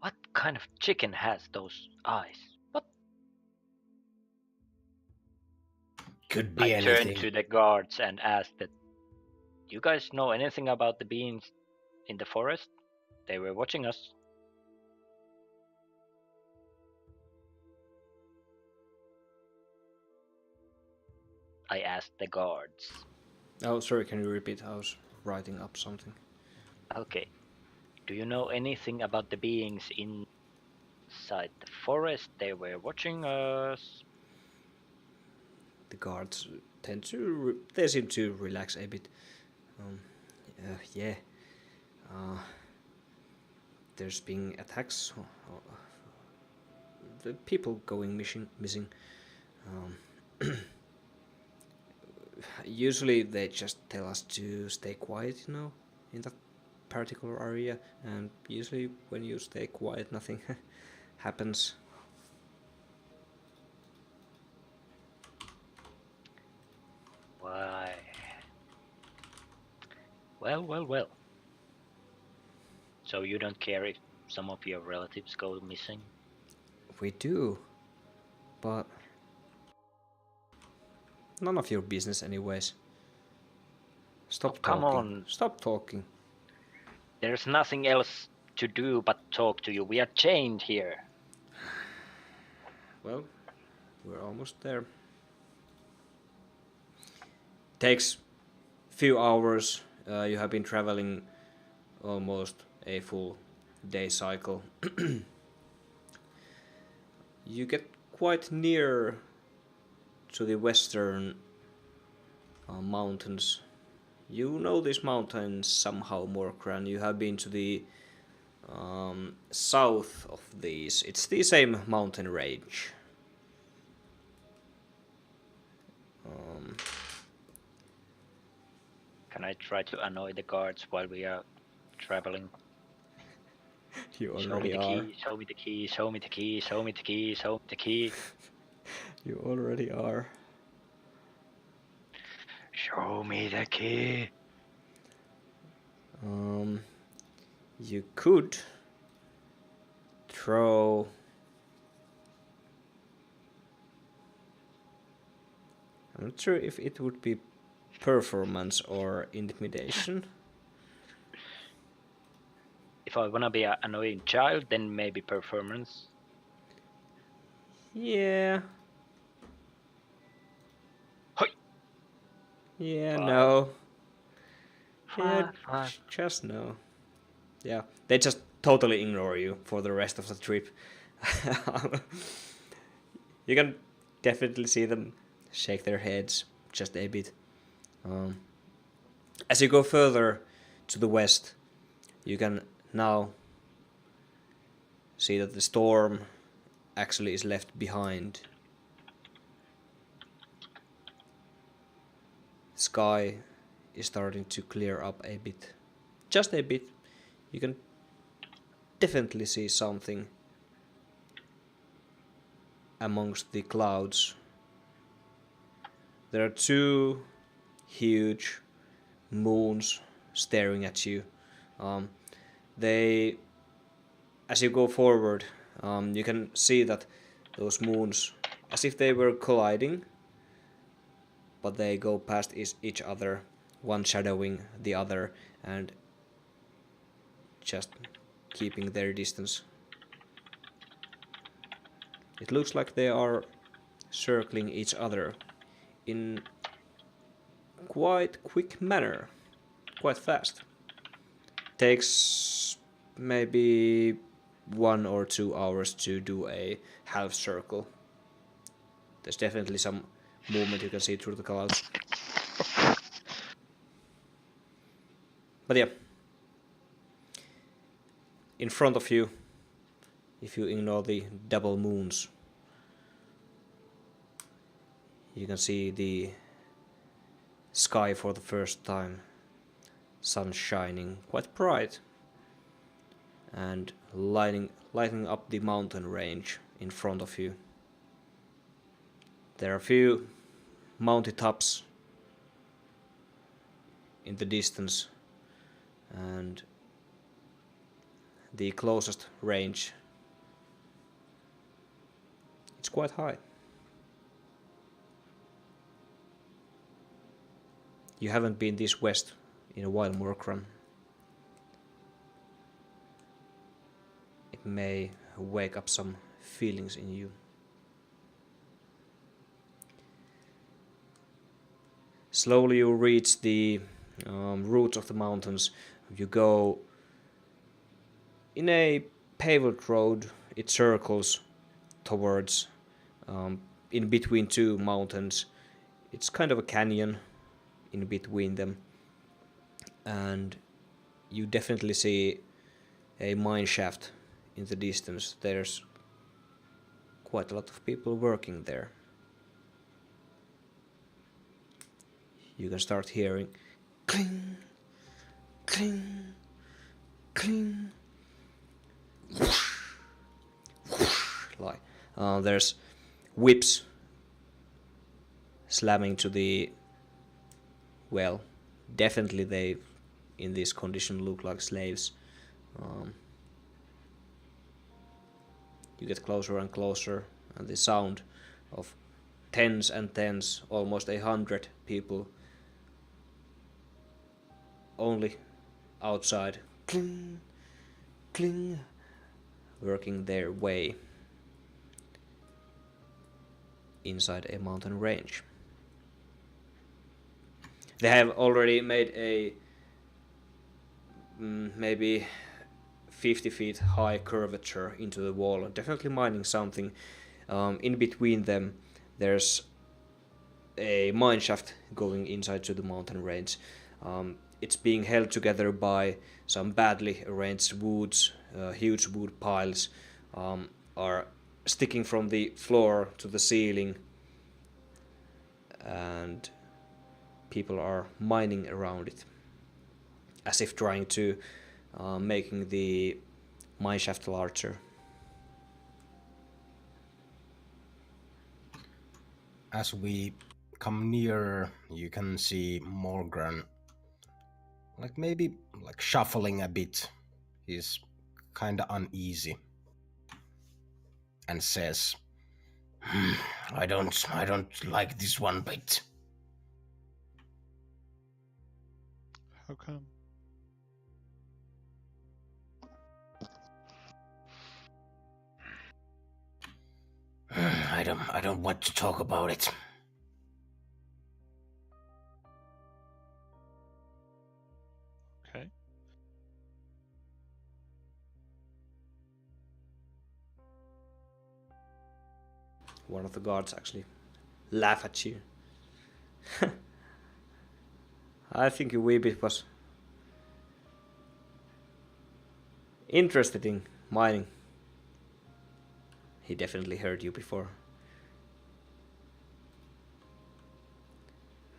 What kind of chicken has those eyes? What? Could be anything. I turned to the guards and asked that, you guys know anything about the beings in the forest? They were watching us. I asked the guards. Oh, sorry, can you repeat? I was writing up something. Okay. Do you know anything about the beings inside the forest? They were watching us. The guards tend to... They seem to relax a bit. Yeah. There's been attacks. The people going missing. Usually they just tell us to stay quiet, in that particular area. And usually when you stay quiet, nothing happens. Why? Well. So you don't care if some of your relatives go missing? We do, but none of your business anyways. Stop talking. Come on. Stop talking. There's nothing else to do but talk to you. We are chained here. Well, we're almost there. Takes few hours. You have been traveling almost a full day cycle. You get quite near to the western mountains. You know these mountains somehow, Morkran. You have been to the south of these. It's the same mountain range. Can I try to annoy the guards while we are traveling? You already are. Show me the key, show me the key, show me the key, show me the key. You already are. Show me the key. You could throw... I'm not sure if it would be performance or intimidation. If I wanna be an annoying child, then maybe performance. Yeah. Hoi! Yeah, no. Yeah, just no. Yeah, they just totally ignore you for the rest of the trip. You can definitely see them shake their heads just a bit. As you go further to the west, you can now see that the storm actually is left behind. Sky is starting to clear up a bit. Just a bit. You can definitely see something amongst the clouds. There are two huge moons staring at you. They, as you go forward, you can see that those moons, as if they were colliding, but they go past each other, one shadowing the other and just keeping their distance. It looks like they are circling each other in quite quick manner, quite fast. Takes maybe 1 or 2 hours to do a half circle. There's definitely some movement you can see through the clouds. But yeah, in front of you, if you ignore the double moons, you can see the sky for the first time. Sun shining quite bright and lighting up the mountain range in front of you. There are a few mountaintops in the distance, and the closest range, it's quite high. You haven't been this west in a while, Murkran. It may wake up some feelings in you. Slowly you reach the roots of the mountains. You go in a paved road. It circles towards in between two mountains. It's kind of a canyon in between them, and you definitely see a mine shaft in the distance. There's quite a lot of people working there. You can start hearing cling, cling, cling, whoosh, whoosh, like there's whips slamming to the, well, definitely they in this condition look like slaves. You get closer and closer, and the sound of tens and tens, almost 100 people only outside, cling, cling, working their way inside a mountain range. They have already made a maybe 50 feet high curvature into the wall, definitely mining something. In between them there's a mine shaft going inside to the mountain range. It's being held together by some badly arranged woods. Huge wood piles are sticking from the floor to the ceiling, and people are mining around it, as if trying to making the mine shaft larger. As we come nearer, you can see Morgan, maybe shuffling a bit. He's kinda uneasy and says, I don't like this one bit. How come? I don't want to talk about it. One of the guards actually laugh at you. I think your Weebit was interested in mining. He definitely heard you before.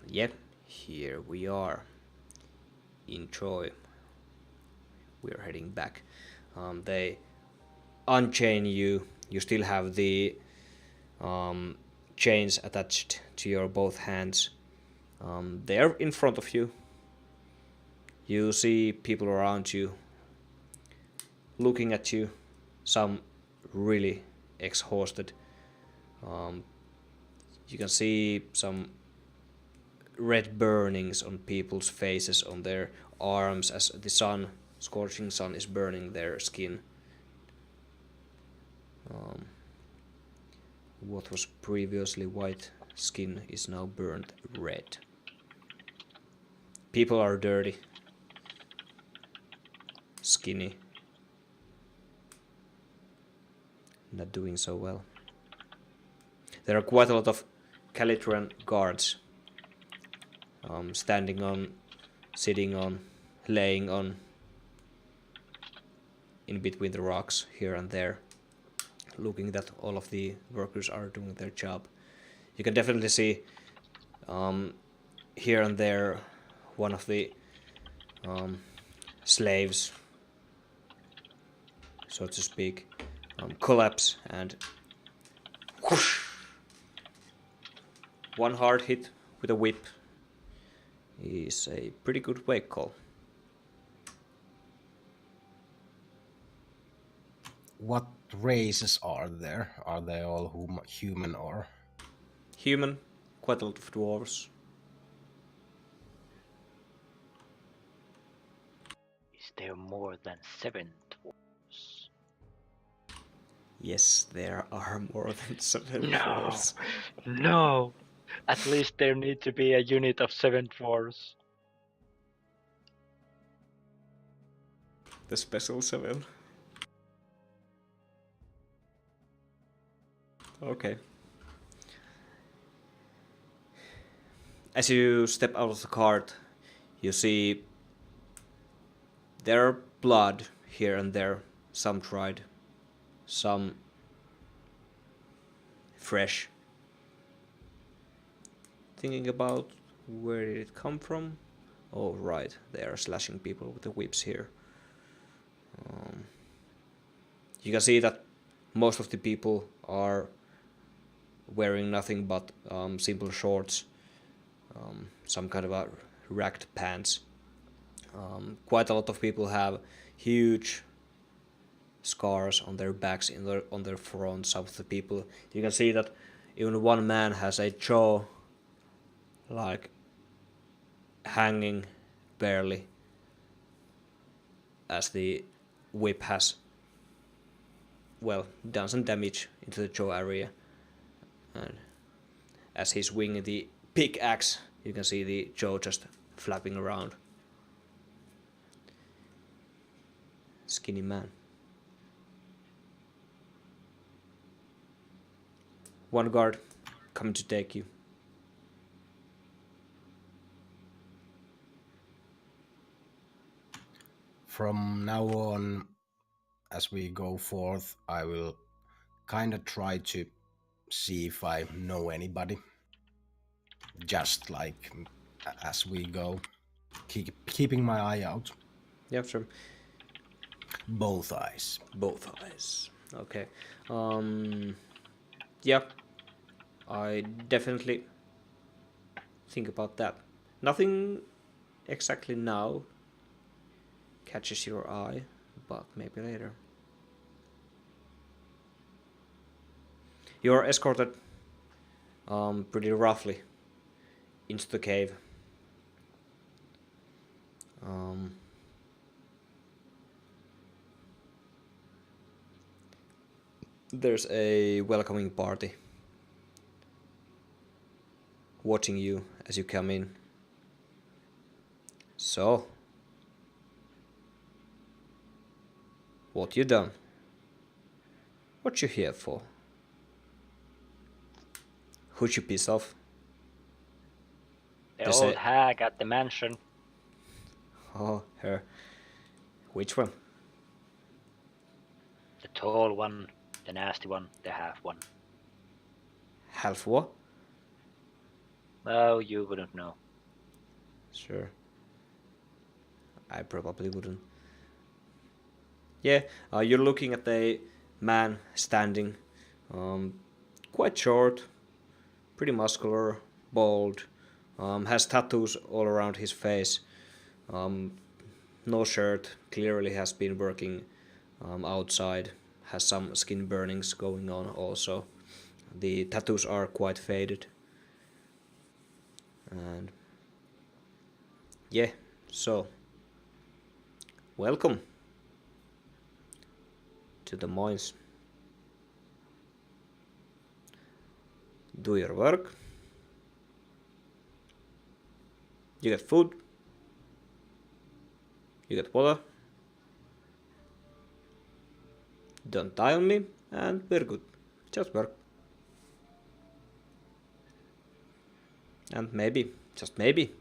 Yep, here we are in Troy. We're heading back. They unchain you. You still have the chains attached to your both hands. They're in front of you. You see people around you looking at you. Some really exhausted. You can see some red burnings on people's faces, on their arms, as the sun, scorching sun, is burning their skin. What was previously white skin is now burnt red. People are dirty, skinny, not doing so well. There are quite a lot of Calitran guards standing on, sitting on, laying on, in between the rocks here and there, looking that all of the workers are doing their job. You can definitely see here and there one of the slaves, so to speak, collapse, and whoosh, one hard hit with a whip is a pretty good wake call. What races are there? Are they all human or? Human, quite a lot of dwarves. Is there more than 7 dwarves? Yes, there are more than 7 No, dwarves. no. At least there need to be a unit of 7 dwarves. The special 7. Okay. As you step out of the cart, you see there are blood here and there, some dried, some fresh. Thinking about where did it come from? Oh, right, they are slashing people with the whips here. You can see that most of the people are wearing nothing but simple shorts, some kind of a ragged pants. Quite a lot of people have huge scars on their backs, on their fronts. Some of the people, you can see that even one man has a jaw like hanging barely, as the whip has, well, done some damage into the jaw area. And as he's swinging the pickaxe, you can see the jaw just flapping around. Skinny man. One guard coming to take you. From now on, as we go forth, I will kind of try to see if I know anybody. Just like as we go, keeping my eye out. Yeah, sure. Both eyes. Both eyes. Okay. Yeah. I definitely think about that. Nothing exactly now catches your eye, but maybe later. You're escorted pretty roughly into the cave. There's a welcoming party watching you as you come in. So, what you done? What you here for? Who'd you piss off? The There's old a- hag at the mansion. Oh, her. Which one? The tall one, the nasty one, the half one. Half what? Oh, you wouldn't know. Sure. I probably wouldn't. Yeah, you're looking at a man standing, quite short, pretty muscular, bald, has tattoos all around his face, no shirt, clearly has been working outside, has some skin burnings going on also. The tattoos are quite faded. And yeah, so welcome to the mines. Do your work. You get food. You get water. Don't die on me, and we're good. Just work. And maybe, just maybe,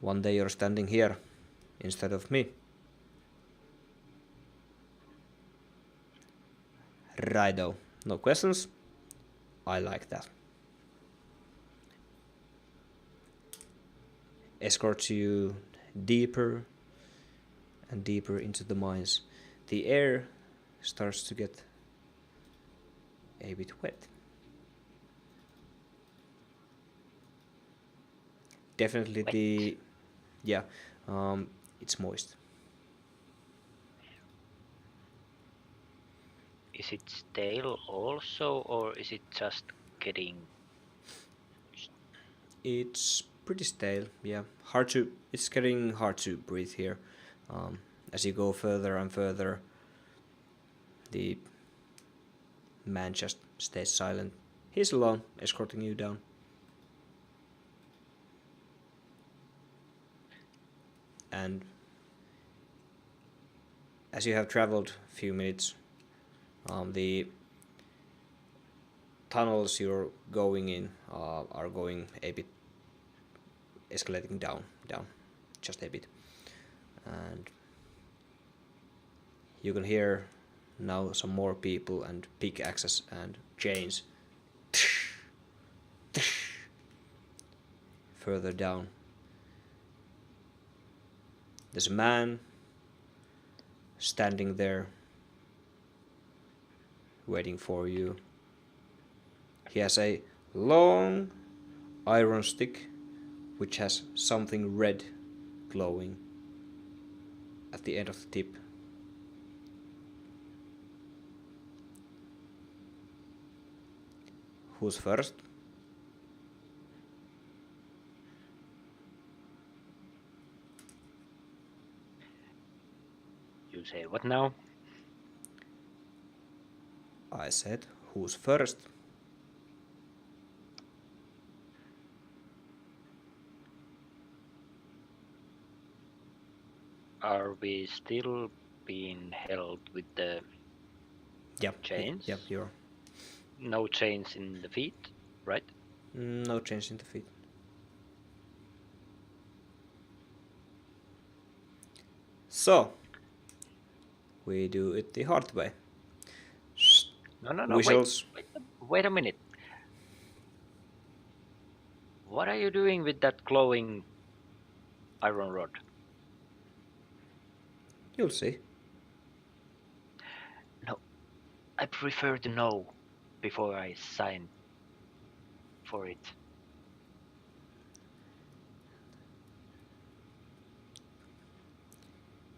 one day you're standing here instead of me. Righto. No questions? I like that. Escorts you deeper and deeper into the mines. The air starts to get a bit wet. Definitely Wet. yeah, it's moist. Is it stale also, or is it just getting... It's pretty stale, yeah. It's getting hard to breathe here. As you go further and further, the man just stays silent. He's alone, escorting you down. And as you have traveled a few minutes, the tunnels you're going in are going a bit, escalating down, just a bit. And you can hear now some more people and pickaxes and chains further down. There's a man standing there waiting for you. He has a long iron stick which has something red glowing at the end of the tip. Who's first? You say what now? I said, who's first? Are we still being held with the Yep. chains? Yep, you're. No chains in the feet, right? No change in the feet. So, we do it the hard way. No, Whistles. wait a minute. What are you doing with that glowing iron rod? You'll see. No, I prefer to know before I sign for it.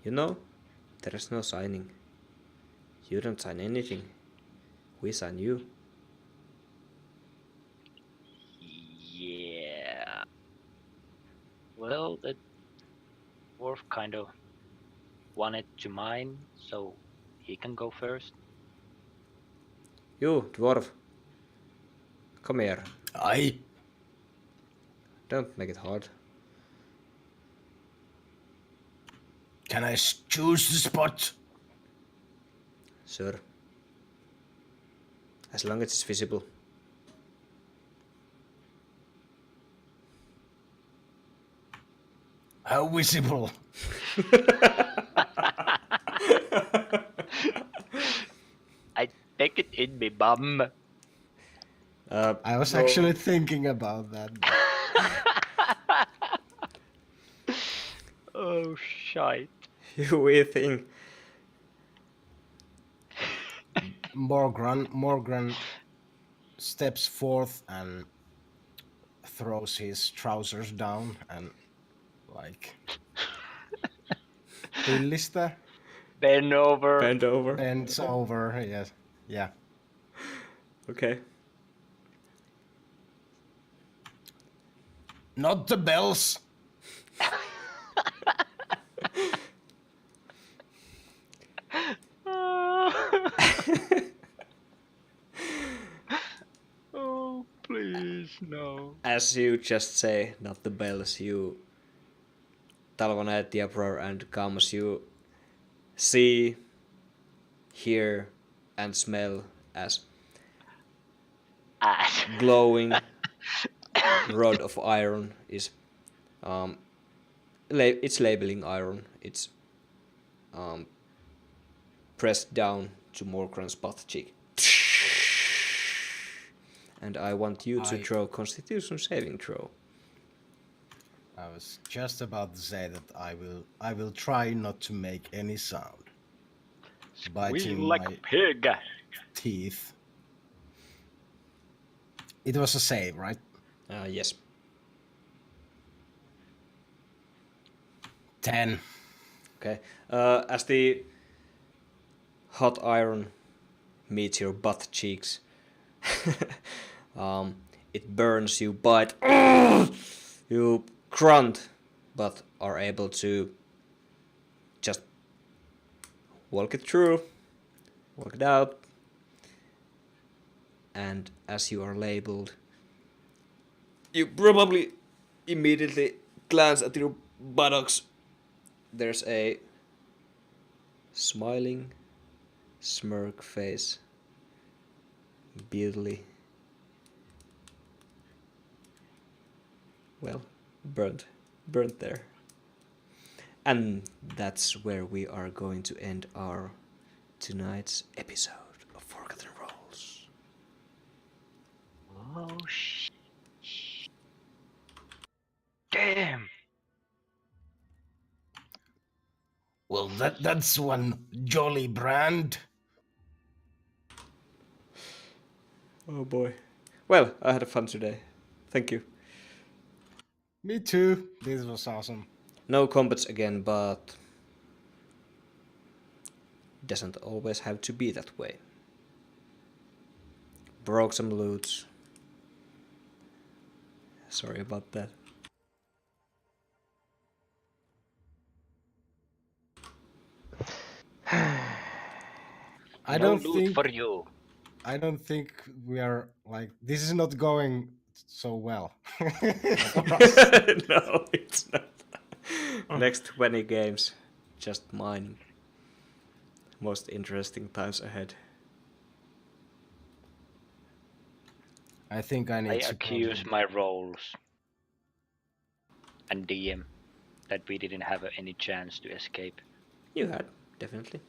You know, there is no signing. You don't sign anything. We sign you. Yeah. Well, the dwarf kind of wanted to mine, so he can go first. You, dwarf. Come here. Aye. Don't make it hard. Can I choose the spot? Sure. As long as it's visible. How visible? I take it in me bum. I was no. actually thinking about that. Oh shite. You weird thing. Morgan steps forth and throws his trousers down and like pillistä Bend over. Bend over. bends over. Yes, yeah. Okay. Not the bells. Oh, please, no. As you just say, not the bells, you Talvana, the uproar, and Kamos, you see, hear, and smell as Ass. glowing rod of iron is it's labeling iron. It's pressed down to Morgran's butt cheek. And I want you to throw Constitution saving throw. I was just about to say that I will try not to make any sound. Biting like my a pig. teeth. It was a save, right? Yes. 10. Okay. As the hot iron meets your butt cheeks, it burns, you bite, you grunt, but are able to just walk it through, walk it out, and as you are labeled, you probably immediately glance at your buttocks. There's a smiling smirk face, beautifully, well, burnt there. And that's where we are going to end our tonight's episode of Forgotten Rolls. Oh, damn. Well, that's one jolly brand. Oh boy. Well, I had fun today. Thank you. Me too. This was awesome. No combats again, but doesn't always have to be that way. Broke some loot. Sorry about that. I No don't loot think for you. I don't think we are like this is not going so well. No, it's not. Next 20 games, just mining. Most interesting times ahead. I think I I need to accuse my roles and DM that we didn't have any chance to escape. You had, definitely.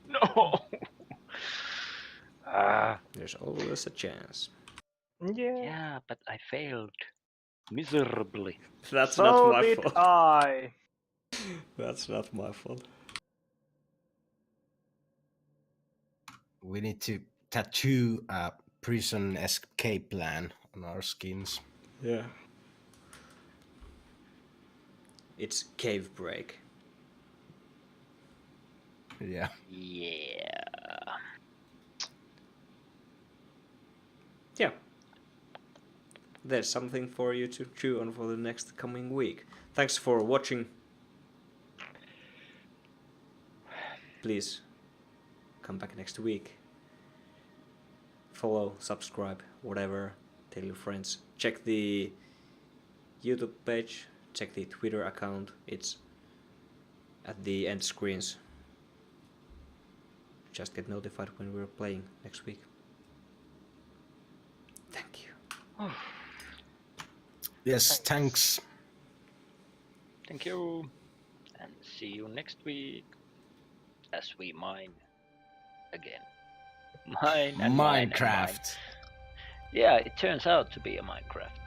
No. There's always a chance. Yeah, but I failed miserably. That's So not my did fault. I. That's not my fault. We need to tattoo a prison escape plan on our skins. Yeah. It's cave break. Yeah. Yeah. Yeah. There's something for you to chew on for the next coming week. Thanks for watching. Please come back next week. Follow, subscribe, whatever. Tell your friends. Check the YouTube page. Check the Twitter account. It's at the end screens. Just get notified when we're playing next week. Thank you. Yes, thanks. Thank you. And see you next week as we mine again. Mine and mine and mine. Minecraft. Yeah, it turns out to be a Minecraft.